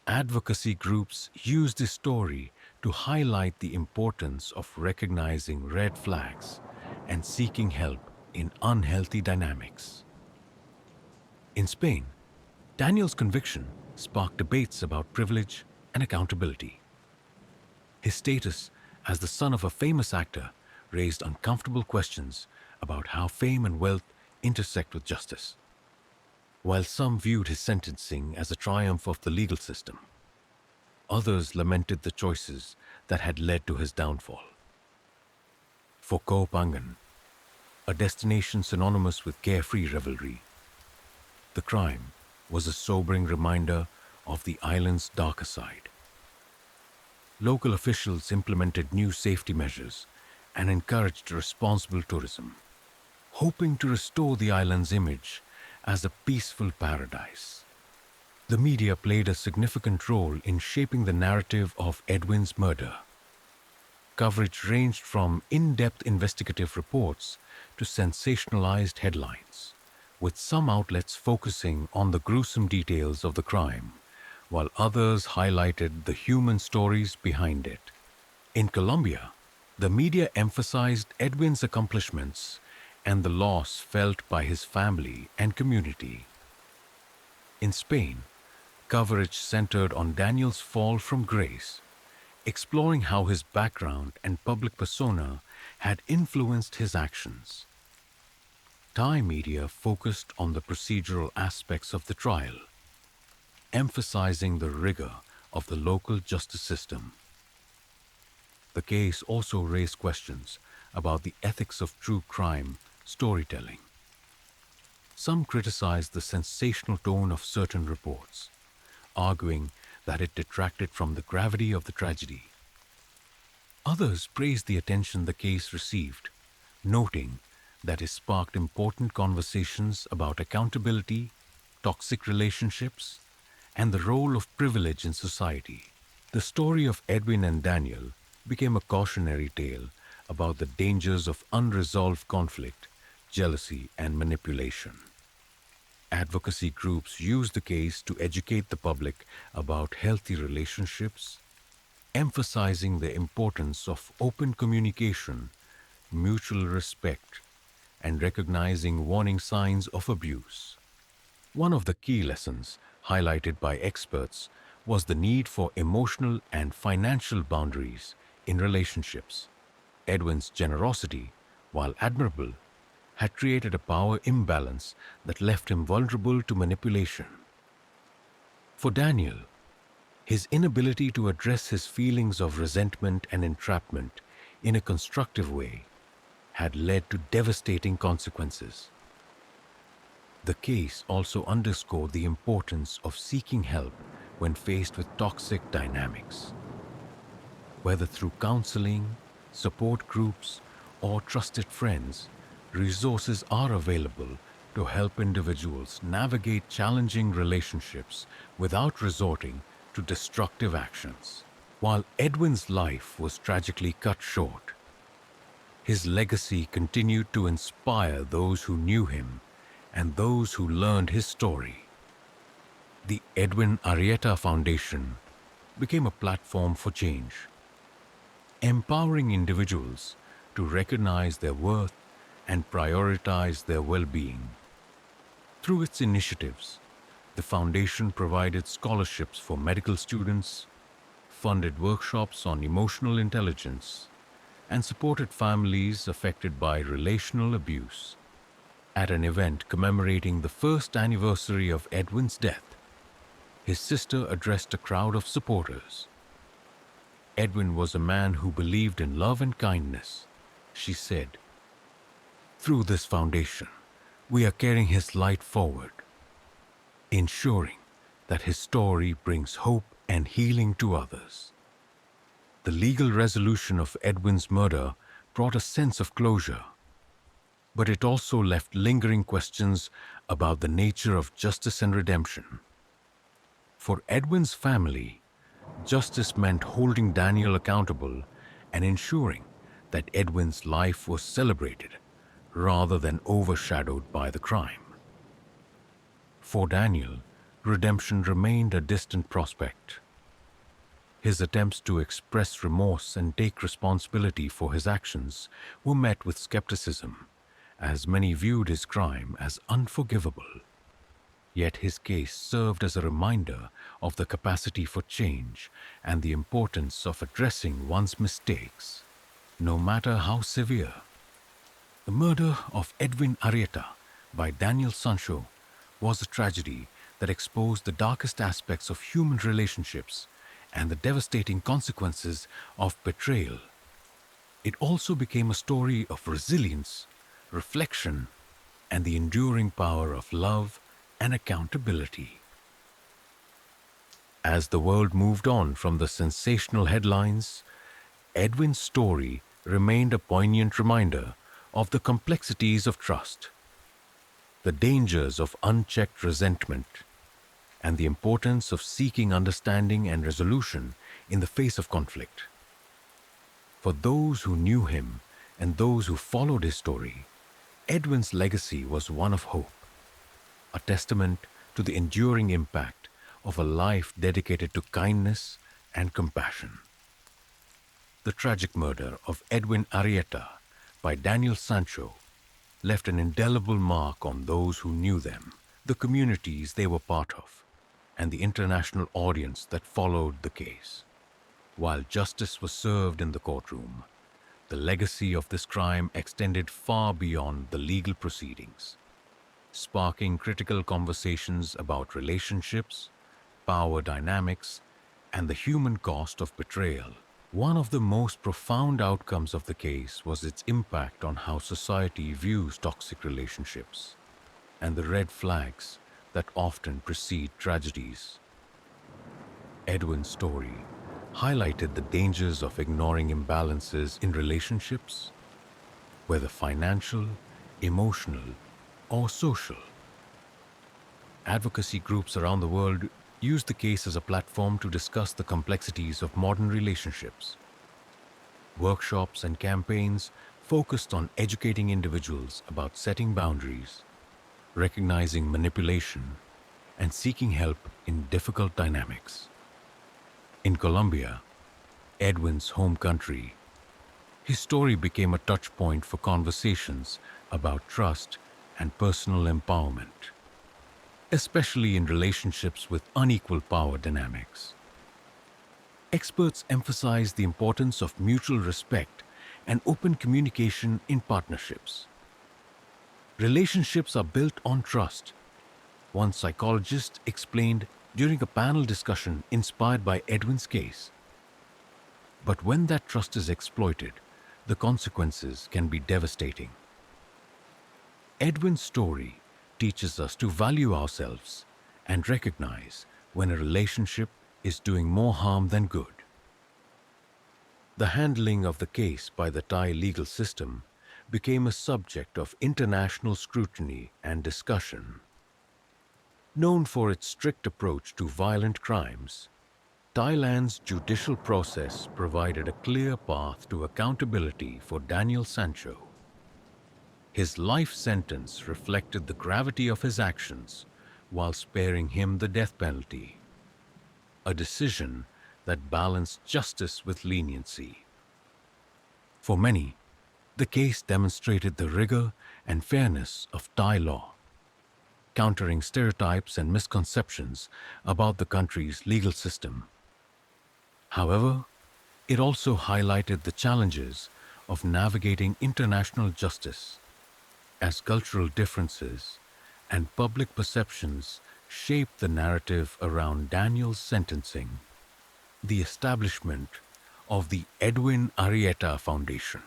Advocacy groups used this story to highlight the importance of recognizing red flags and seeking help in unhealthy dynamics. In Spain, Daniel's conviction sparked debates about privilege and accountability. His status as the son of a famous actor raised uncomfortable questions about how fame and wealth intersect with justice. While some viewed his sentencing as a triumph of the legal system, others lamented the choices that had led to his downfall. For Koh Phangan, a destination synonymous with carefree revelry, the crime was a sobering reminder of the island's darker side. Local officials implemented new safety measures and encouraged responsible tourism, hoping to restore the island's image as a peaceful paradise. The media played a significant role in shaping the narrative of Edwin's murder. Coverage ranged from in-depth investigative reports to sensationalized headlines, with some outlets focusing on the gruesome details of the crime, while others highlighted the human stories behind it. In Colombia, the media emphasized Edwin's accomplishments and the loss felt by his family and community. In Spain, coverage centered on Daniel's fall from grace, exploring how his background and public persona had influenced his actions. Thai media focused on the procedural aspects of the trial, emphasizing the rigor of the local justice system. The case also raised questions about the ethics of true crime storytelling. Some criticized the sensational tone of certain reports, arguing that it detracted from the gravity of the tragedy. Others praised the attention the case received, noting that it sparked important conversations about accountability, toxic relationships, and the role of privilege in society. The story of Edwin and Daniel became a cautionary tale about the dangers of unresolved conflict, jealousy, and manipulation. Advocacy groups used the case to educate the public about healthy relationships, emphasizing the importance of open communication, mutual respect, and recognizing warning signs of abuse. One of the key lessons highlighted by experts was the need for emotional and financial boundaries in relationships. Edwin's generosity, while admirable, had created a power imbalance that left him vulnerable to manipulation. For Daniel, his inability to address his feelings of resentment and entrapment in a constructive way had led to devastating consequences. The case also underscored the importance of seeking help when faced with toxic dynamics. Whether through counseling, support groups, or trusted friends, resources are available to help individuals navigate challenging relationships without resorting to destructive actions. While Edwin's life was tragically cut short, his legacy continued to inspire those who knew him and those who learned his story. The Edwin Arrieta Foundation became a platform for change, empowering individuals to recognize their worth and prioritize their well-being. Through its initiatives, the foundation provided scholarships for medical students, funded workshops on emotional intelligence, and supported families affected by relational abuse. At an event commemorating the first anniversary of Edwin's death, his sister addressed a crowd of supporters. Edwin was a man who believed in love and kindness, she said. Through this foundation, we are carrying his light forward, ensuring that his story brings hope and healing to others. The legal resolution of Edwin's murder brought a sense of closure, but it also left lingering questions about the nature of justice and redemption. For Edwin's family, justice meant holding Daniel accountable and ensuring that Edwin's life was celebrated rather than overshadowed by the crime. For Daniel, redemption remained a distant prospect. His attempts to express remorse and take responsibility for his actions were met with skepticism, as many viewed his crime as unforgivable. Yet his case served as a reminder of the capacity for change and the importance of addressing one's mistakes, no matter how severe. The murder of Edwin Arrieta by Daniel Sancho was a tragedy that exposed the darkest aspects of human relationships and the devastating consequences of betrayal. It also became a story of resilience, reflection, and the enduring power of love and accountability. As the world moved on from the sensational headlines, Edwin's story remained a poignant reminder of the complexities of trust, the dangers of unchecked resentment, and the importance of seeking understanding and resolution in the face of conflict. For those who knew him and those who followed his story, Edwin's legacy was one of hope, a testament to the enduring impact of a life dedicated to kindness and compassion. The tragic murder of Edwin Arrieta by Daniel Sancho left an indelible mark on those who knew them, the communities they were part of, and the international audience that followed the case. While justice was served in the courtroom, the legacy of this crime extended far beyond the legal proceedings, sparking critical conversations about relationships, power dynamics, and the human cost of betrayal. One of the most profound outcomes of the case was its impact on how society views toxic relationships and the red flags that often precede tragedies. Edwin's story highlighted the dangers of ignoring imbalances in relationships, whether financial, emotional, or social. Advocacy groups around the world use the case as a platform to discuss the complexities of modern relationships. Workshops and campaigns focused on educating individuals about setting boundaries, recognizing manipulation, and seeking help in difficult dynamics. In Colombia, Edwin's home country, his story became a touchpoint for conversations about trust and personal empowerment, especially in relationships with unequal power dynamics. Experts emphasize the importance of mutual respect and open communication in partnerships. Relationships are built on trust. One psychologist explained during a panel discussion inspired by Edwin's case. But when that trust is exploited, the consequences can be devastating. Edwin's story teaches us to value ourselves and recognize when a relationship is doing more harm than good. The handling of the case by the Thai legal system became a subject of international scrutiny and discussion. Known for its strict approach to violent crimes, Thailand's judicial process provided a clear path to accountability for Daniel Sancho. His life sentence reflected the gravity of his actions while sparing him the death penalty, a decision that balanced justice with leniency. For many, the case demonstrated the rigor and fairness of Thai law, countering stereotypes and misconceptions about the country's legal system. However, it also highlighted the challenges of navigating international justice as cultural differences and public perceptions shaped the narrative around Daniel's sentencing. The establishment of the Edwin Arrieta Foundation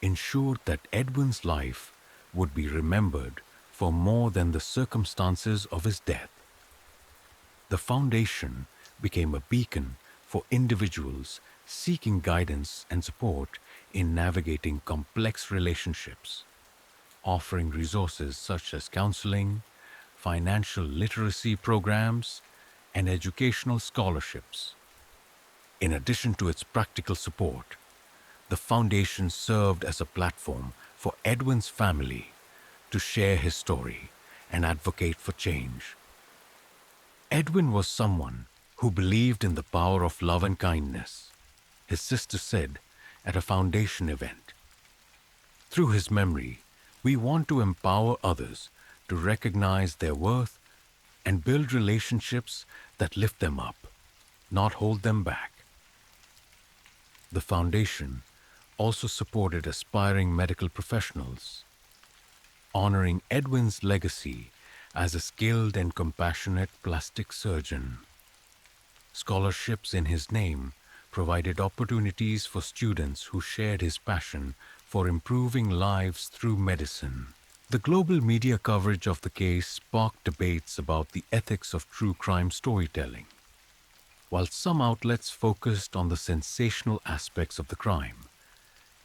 ensured that Edwin's life would be remembered for more than the circumstances of his death. The foundation became a beacon for individuals seeking guidance and support in navigating complex relationships, offering resources such as counseling, financial literacy programs, and educational scholarships. In addition to its practical support, the foundation served as a platform for Edwin's family to share his story and advocate for change. Edwin was someone who believed in the power of love and kindness, his sister said at a foundation event. Through his memory, we want to empower others to recognize their worth and build relationships that lift them up, not hold them back. The foundation also supported aspiring medical professionals, honoring Edwin's legacy as a skilled and compassionate plastic surgeon. Scholarships in his name provided opportunities for students who shared his passion for improving lives through medicine. The global media coverage of the case sparked debates about the ethics of true crime storytelling. While some outlets focused on the sensational aspects of the crime,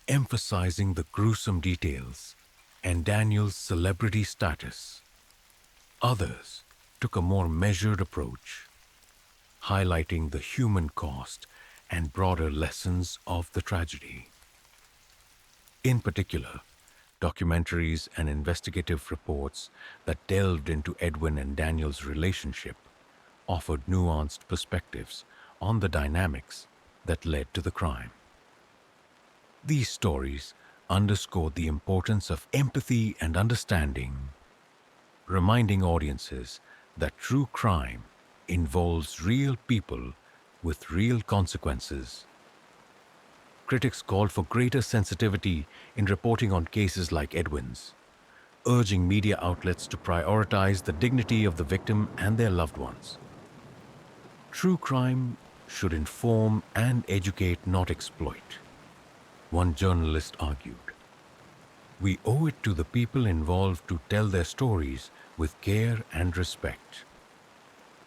emphasizing the gruesome details and Daniel's celebrity status, others took a more measured approach, highlighting the human cost and broader lessons of the tragedy. In particular, documentaries and investigative reports that delved into Edwin and Daniel's relationship offered nuanced perspectives on the dynamics that led to the crime. These stories underscored the importance of empathy and understanding, reminding audiences that true crime involves real people with real consequences. Critics called for greater sensitivity in reporting on cases like Edwin's, urging media outlets to prioritize the dignity of the victim and their loved ones. True crime should inform and educate, not exploit, one journalist argued. We owe it to the people involved to tell their stories with care and respect.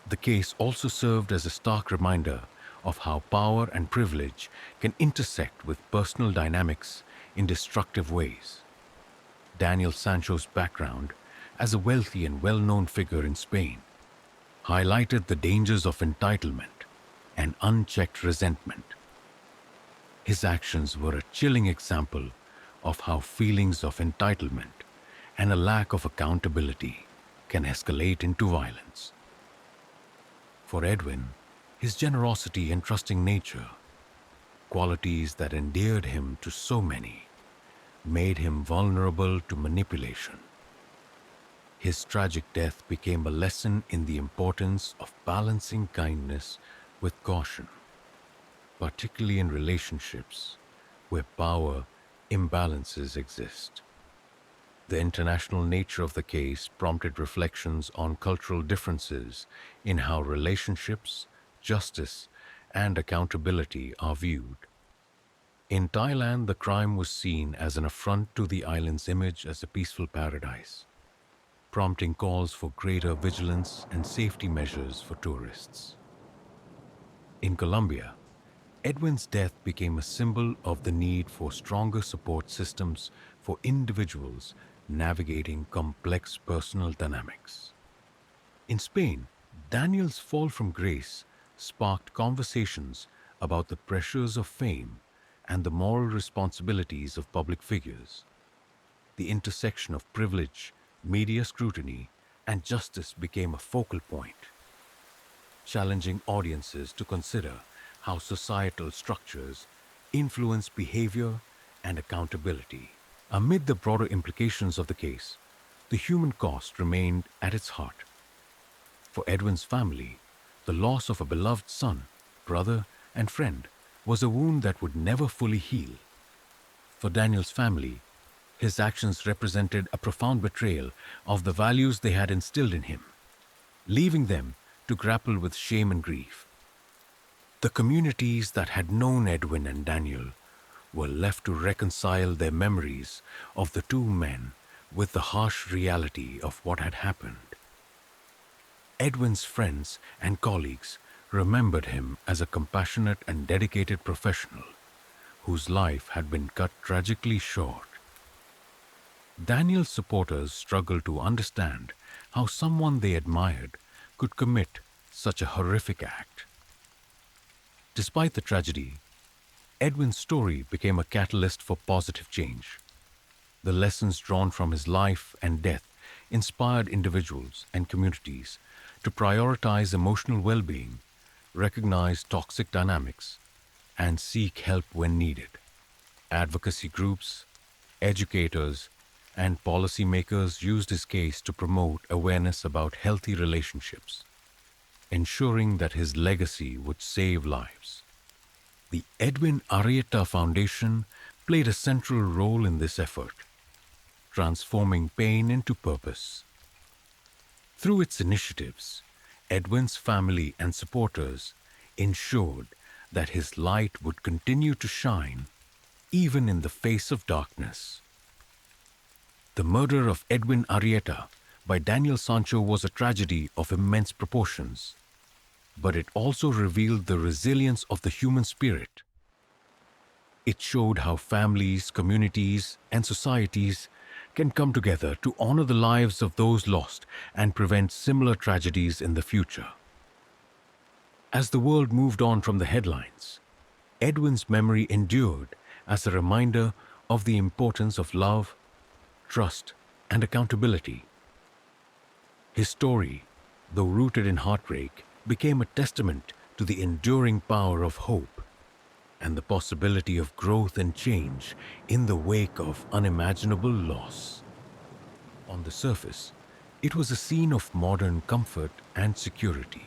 The case also served as a stark reminder of how power and privilege can intersect with personal dynamics in destructive ways. Daniel Sancho's background as a wealthy and well-known figure in Spain highlighted the dangers of entitlement and unchecked resentment. His actions were a chilling example of how feelings of entitlement and a lack of accountability can escalate into violence. For Edwin, his generosity and trusting nature, qualities that endeared him to so many, made him vulnerable to manipulation. His tragic death became a lesson in the importance of balancing kindness with caution, particularly in relationships where power imbalances exist. The international nature of the case prompted reflections on cultural differences in how relationships, justice, and accountability are viewed. In Thailand, the crime was seen as an affront to the island's image as a peaceful paradise, prompting calls for greater vigilance and safety measures for tourists. In Colombia, Edwin's death became a symbol of the need for stronger support systems for individuals navigating complex personal dynamics. In Spain, Daniel's fall from grace sparked conversations about the pressures of fame and the moral responsibilities of public figures. The intersection of privilege, media scrutiny, and justice became a focal point, challenging audiences to consider how societal structures influence behavior and accountability. Amid the broader implications of the case, the human cost remained at its heart. For Edwin's family, the loss of a beloved son, brother, and friend was a wound that would never fully heal. For Daniel's family, his actions represented a profound betrayal of the values they had instilled in him, leaving them to grapple with shame and grief. The communities that had known Edwin and Daniel were left to reconcile their memories of the two men with the harsh reality of what had happened. Edwin's friends and colleagues remembered him as a compassionate and dedicated professional whose life had been cut tragically short. Daniel's supporters struggled to understand how someone they admired could commit such a horrific act. Despite the tragedy, Edwin's story became a catalyst for positive change. The lessons drawn from his life and death inspired individuals and communities to prioritize emotional well-being, recognize toxic dynamics, and seek help when needed. Advocacy groups, educators, and policymakers used his case to promote awareness about healthy relationships, ensuring that his legacy would save lives. The Edwin Arrieta Foundation played a central role in this effort, transforming pain into purpose. Through its initiatives, Edwin's family and supporters ensured that his light would continue to shine even in the face of darkness. The murder of Edwin Arrieta by Daniel Sancho was a tragedy of immense proportions, but it also revealed the resilience of the human spirit. It showed how families, communities, and societies can come together to honor the lives of those lost and prevent similar tragedies in the future. As the world moved on from the headlines, Edwin's memory endured as a reminder of the importance of love, trust, and accountability. His story, though rooted in heartbreak, became a testament to the enduring power of hope and the possibility of growth and change in the wake of unimaginable loss. On the surface, it was a scene of modern comfort and security.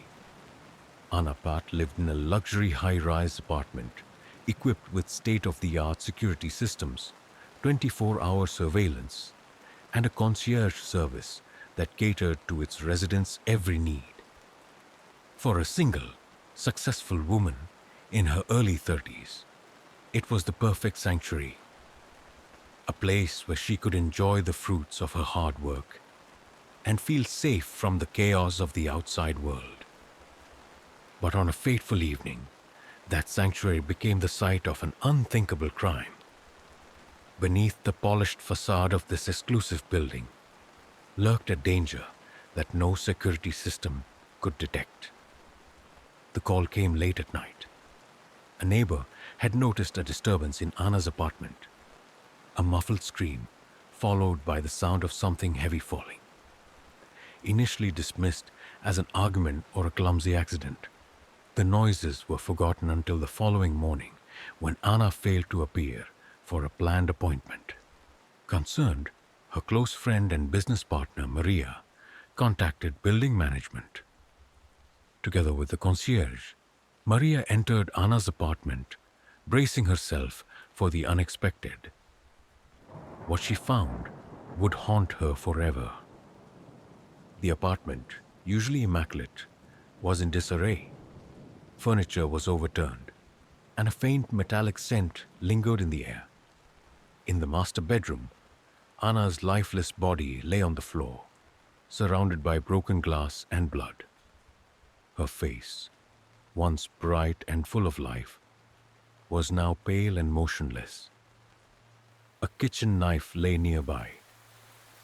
Anapat lived in a luxury high-rise apartment equipped with state-of-the-art security systems, 24-hour surveillance, and a concierge service that catered to its residents' every need. For a single, successful woman in her early 30s, it was the perfect sanctuary, a place where she could enjoy the fruits of her hard work and feel safe from the chaos of the outside world. But on a fateful evening, that sanctuary became the site of an unthinkable crime. Beneath the polished facade of this exclusive building lurked a danger that no security system could detect. The call came late at night. A neighbor had noticed a disturbance in Anna's apartment. A muffled scream, followed by the sound of something heavy falling. Initially dismissed as an argument or a clumsy accident, the noises were forgotten until the following morning when Anna failed to appear for a planned appointment. Concerned, her close friend and business partner Maria contacted building management. Together with the concierge, Maria entered Anna's apartment, bracing herself for the unexpected. What she found would haunt her forever. The apartment, usually immaculate, was in disarray. Furniture was overturned, and a faint metallic scent lingered in the air. In the master bedroom, Anna's lifeless body lay on the floor, surrounded by broken glass and blood. Her face, once bright and full of life, was now pale and motionless. A kitchen knife lay nearby,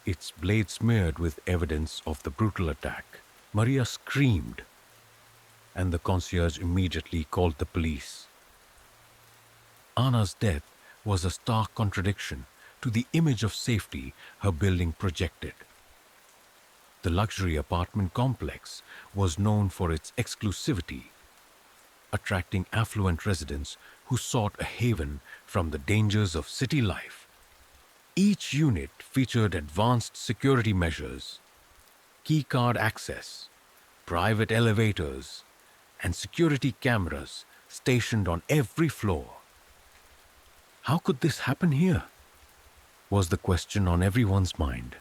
its blade smeared with evidence of the brutal attack. Maria screamed, and the concierge immediately called the police. Anna's death was a stark contradiction to the image of safety her building projected. The luxury apartment complex was known for its exclusivity, attracting affluent residents who sought a haven from the dangers of city life. Each unit featured advanced security measures, keycard access, private elevators, and security cameras stationed on every floor. How could this happen here? Was the question on everyone's mind.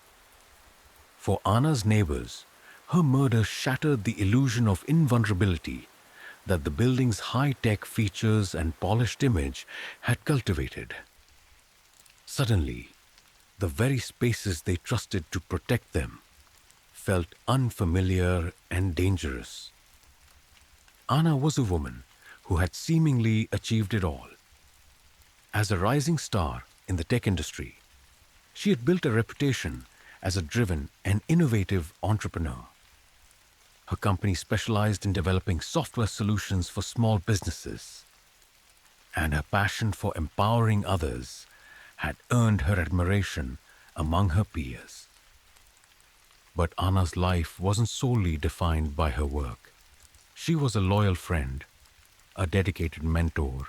For Anna's neighbors, her murder shattered the illusion of invulnerability that the building's high-tech features and polished image had cultivated. Suddenly, the very spaces they trusted to protect them felt unfamiliar and dangerous. Anna was a woman who had seemingly achieved it all. As a rising star in the tech industry, she had built a reputation as a driven and innovative entrepreneur. Her company specialized in developing software solutions for small businesses, and her passion for empowering others had earned her admiration among her peers. But Anna's life wasn't solely defined by her work. She was a loyal friend, a dedicated mentor,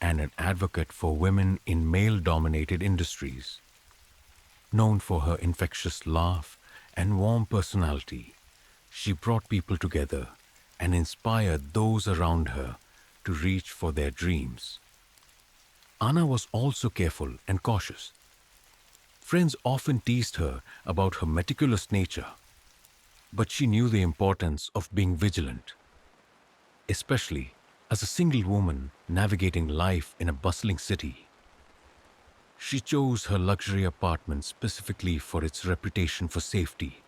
and an advocate for women in male-dominated industries. Known for her infectious laugh and warm personality, she brought people together and inspired those around her to reach for their dreams. Anna was also careful and cautious. Friends often teased her about her meticulous nature, but she knew the importance of being vigilant, especially as a single woman navigating life in a bustling city. She chose her luxury apartment specifically for its reputation for safety,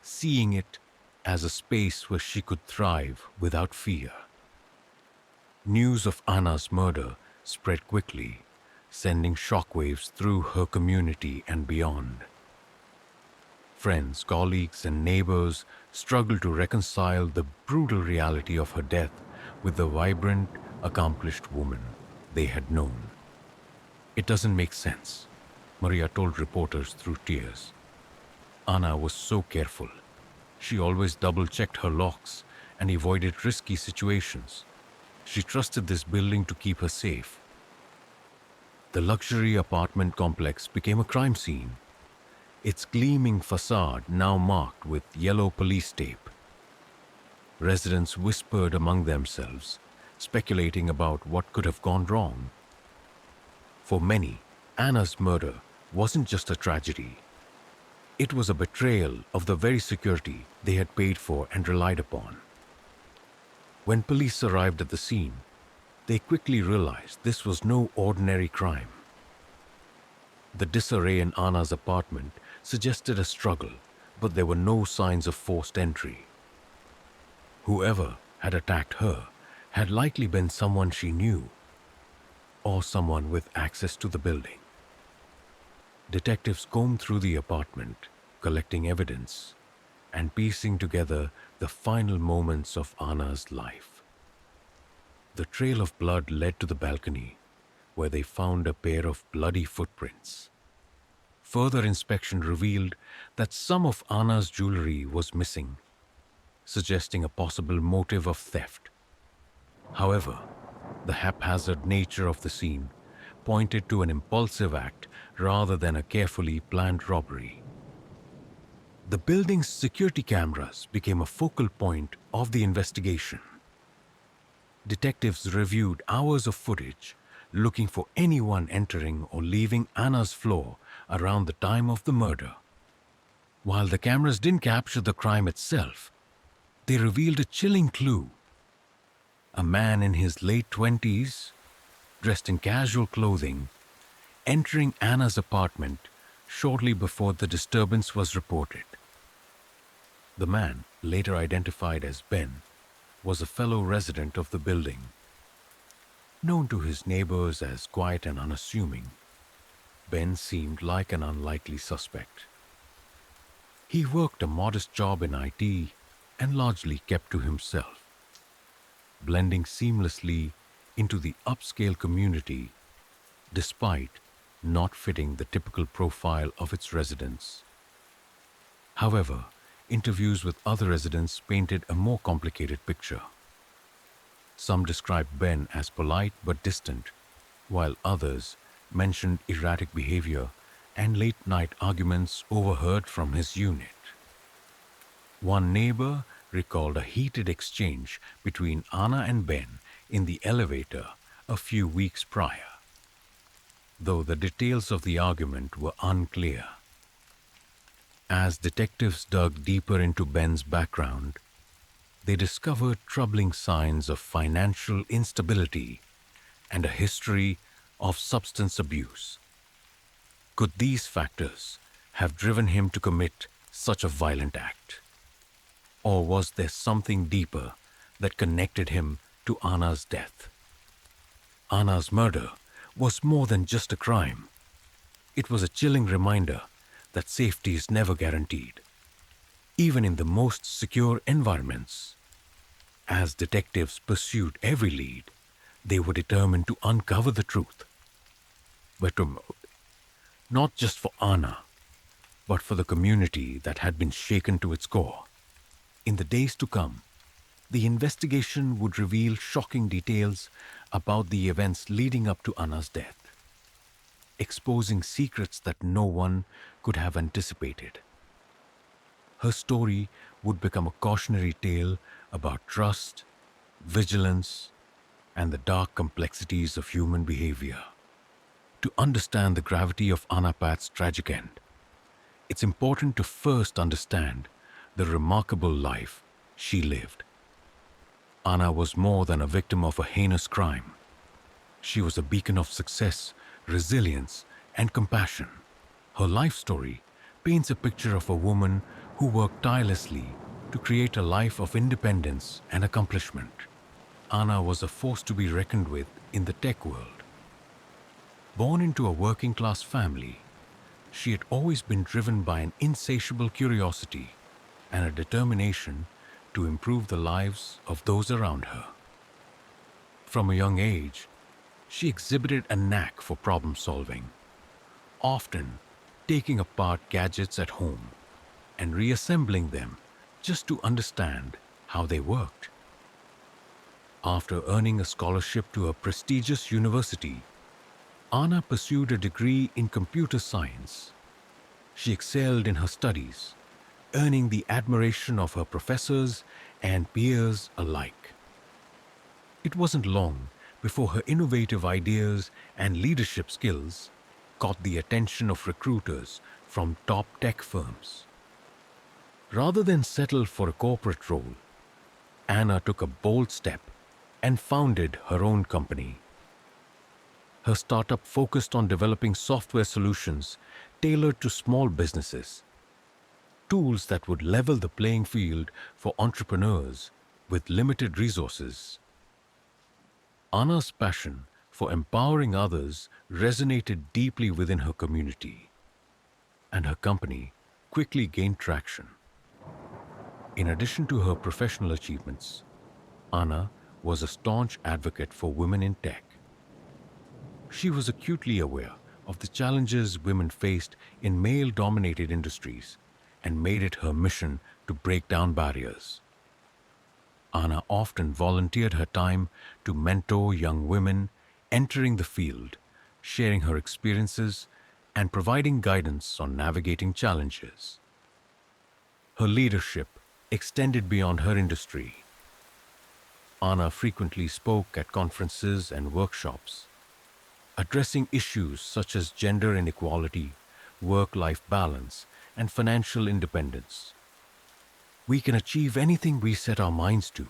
seeing it as a space where she could thrive without fear. News of Anna's murder spread quickly, sending shockwaves through her community and beyond. Friends, colleagues, and neighbors struggled to reconcile the brutal reality of her death with the vibrant, accomplished woman they had known. "It doesn't make sense," Maria told reporters through tears. "Anna was so careful. She always double-checked her locks and avoided risky situations. She trusted this building to keep her safe." The luxury apartment complex became a crime scene, its gleaming facade now marked with yellow police tape. Residents whispered among themselves, speculating about what could have gone wrong. For many, Anna's murder wasn't just a tragedy. It was a betrayal of the very security they had paid for and relied upon. When police arrived at the scene, they quickly realized this was no ordinary crime. The disarray in Anna's apartment suggested a struggle, but there were no signs of forced entry. Whoever had attacked her had likely been someone she knew, or someone with access to the building. Detectives combed through the apartment, collecting evidence and piecing together the final moments of Anna's life. The trail of blood led to the balcony, where they found a pair of bloody footprints. Further inspection revealed that some of Anna's jewelry was missing, suggesting a possible motive of theft. However, the haphazard nature of the scene pointed to an impulsive act rather than a carefully planned robbery. The building's security cameras became a focal point of the investigation. Detectives reviewed hours of footage, looking for anyone entering or leaving Anna's floor around the time of the murder. While the cameras didn't capture the crime itself, they revealed a chilling clue. A man in his late 20s, dressed in casual clothing, entering Anna's apartment shortly before the disturbance was reported. The man, later identified as Ben, was a fellow resident of the building. Known to his neighbors as quiet and unassuming, Ben seemed like an unlikely suspect. He worked a modest job in IT and largely kept to himself, blending seamlessly into the upscale community despite not fitting the typical profile of its residents. However, interviews with other residents painted a more complicated picture. Some described Ben as polite but distant, while others mentioned erratic behavior and late-night arguments overheard from his unit. One neighbor recalled a heated exchange between Anna and Ben in the elevator a few weeks prior, though the details of the argument were unclear. As detectives dug deeper into Ben's background, they discovered troubling signs of financial instability and a history of substance abuse. Could these factors have driven him to commit such a violent act? Or was there something deeper that connected him to Anna's death? Anna's murder was more than just a crime. It was a chilling reminder that safety is never guaranteed, even in the most secure environments. As detectives pursued every lead, they were determined to uncover the truth. But not just for Anna, but for the community that had been shaken to its core. In the days to come, the investigation would reveal shocking details about the events leading up to Anna's death, exposing secrets that no one could have anticipated. Her story would become a cautionary tale about trust, vigilance, and the dark complexities of human behavior. To understand the gravity of Anna Pat's tragic end, it's important to first understand the remarkable life she lived. Anna was more than a victim of a heinous crime. She was a beacon of success, resilience, and compassion. Her life story paints a picture of a woman who worked tirelessly to create a life of independence and accomplishment. Anna was a force to be reckoned with in the tech world. Born into a working-class family, she had always been driven by an insatiable curiosity and a determination to improve the lives of those around her. From a young age, she exhibited a knack for problem solving, often taking apart gadgets at home and reassembling them just to understand how they worked. After earning a scholarship to a prestigious university, Anna pursued a degree in computer science. She excelled in her studies, earning the admiration of her professors and peers alike. It wasn't long before her innovative ideas and leadership skills caught the attention of recruiters from top tech firms. Rather than settle for a corporate role, Anna took a bold step and founded her own company. Her startup focused on developing software solutions tailored to small businesses, tools that would level the playing field for entrepreneurs with limited resources. Anna's passion for empowering others resonated deeply within her community, and her company quickly gained traction. In addition to her professional achievements, Anna was a staunch advocate for women in tech. She was acutely aware of the challenges women faced in male-dominated industries and made it her mission to break down barriers. Anna often volunteered her time to mentor young women entering the field, sharing her experiences and providing guidance on navigating challenges. Her leadership extended beyond her industry. Anna frequently spoke at conferences and workshops, addressing issues such as gender inequality, work-life balance, and financial independence. "We can achieve anything we set our minds to,"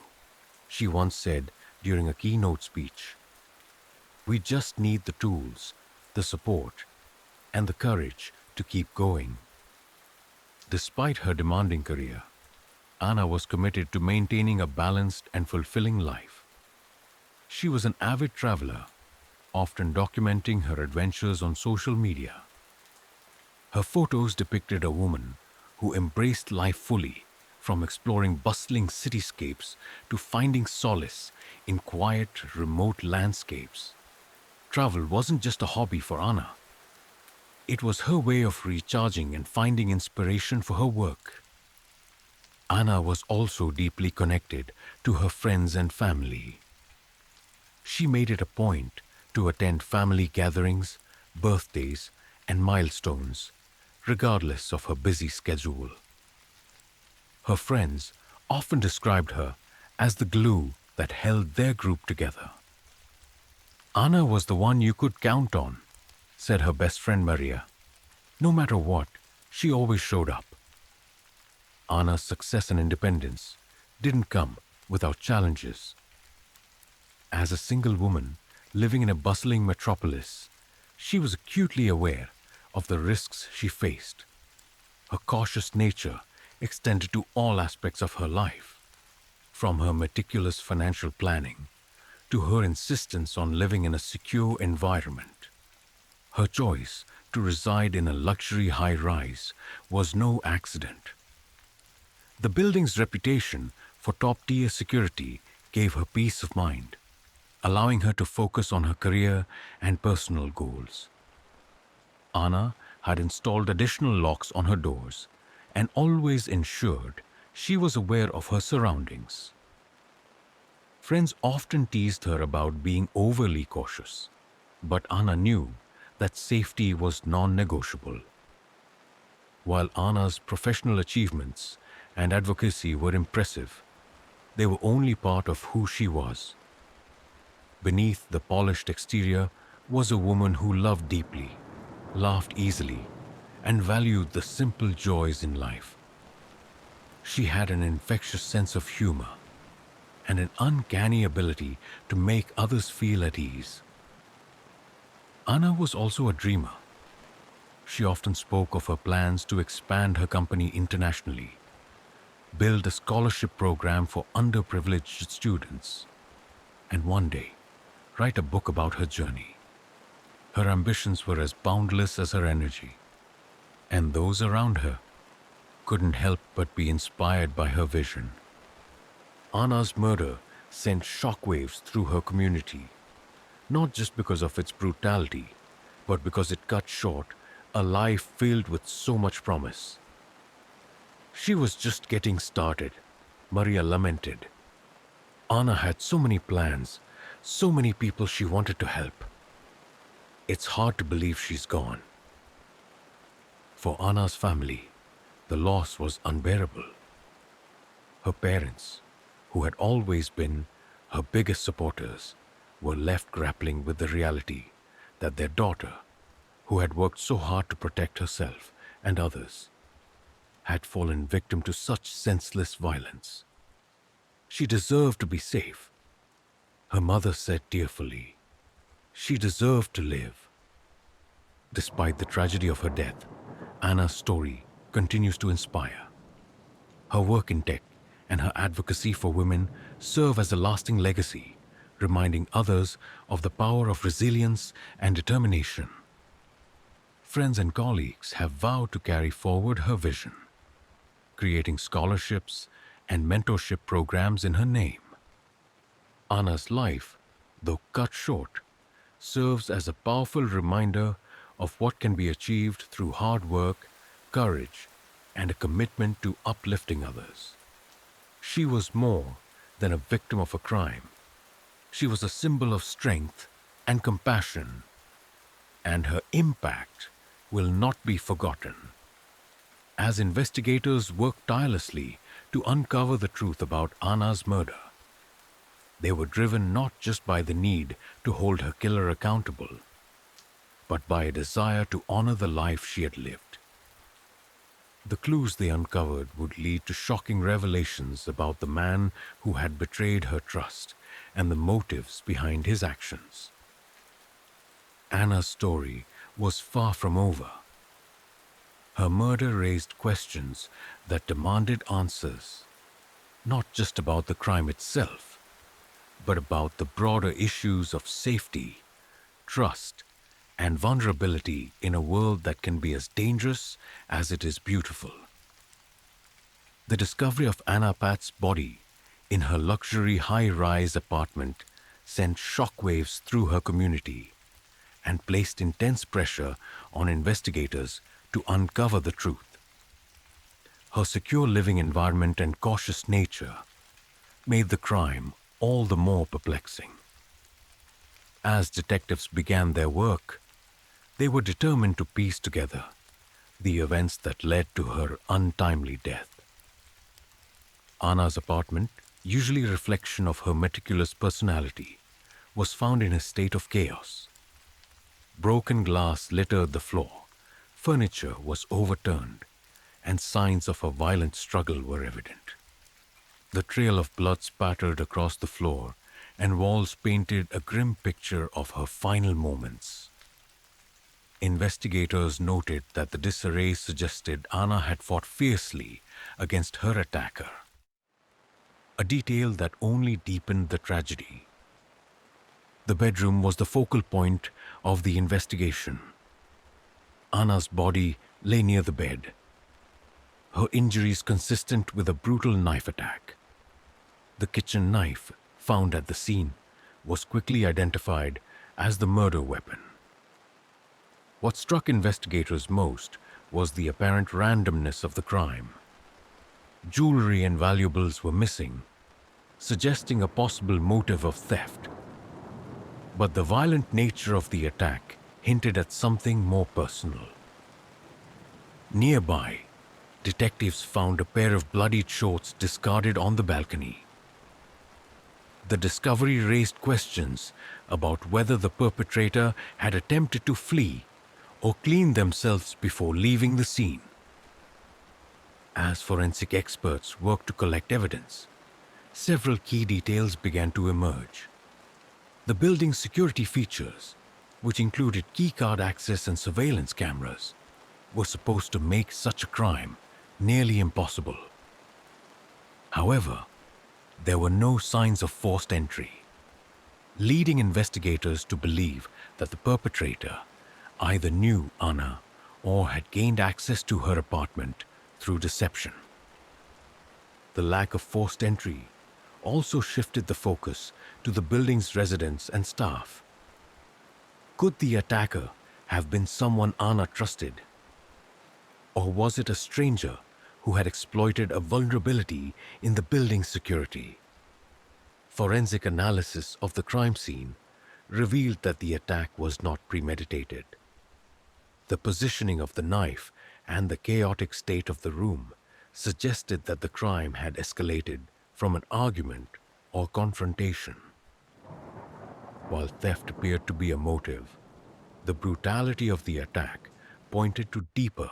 she once said during a keynote speech. "We just need the tools, the support, and the courage to keep going." Despite her demanding career, Anna was committed to maintaining a balanced and fulfilling life. She was an avid traveler, often documenting her adventures on social media. Her photos depicted a woman who embraced life fully, from exploring bustling cityscapes to finding solace in quiet, remote landscapes. Travel wasn't just a hobby for Anna. It was her way of recharging and finding inspiration for her work. Anna was also deeply connected to her friends and family. She made it a point to attend family gatherings, birthdays, and milestones, regardless of her busy schedule. Her friends often described her as the glue that held their group together. "Anna was the one you could count on," said her best friend Maria. "No matter what, she always showed up." Anna's success and independence didn't come without challenges. As a single woman living in a bustling metropolis, she was acutely aware of the risks she faced. Her cautious nature extended to all aspects of her life, from her meticulous financial planning to her insistence on living in a secure environment. Her choice to reside in a luxury high-rise was no accident. The building's reputation for top-tier security gave her peace of mind, allowing her to focus on her career and personal goals. Anna had installed additional locks on her doors and always ensured she was aware of her surroundings. Friends often teased her about being overly cautious, but Anna knew that safety was non-negotiable. While Anna's professional achievements and advocacy were impressive, they were only part of who she was. Beneath the polished exterior was a woman who loved deeply, laughed easily, and valued the simple joys in life. She had an infectious sense of humor and an uncanny ability to make others feel at ease. Anna was also a dreamer. She often spoke of her plans to expand her company internationally, build a scholarship program for underprivileged students, and one day write a book about her journey. Her ambitions were as boundless as her energy, and those around her couldn't help but be inspired by her vision. Anna's murder sent shockwaves through her community, not just because of its brutality, but because it cut short a life filled with so much promise. She was just getting started, Maria lamented. Anna had so many plans, so many people she wanted to help. It's hard to believe she's gone. For Anna's family, the loss was unbearable. Her parents, who had always been her biggest supporters, were left grappling with the reality that their daughter, who had worked so hard to protect herself and others, had fallen victim to such senseless violence. She deserved to be safe. Her mother said tearfully, she deserved to live. Despite the tragedy of her death, Anna's story continues to inspire. Her work in tech and her advocacy for women serve as a lasting legacy, reminding others of the power of resilience and determination. Friends and colleagues have vowed to carry forward her vision, creating scholarships and mentorship programs in her name. Anna's life, though cut short, serves as a powerful reminder of what can be achieved through hard work, courage, and a commitment to uplifting others. She was more than a victim of a crime. She was a symbol of strength and compassion, and her impact will not be forgotten. As investigators worked tirelessly to uncover the truth about Anna's murder, they were driven not just by the need to hold her killer accountable, but by a desire to honor the life she had lived. The clues they uncovered would lead to shocking revelations about the man who had betrayed her trust and the motives behind his actions. Anna's story was far from over. Her murder raised questions that demanded answers, not just about the crime itself, but about the broader issues of safety, trust, and vulnerability in a world that can be as dangerous as it is beautiful. The discovery of Anna Pat's body in her luxury high-rise apartment sent shockwaves through her community and placed intense pressure on investigators to uncover the truth. Her secure living environment and cautious nature made the crime all the more perplexing. As detectives began their work, they were determined to piece together the events that led to her untimely death. Anna's apartment, usually a reflection of her meticulous personality, was found in a state of chaos. Broken glass littered the floor, furniture was overturned, and signs of a violent struggle were evident. The trail of blood spattered across the floor, and walls painted a grim picture of her final moments. Investigators noted that the disarray suggested Anna had fought fiercely against her attacker, a detail that only deepened the tragedy. The bedroom was the focal point of the investigation. Anna's body lay near the bed, her injuries consistent with a brutal knife attack. The kitchen knife found at the scene was quickly identified as the murder weapon. What struck investigators most was the apparent randomness of the crime. Jewelry and valuables were missing, suggesting a possible motive of theft. But the violent nature of the attack hinted at something more personal. Nearby, detectives found a pair of bloodied shorts discarded on the balcony. The discovery raised questions about whether the perpetrator had attempted to flee or clean themselves before leaving the scene. As forensic experts worked to collect evidence, several key details began to emerge. The building's security features, which included keycard access and surveillance cameras, were supposed to make such a crime nearly impossible. However, there were no signs of forced entry, leading investigators to believe that the perpetrator either knew Anna or had gained access to her apartment through deception. The lack of forced entry also shifted the focus to the building's residents and staff. Could the attacker have been someone Anna trusted? Or was it a stranger who had exploited a vulnerability in the building's security? Forensic analysis of the crime scene revealed that the attack was not premeditated. The positioning of the knife and the chaotic state of the room suggested that the crime had escalated from an argument or confrontation. While theft appeared to be a motive, the brutality of the attack pointed to deeper,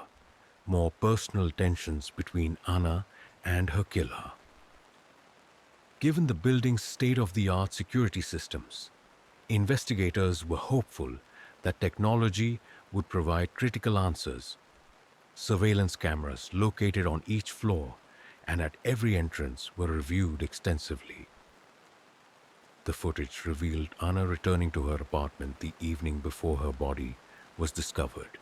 more personal tensions between Anna and her killer. Given the building's state-of-the-art security systems, investigators were hopeful that technology would provide critical answers. Surveillance cameras located on each floor and at every entrance were reviewed extensively. The footage revealed Anna returning to her apartment the evening before her body was discovered,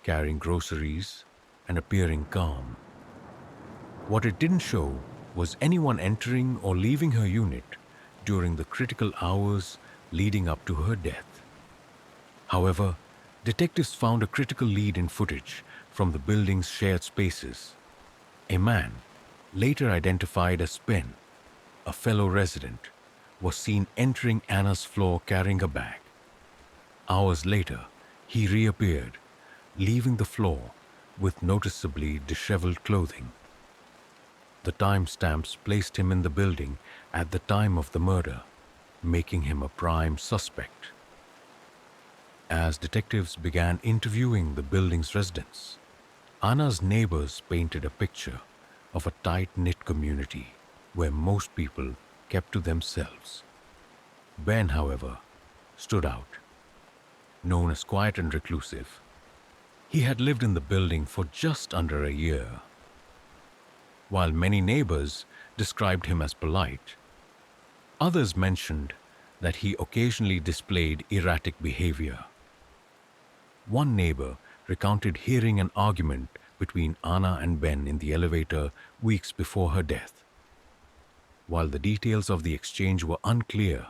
carrying groceries and appearing calm. What it didn't show was anyone entering or leaving her unit during the critical hours leading up to her death. However, detectives found a critical lead in footage from the building's shared spaces. A man, later identified as Ben, a fellow resident, was seen entering Anna's floor carrying a bag. Hours later, he reappeared, leaving the floor with noticeably disheveled clothing. The timestamps placed him in the building at the time of the murder, making him a prime suspect. As detectives began interviewing the building's residents, Anna's neighbors painted a picture of a tight-knit community where most people kept to themselves. Ben, however, stood out. Known as quiet and reclusive, he had lived in the building for just under a year. While many neighbors described him as polite, others mentioned that he occasionally displayed erratic behavior. One neighbor recounted hearing an argument between Anna and Ben in the elevator weeks before her death. While the details of the exchange were unclear,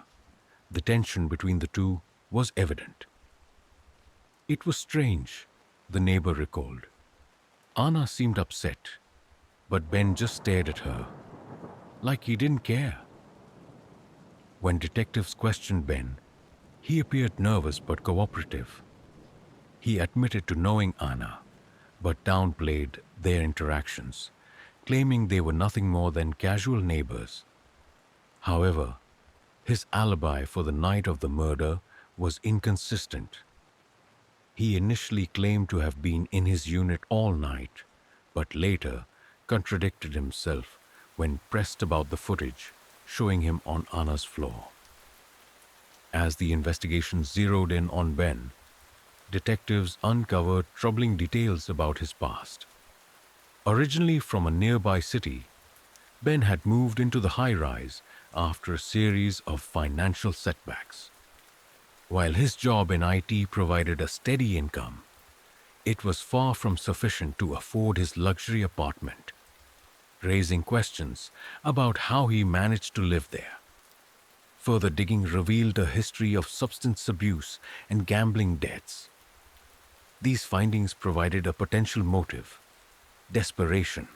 the tension between the two was evident. It was strange, the neighbor recalled. Anna seemed upset, but Ben just stared at her, like he didn't care. When detectives questioned Ben, he appeared nervous but cooperative. He admitted to knowing Anna, but downplayed their interactions, claiming they were nothing more than casual neighbors. However, his alibi for the night of the murder was inconsistent. He initially claimed to have been in his unit all night, but later contradicted himself when pressed about the footage showing him on Anna's floor. As the investigation zeroed in on Ben, detectives uncovered troubling details about his past. Originally from a nearby city, Ben had moved into the high-rise after a series of financial setbacks. While his job in IT provided a steady income, it was far from sufficient to afford his luxury apartment, raising questions about how he managed to live there. Further digging revealed a history of substance abuse and gambling debts. These findings provided a potential motive: desperation.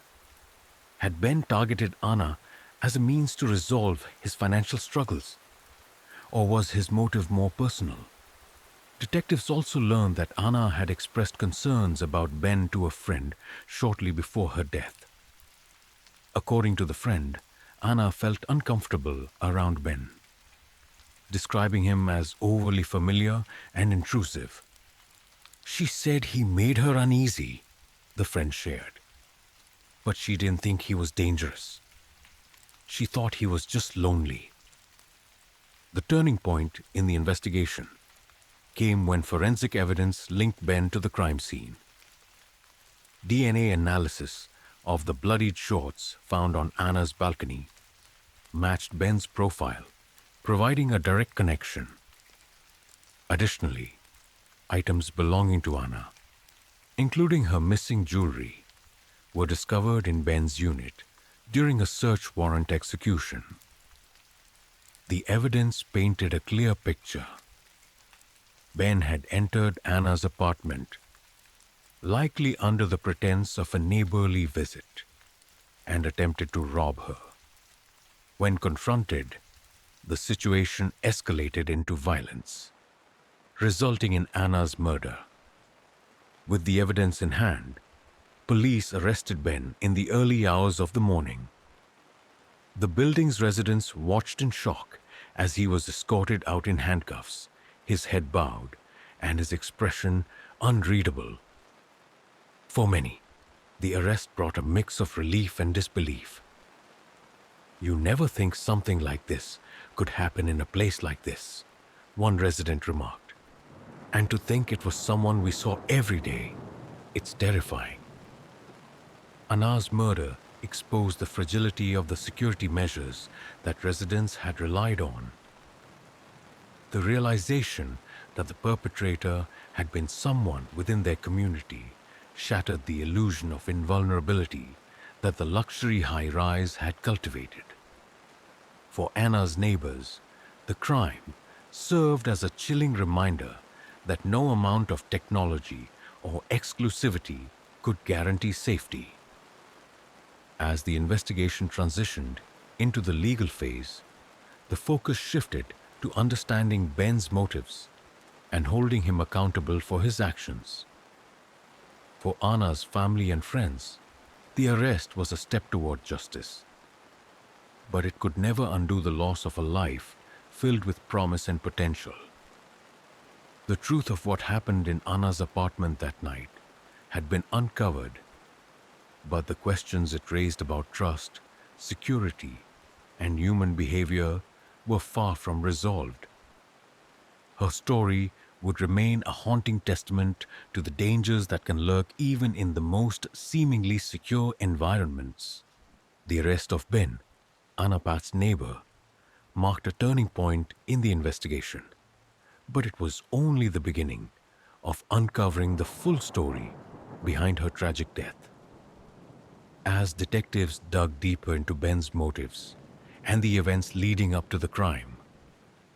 Had Ben targeted Anna as a means to resolve his financial struggles? Or was his motive more personal? Detectives also learned that Anna had expressed concerns about Ben to a friend shortly before her death. According to the friend, Anna felt uncomfortable around Ben, describing him as overly familiar and intrusive. She said he made her uneasy, the friend shared, but she didn't think he was dangerous. She thought he was just lonely. The turning point in the investigation came when forensic evidence linked Ben to the crime scene. DNA analysis of the bloodied shorts found on Anna's balcony matched Ben's profile, providing a direct connection. Additionally, items belonging to Anna, including her missing jewelry, were discovered in Ben's unit During a search warrant execution, the evidence painted a clear picture. Ben had entered Anna's apartment, likely under the pretense of a neighborly visit, and attempted to rob her. When confronted, the situation escalated into violence, resulting in Anna's murder. With the evidence in hand, police arrested Ben in the early hours of the morning. The building's residents watched in shock as he was escorted out in handcuffs, his head bowed and his expression unreadable. For many, the arrest brought a mix of relief and disbelief. "You never think something like this could happen in a place like this," one resident remarked. "And to think it was someone we saw every day. It's terrifying." Anna's murder exposed the fragility of the security measures that residents had relied on. The realization that the perpetrator had been someone within their community shattered the illusion of invulnerability that the luxury high-rise had cultivated. For Anna's neighbors, the crime served as a chilling reminder that no amount of technology or exclusivity could guarantee safety. As the investigation transitioned into the legal phase, the focus shifted to understanding Ben's motives and holding him accountable for his actions. For Anna's family and friends, the arrest was a step toward justice. But it could never undo the loss of a life filled with promise and potential. The truth of what happened in Anna's apartment that night had been uncovered, but the questions it raised about trust, security, and human behavior were far from resolved. Her story would remain a haunting testament to the dangers that can lurk even in the most seemingly secure environments. The arrest of Ben, Anna Pat's neighbor, marked a turning point in the investigation, but it was only the beginning of uncovering the full story behind her tragic death. As detectives dug deeper into Ben's motives and the events leading up to the crime,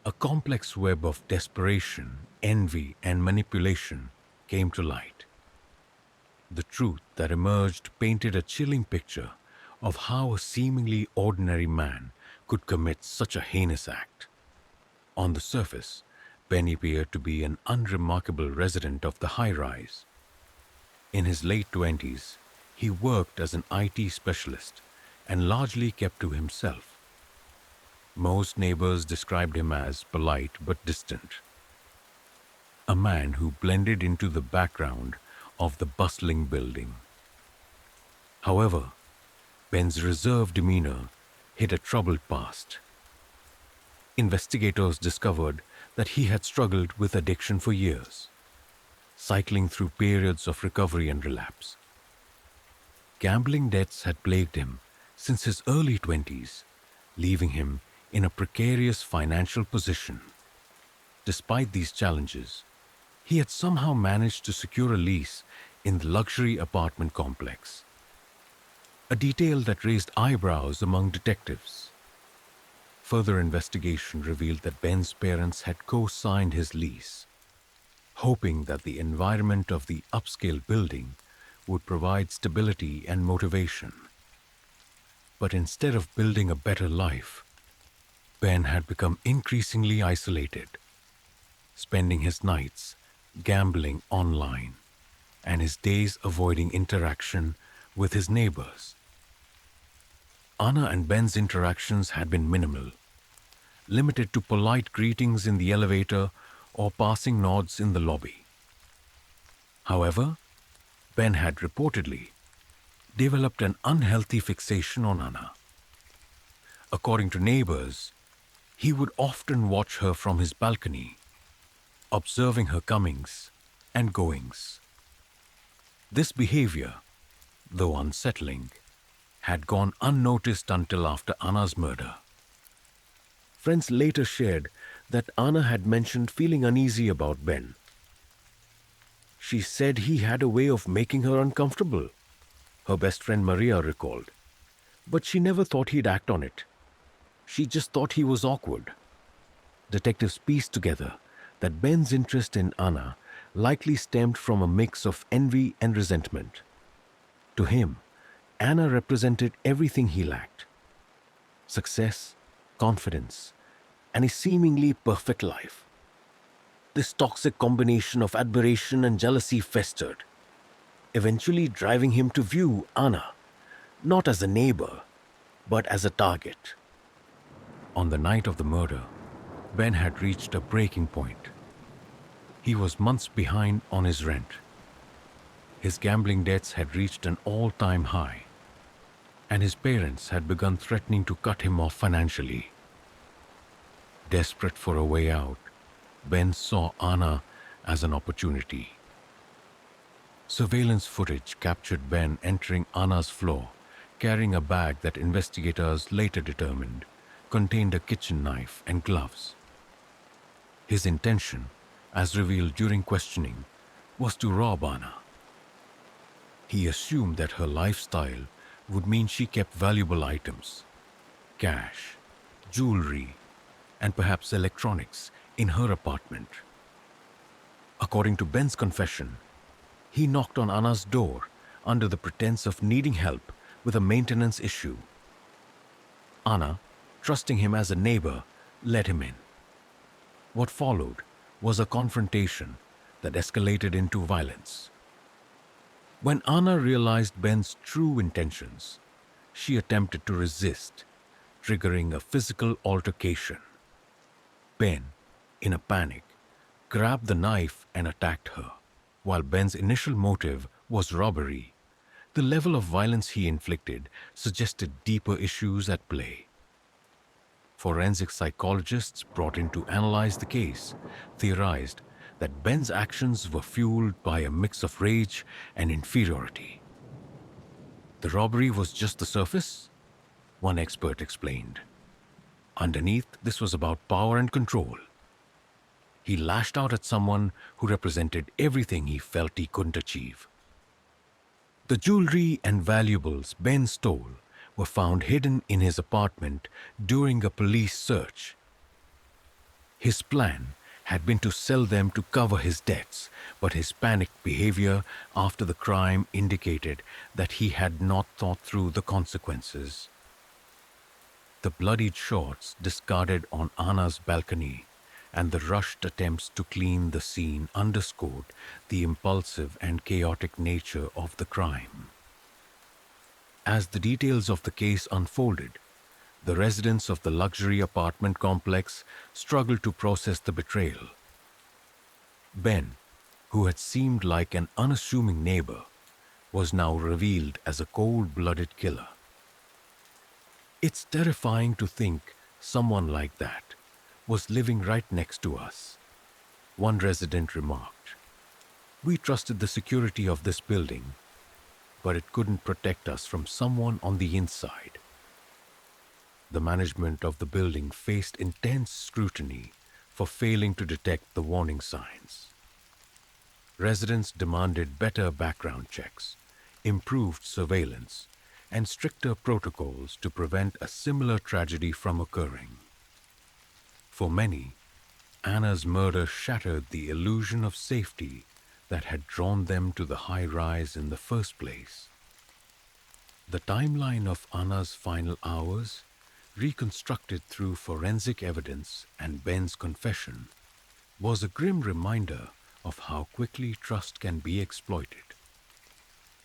a complex web of desperation, envy, and manipulation came to light. The truth that emerged painted a chilling picture of how a seemingly ordinary man could commit such a heinous act. On the surface, Ben appeared to be an unremarkable resident of the high-rise. In his late 20s, he worked as an IT specialist and largely kept to himself. Most neighbors described him as polite but distant, a man who blended into the background of the bustling building. However, Ben's reserved demeanor hid a troubled past. Investigators discovered that he had struggled with addiction for years, cycling through periods of recovery and relapse. Gambling debts had plagued him since his early 20s, leaving him in a precarious financial position. Despite these challenges, he had somehow managed to secure a lease in the luxury apartment complex, a detail that raised eyebrows among detectives. Further investigation revealed that Ben's parents had co-signed his lease, hoping that the environment of the upscale building would provide stability and motivation. But instead of building a better life, Ben had become increasingly isolated, spending his nights gambling online and his days avoiding interaction with his neighbors. Anna and Ben's interactions had been minimal, limited to polite greetings in the elevator or passing nods in the lobby. However, Ben had reportedly developed an unhealthy fixation on Anna. According to neighbors, he would often watch her from his balcony, observing her comings and goings. This behavior, though unsettling, had gone unnoticed until after Anna's murder. Friends later shared that Anna had mentioned feeling uneasy about Ben. She said he had a way of making her uncomfortable, her best friend Maria recalled. But she never thought he'd act on it. She just thought he was awkward. Detectives pieced together that Ben's interest in Anna likely stemmed from a mix of envy and resentment. To him, Anna represented everything he lacked: success, confidence, and a seemingly perfect life. This toxic combination of admiration and jealousy festered, eventually driving him to view Anna not as a neighbor, but as a target. On the night of the murder, Ben had reached a breaking point. He was months behind on his rent. His gambling debts had reached an all-time high, and his parents had begun threatening to cut him off financially. Desperate for a way out, Ben saw Anna as an opportunity. Surveillance footage captured Ben entering Anna's floor, carrying a bag that investigators later determined contained a kitchen knife and gloves. His intention, as revealed during questioning, was to rob Anna. He assumed that her lifestyle would mean she kept valuable items, cash, jewelry, and perhaps electronics in her apartment. According to Ben's confession, he knocked on Anna's door under the pretense of needing help with a maintenance issue. Anna, trusting him as a neighbor, let him in. What followed was a confrontation that escalated into violence. When Anna realized Ben's true intentions, she attempted to resist, triggering a physical altercation. Ben, in a panic, grabbed the knife and attacked her. While Ben's initial motive was robbery, the level of violence he inflicted suggested deeper issues at play. Forensic psychologists brought in to analyze the case theorized that Ben's actions were fueled by a mix of rage and inferiority. The robbery was just the surface, one expert explained. Underneath, this was about power and control. He lashed out at someone who represented everything he felt he couldn't achieve. The jewelry and valuables Ben stole were found hidden in his apartment during a police search. His plan had been to sell them to cover his debts, but his panicked behavior after the crime indicated that he had not thought through the consequences. The bloodied shorts discarded on Anna's balcony and the rushed attempts to clean the scene underscored the impulsive and chaotic nature of the crime. As the details of the case unfolded, the residents of the luxury apartment complex struggled to process the betrayal. Ben, who had seemed like an unassuming neighbor, was now revealed as a cold-blooded killer. It's terrifying to think someone like that was living right next to us, one resident remarked. We trusted the security of this building, but it couldn't protect us from someone on the inside. The management of the building faced intense scrutiny for failing to detect the warning signs. Residents demanded better background checks, improved surveillance, and stricter protocols to prevent a similar tragedy from occurring. For many, Anna's murder shattered the illusion of safety that had drawn them to the high rise in the first place. The timeline of Anna's final hours, reconstructed through forensic evidence and Ben's confession, was a grim reminder of how quickly trust can be exploited.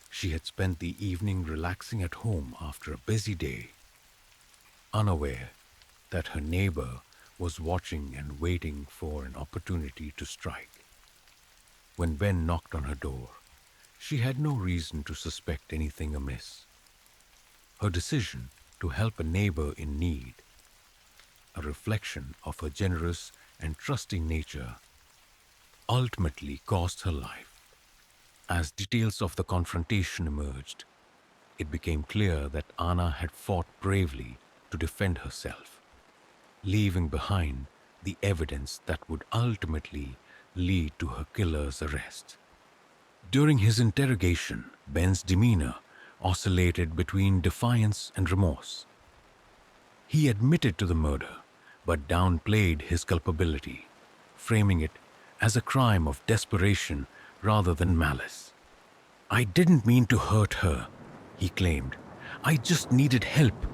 She had spent the evening relaxing at home after a busy day, unaware that her neighbor was watching and waiting for an opportunity to strike. When Ben knocked on her door, she had no reason to suspect anything amiss. Her decision to help a neighbor in need, a reflection of her generous and trusting nature, ultimately cost her life. As details of the confrontation emerged, it became clear that Anna had fought bravely to defend herself, leaving behind the evidence that would ultimately lead to her killer's arrest. During his interrogation, Ben's demeanor oscillated between defiance and remorse. He admitted to the murder, but downplayed his culpability, framing it as a crime of desperation rather than malice. "I didn't mean to hurt her," he claimed. "I just needed help,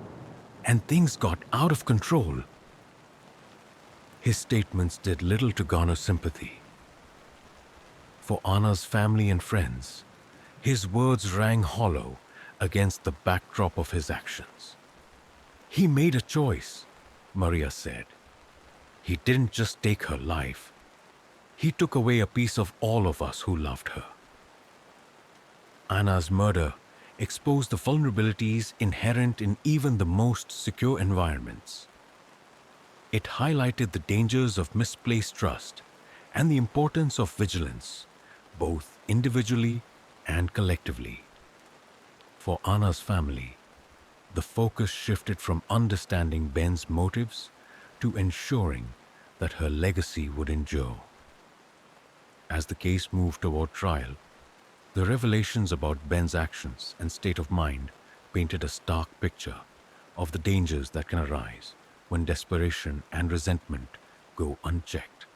and things got out of control." His statements did little to garner sympathy. For Anna's family and friends, his words rang hollow against the backdrop of his actions. "He made a choice," Maria said. "He didn't just take her life. He took away a piece of all of us who loved her." Anna's murder exposed the vulnerabilities inherent in even the most secure environments. It highlighted the dangers of misplaced trust and the importance of vigilance, both individually and collectively. For Anna's family, the focus shifted from understanding Ben's motives to ensuring that her legacy would endure. As the case moved toward trial, the revelations about Ben's actions and state of mind painted a stark picture of the dangers that can arise when desperation and resentment go unchecked.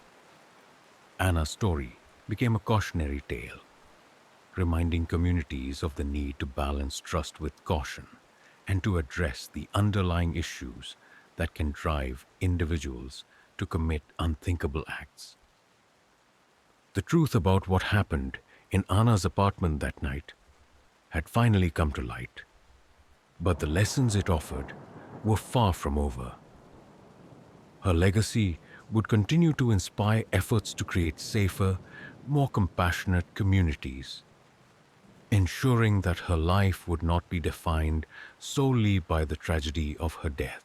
Anna's story became a cautionary tale, reminding communities of the need to balance trust with caution and to address the underlying issues that can drive individuals to commit unthinkable acts. The truth about what happened in Anna's apartment that night had finally come to light, but the lessons it offered were far from over. Her legacy would continue to inspire efforts to create safer, more compassionate communities, ensuring that her life would not be defined solely by the tragedy of her death.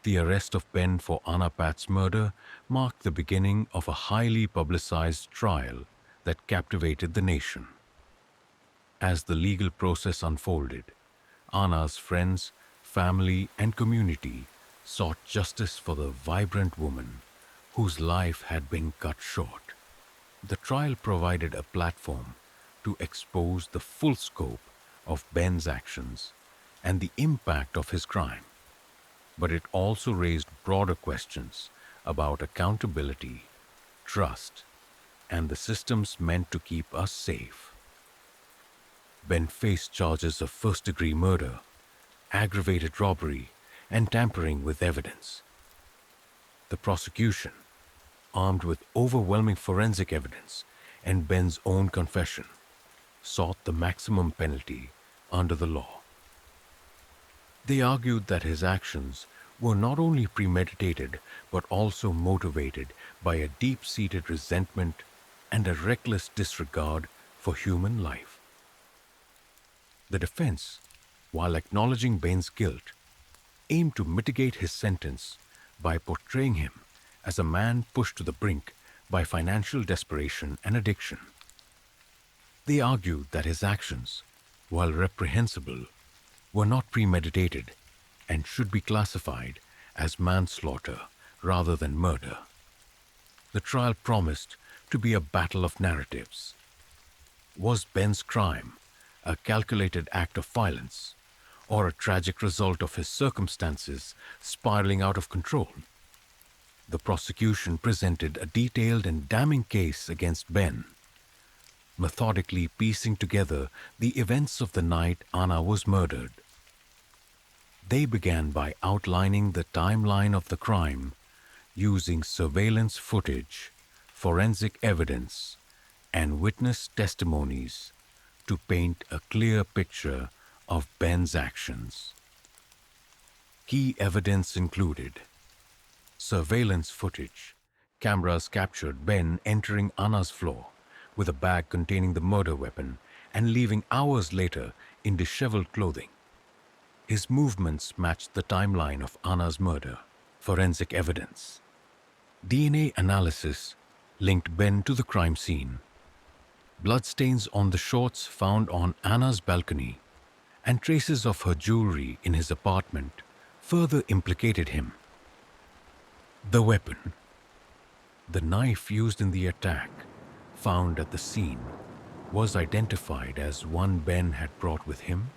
The arrest of Ben for Anna Pat's murder marked the beginning of a highly publicized trial that captivated the nation. As the legal process unfolded, Anna's friends, family, and community sought justice for the vibrant woman whose life had been cut short. The trial provided a platform to expose the full scope of Ben's actions and the impact of his crime, but it also raised broader questions about accountability, trust, and the systems meant to keep us safe. Ben faced charges of first-degree murder, aggravated robbery, and tampering with evidence. The prosecution, armed with overwhelming forensic evidence and Ben's own confession, sought the maximum penalty under the law. They argued that his actions were not only premeditated but also motivated by a deep-seated resentment and a reckless disregard for human life. The defense, while acknowledging Ben's guilt, aimed to mitigate his sentence by portraying him as a man pushed to the brink by financial desperation and addiction. They argued that his actions, while reprehensible, were not premeditated and should be classified as manslaughter rather than murder. The trial promised to be a battle of narratives. Was Ben's crime a calculated act of violence or a tragic result of his circumstances spiraling out of control? The prosecution presented a detailed and damning case against Ben, methodically piecing together the events of the night Anna was murdered. They began by outlining the timeline of the crime, using surveillance footage, forensic evidence, and witness testimonies to paint a clear picture of Ben's actions. Key evidence included surveillance footage. Cameras captured Ben entering Anna's floor with a bag containing the murder weapon and leaving hours later in disheveled clothing. His movements matched the timeline of Anna's murder. Forensic evidence. DNA analysis linked Ben to the crime scene. Bloodstains on the shorts found on Anna's balcony and traces of her jewelry in his apartment further implicated him. The weapon. The knife used in the attack, found at the scene, was identified as one Ben had brought with him,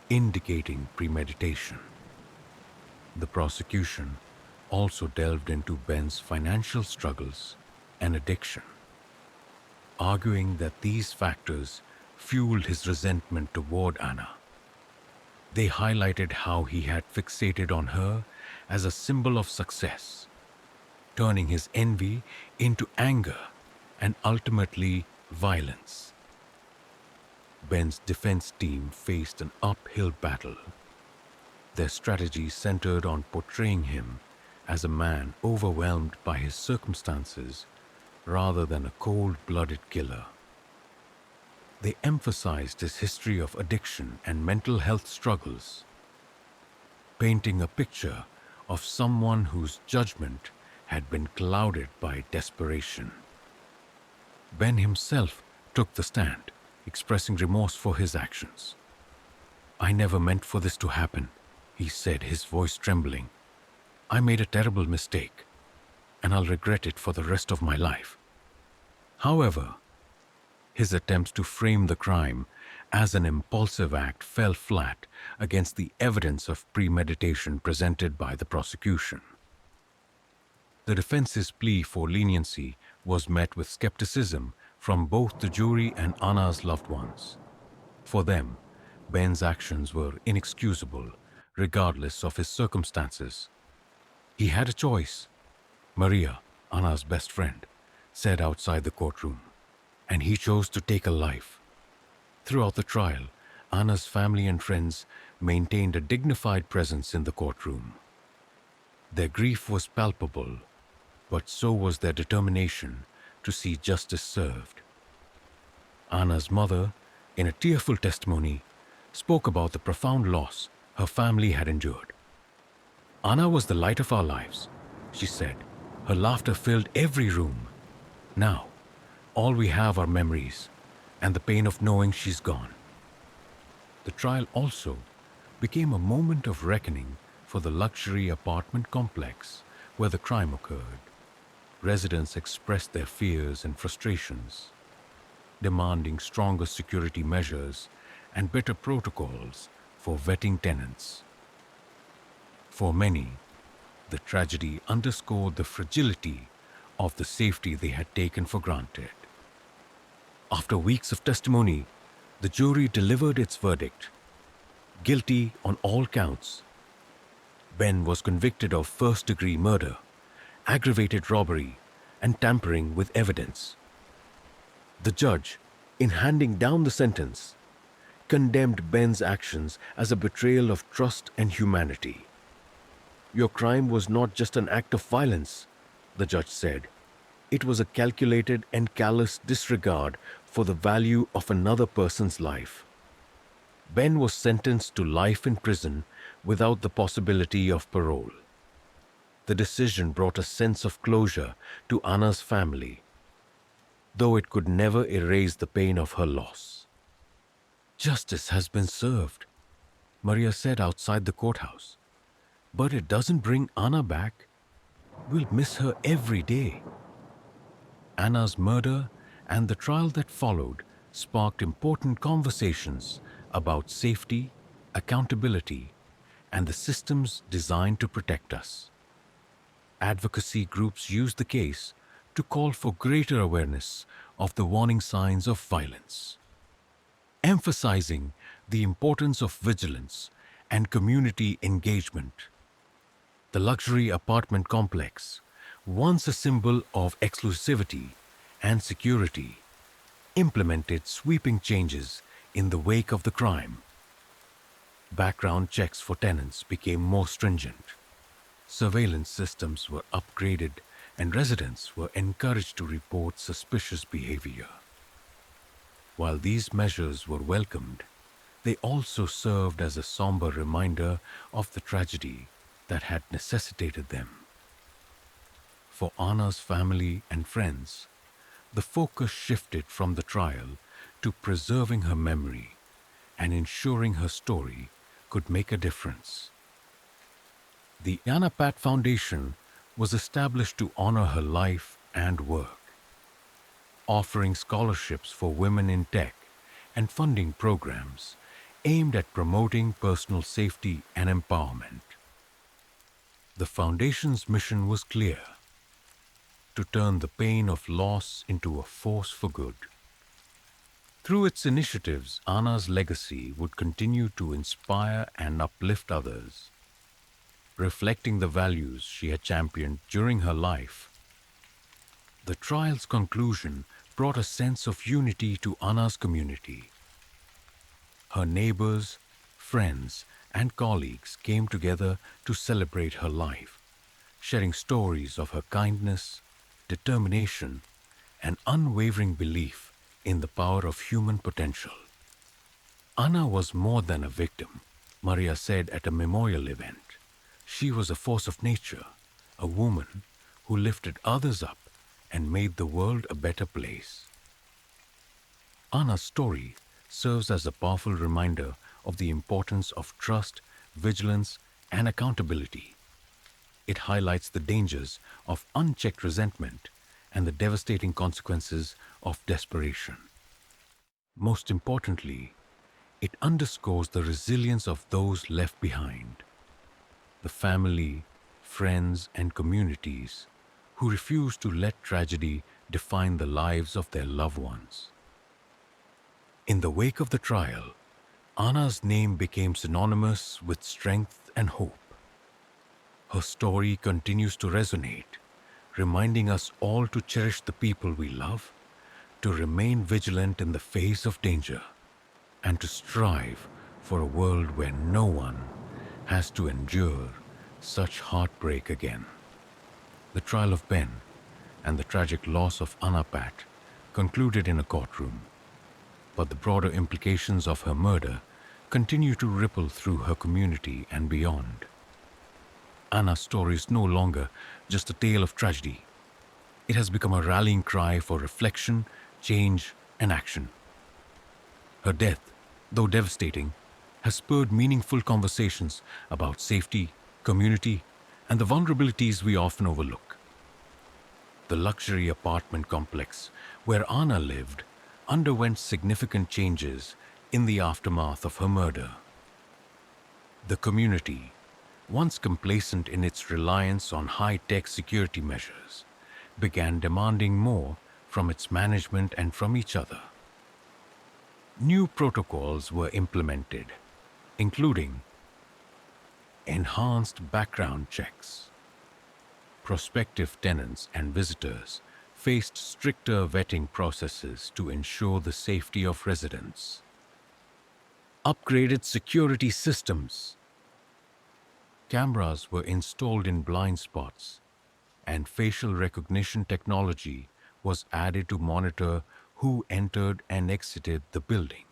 indicating premeditation. The prosecution also delved into Ben's financial struggles and addiction, arguing that these factors fueled his resentment toward Anna. They highlighted how he had fixated on her as a symbol of success, turning his envy into anger and ultimately violence. Ben's defense team faced an uphill battle. Their strategy centered on portraying him as a man overwhelmed by his circumstances rather than a cold-blooded killer. They emphasized his history of addiction and mental health struggles, painting a picture of someone whose judgment had been clouded by desperation. Ben himself took the stand, expressing remorse for his actions. "I never meant for this to happen," he said, his voice trembling. "I made a terrible mistake, and I'll regret it for the rest of my life." However, his attempts to frame the crime as an impulsive act fell flat against the evidence of premeditation presented by the prosecution. The defense's plea for leniency was met with skepticism from both the jury and Anna's loved ones. For them, Ben's actions were inexcusable, regardless of his circumstances. He had a choice, Maria, Anna's best friend, said outside the courtroom, and he chose to take a life. Throughout the trial, Anna's family and friends maintained a dignified presence in the courtroom. Their grief was palpable, but so was their determination to see justice served. Anna's mother, in a tearful testimony, spoke about the profound loss her family had endured. "Anna was the light of our lives," she said. "Her laughter filled every room. Now, all we have are memories and the pain of knowing she's gone." The trial also became a moment of reckoning for the luxury apartment complex where the crime occurred. Residents expressed their fears and frustrations, demanding stronger security measures and better protocols for vetting tenants. For many, the tragedy underscored the fragility of the safety they had taken for granted. After weeks of testimony, the jury delivered its verdict. Guilty on all counts. Ben was convicted of first-degree murder, aggravated robbery, and tampering with evidence. The judge, in handing down the sentence, condemned Ben's actions as a betrayal of trust and humanity. "Your crime was not just an act of violence," the judge said. "It was a calculated and callous disregard for the value of another person's life." Ben was sentenced to life in prison without the possibility of parole. The decision brought a sense of closure to Anna's family, though it could never erase the pain of her loss. "Justice has been served," Maria said outside the courthouse. "But it doesn't bring Anna back. We'll miss her every day." Anna's murder and the trial that followed sparked important conversations about safety, accountability, and the systems designed to protect us. Advocacy groups used the case to call for greater awareness of the warning signs of violence, emphasizing the importance of vigilance and community engagement. The luxury apartment complex, once a symbol of exclusivity and security, implemented sweeping changes in the wake of the crime. Background checks for tenants became more stringent. Surveillance systems were upgraded and residents were encouraged to report suspicious behavior. While these measures were welcomed, they also served as a somber reminder of the tragedy that had necessitated them. For Anna's family and friends, the focus shifted from the trial to preserving her memory and ensuring her story could make a difference. The Anna Pat Foundation was established to honor her life and work. offering scholarships for women in tech and funding programs aimed at promoting personal safety and empowerment. The Foundation's mission was clear: to turn the pain of loss into a force for good. Through its initiatives, Anna's legacy would continue to inspire and uplift others, reflecting the values she had championed during her life. The trial's conclusion brought a sense of unity to Anna's community. Her neighbors, friends, and colleagues came together to celebrate her life, sharing stories of her kindness, determination, and unwavering belief in the power of human potential. Anna was more than a victim, Maria said at a memorial event. She was a force of nature, a woman who lifted others up and made the world a better place. Anna's story serves as a powerful reminder of the importance of trust, vigilance, and accountability. It highlights the dangers of unchecked resentment and the devastating consequences of desperation. Most importantly, it underscores the resilience of those left behind, the family, friends, and communities who refuse to let tragedy define the lives of their loved ones. In the wake of the trial, Anna's name became synonymous with strength and hope. Her story continues to resonate, reminding us all to cherish the people we love, to remain vigilant in the face of danger, and to strive for a world where no one has to endure such heartbreak again. The trial of Ben and the tragic loss of Anna Pat concluded in a courtroom, but the broader implications of her murder continue to ripple through her community and beyond. Anna's story is no longer just a tale of tragedy. It has become a rallying cry for reflection, change, and action. Her death, though devastating, has spurred meaningful conversations about safety, community, and the vulnerabilities we often overlook. The luxury apartment complex where Anna lived underwent significant changes in the aftermath of her murder. The community, once complacent in its reliance on high-tech security measures, began demanding more from its management and from each other. New protocols were implemented, including enhanced background checks. Prospective tenants and visitors faced stricter vetting processes to ensure the safety of residents. Upgraded security systems. Cameras were installed in blind spots, and facial recognition technology was added to monitor who entered and exited the building.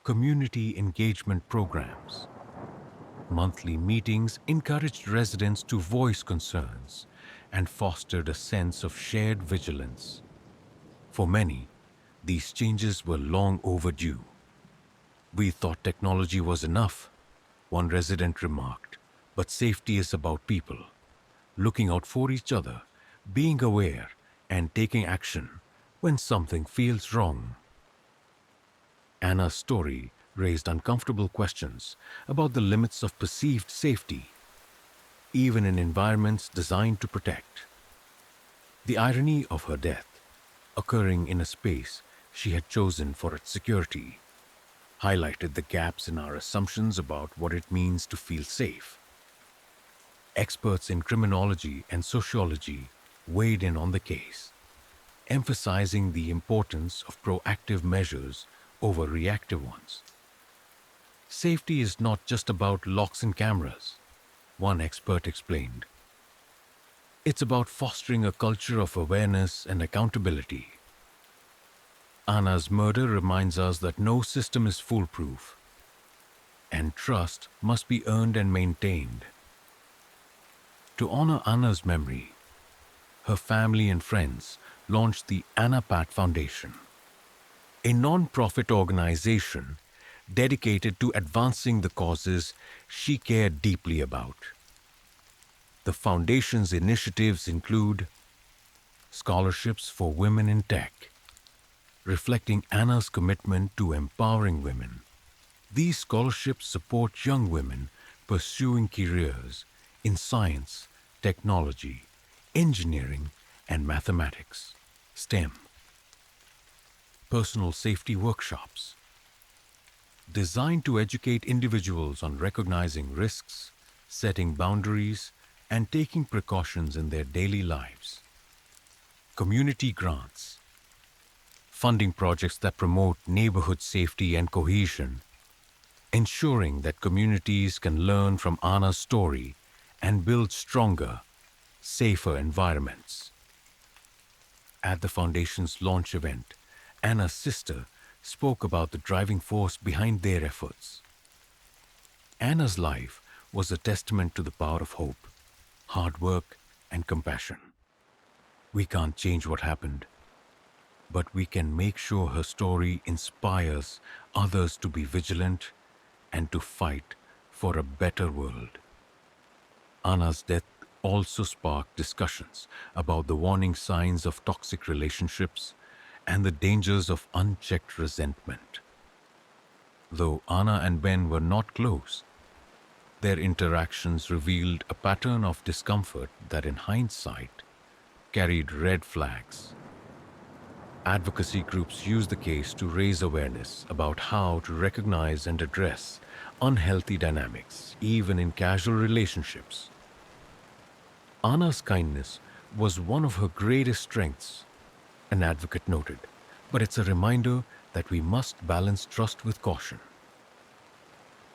Community engagement programs. Monthly meetings encouraged residents to voice concerns and fostered a sense of shared vigilance. For many, these changes were long overdue. "We thought technology was enough," one resident remarked, "but safety is about people, looking out for each other, being aware, and taking action when something feels wrong." Anna's story raised uncomfortable questions about the limits of perceived safety, even in environments designed to protect. The irony of her death, occurring in a space she had chosen for its security, highlighted the gaps in our assumptions about what it means to feel safe. Experts in criminology and sociology weighed in on the case, emphasizing the importance of proactive measures over reactive ones. "Safety is not just about locks and cameras," one expert explained. "It's about fostering a culture of awareness and accountability." Anna's murder reminds us that no system is foolproof, and trust must be earned and maintained. To honor Anna's memory, her family and friends launched the Anna Pat Foundation, a non-profit organization dedicated to advancing the causes she cared deeply about. The foundation's initiatives include scholarships for women in tech, reflecting Anna's commitment to empowering women. These scholarships support young women pursuing careers in science, technology, engineering, and mathematics, STEM. Personal safety workshops designed to educate individuals on recognizing risks, setting boundaries, and taking precautions in their daily lives. Community grants, funding projects that promote neighborhood safety and cohesion, ensuring that communities can learn from Anna's story and build stronger, safer environments. At the Foundation's launch event, Anna's sister spoke about the driving force behind their efforts. Anna's life was a testament to the power of hope, hard work, and compassion. We can't change what happened, but we can make sure her story inspires others to be vigilant and to fight for a better world. Anna's death also sparked discussions about the warning signs of toxic relationships and the dangers of unchecked resentment. Though Anna and Ben were not close, their interactions revealed a pattern of discomfort that, in hindsight, carried red flags. Advocacy groups used the case to raise awareness about how to recognize and address unhealthy dynamics, even in casual relationships. Anna's kindness was one of her greatest strengths, an advocate noted, but it's a reminder that we must balance trust with caution.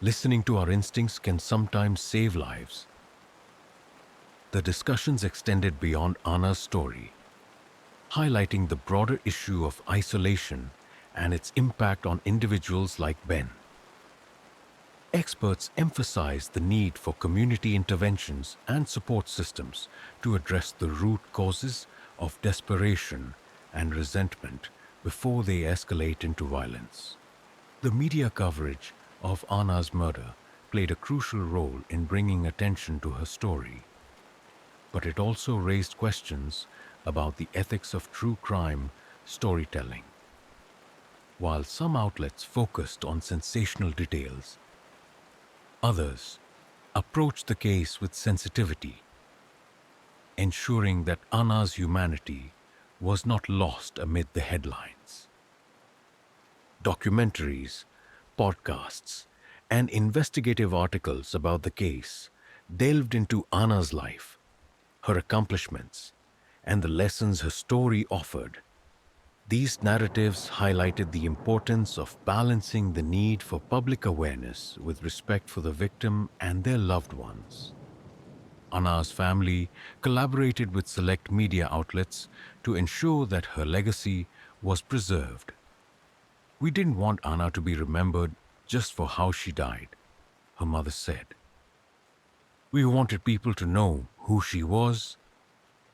Listening to our instincts can sometimes save lives. The discussions extended beyond Anna's story, highlighting the broader issue of isolation and its impact on individuals like Ben. Experts emphasized the need for community interventions and support systems to address the root causes of desperation and resentment before they escalate into violence. The media coverage of Anna's murder played a crucial role in bringing attention to her story, but it also raised questions about the ethics of true crime storytelling. While some outlets focused on sensational details, others approached the case with sensitivity, ensuring that Anna's humanity was not lost amid the headlines. Documentaries, podcasts, and investigative articles about the case delved into Anna's life, her accomplishments, and the lessons her story offered. These narratives highlighted the importance of balancing the need for public awareness with respect for the victim and their loved ones. Anna's family collaborated with select media outlets to ensure that her legacy was preserved. "We didn't want Anna to be remembered just for how she died," her mother said. "We wanted people to know who she was,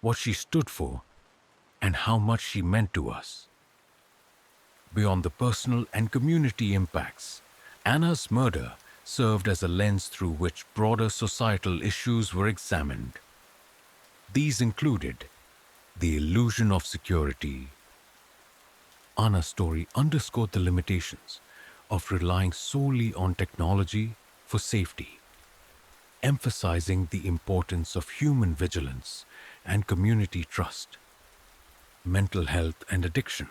what she stood for, and how much she meant to us." Beyond the personal and community impacts, Anna's murder served as a lens through which broader societal issues were examined. These included the illusion of security. Anna's story underscored the limitations of relying solely on technology for safety, emphasizing the importance of human vigilance and community trust. Mental health and addiction.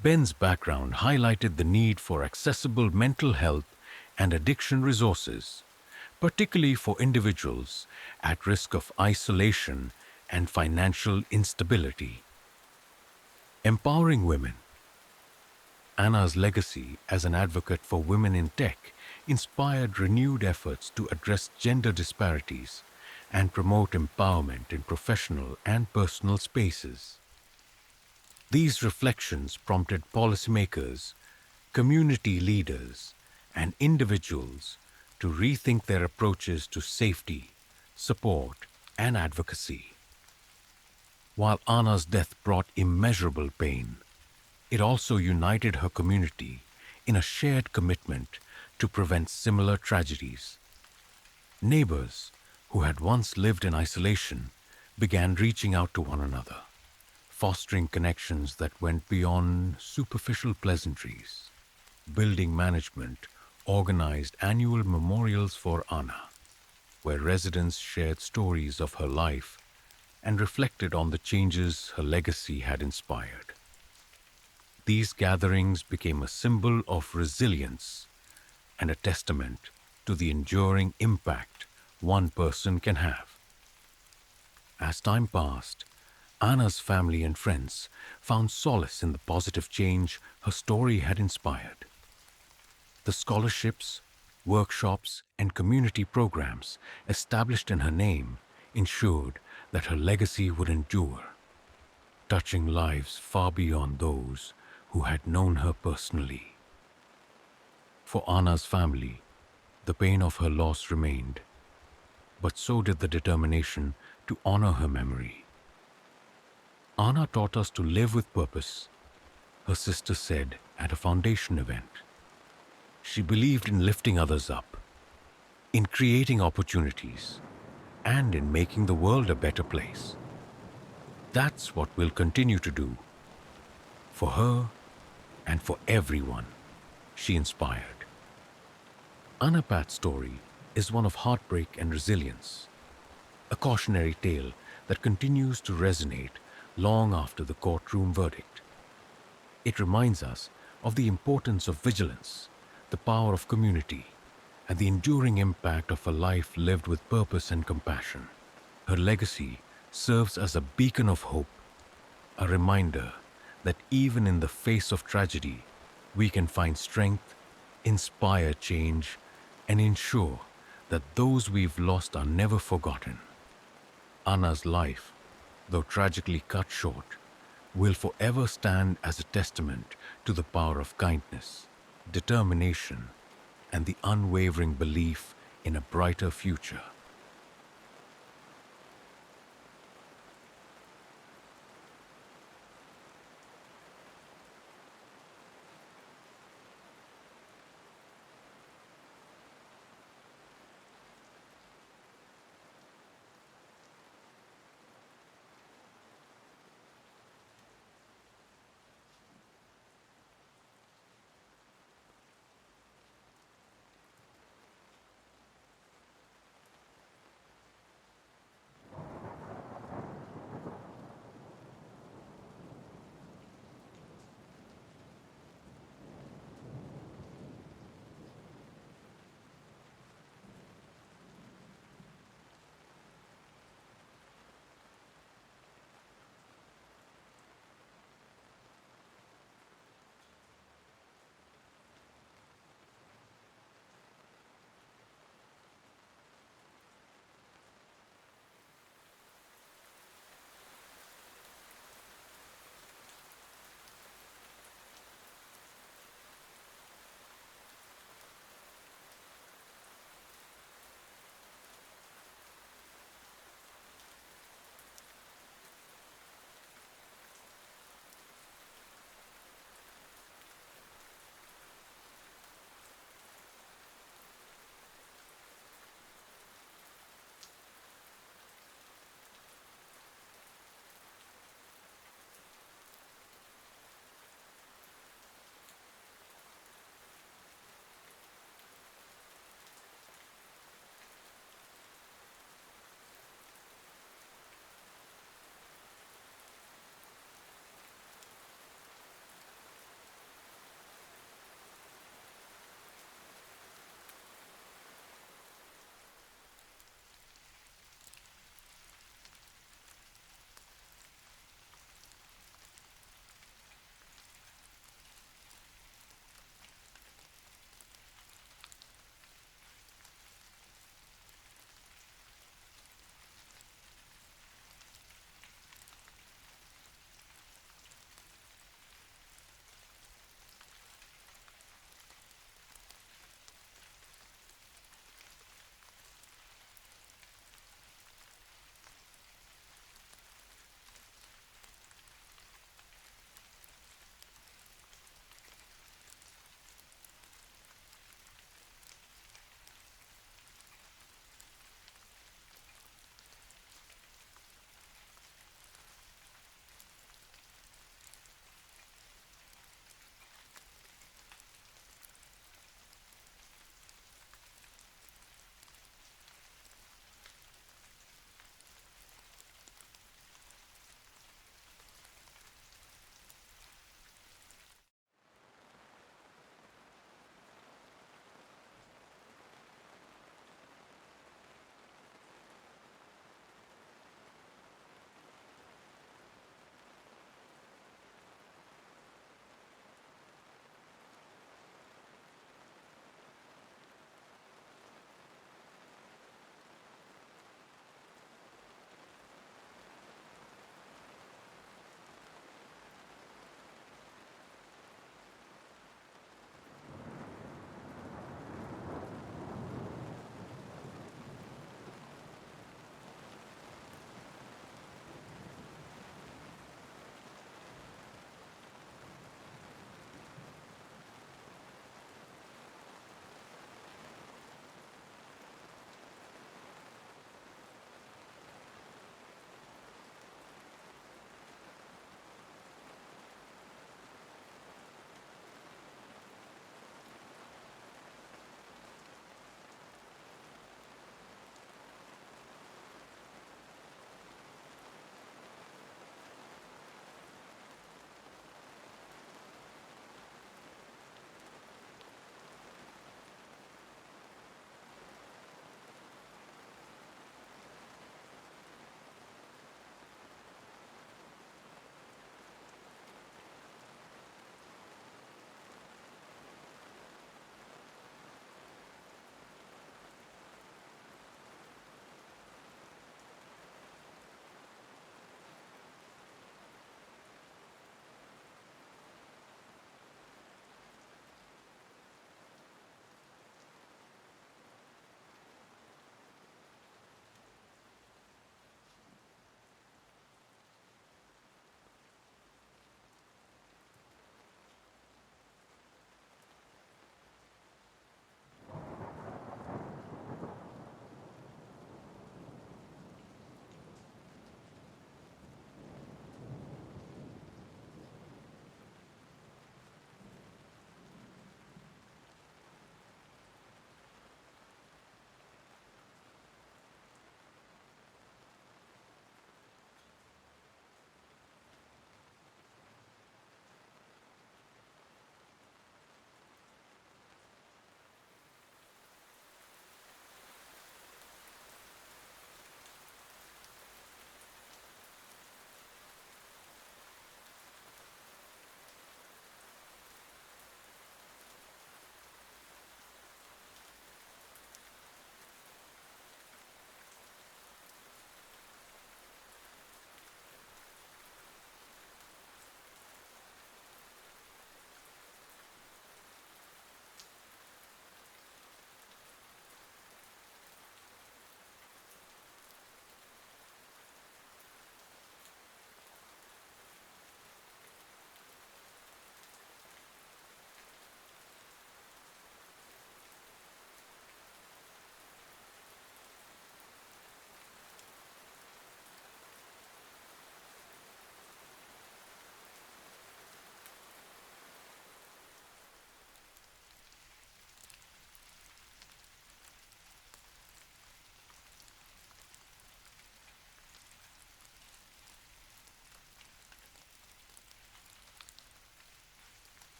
Ben's background highlighted the need for accessible mental health and addiction resources, particularly for individuals at risk of isolation and financial instability. Empowering women. Anna's legacy as an advocate for women in tech inspired renewed efforts to address gender disparities and promote empowerment in professional and personal spaces. These reflections prompted policymakers, community leaders, and individuals to rethink their approaches to safety, support, and advocacy. While Anna's death brought immeasurable pain, it also united her community in a shared commitment to prevent similar tragedies. Neighbors who had once lived in isolation began reaching out to one another, fostering connections that went beyond superficial pleasantries. Building management organized annual memorials for Anna, where residents shared stories of her life and reflected on the changes her legacy had inspired. These gatherings became a symbol of resilience and a testament to the enduring impact one person can have. As time passed, Anna's family and friends found solace in the positive change her story had inspired. The scholarships, workshops, and community programs established in her name ensured that her legacy would endure, touching lives far beyond those who had known her personally. For Anna's family, the pain of her loss remained, but so did the determination to honor her memory. Anna taught us to live with purpose, her sister said at a foundation event. She believed in lifting others up, in creating opportunities, and in making the world a better place. That's what we'll continue to do, for her and for everyone she inspired. Anna Pat's story is one of heartbreak and resilience, a cautionary tale that continues to resonate long after the courtroom verdict. It reminds us of the importance of vigilance, the power of community, and the enduring impact of a life lived with purpose and compassion. Her legacy serves as a beacon of hope, a reminder that even in the face of tragedy, we can find strength, inspire change, and ensure that those we've lost are never forgotten. Anna's life, though tragically cut short, will forever stand as a testament to the power of kindness, determination, and the unwavering belief in a brighter future.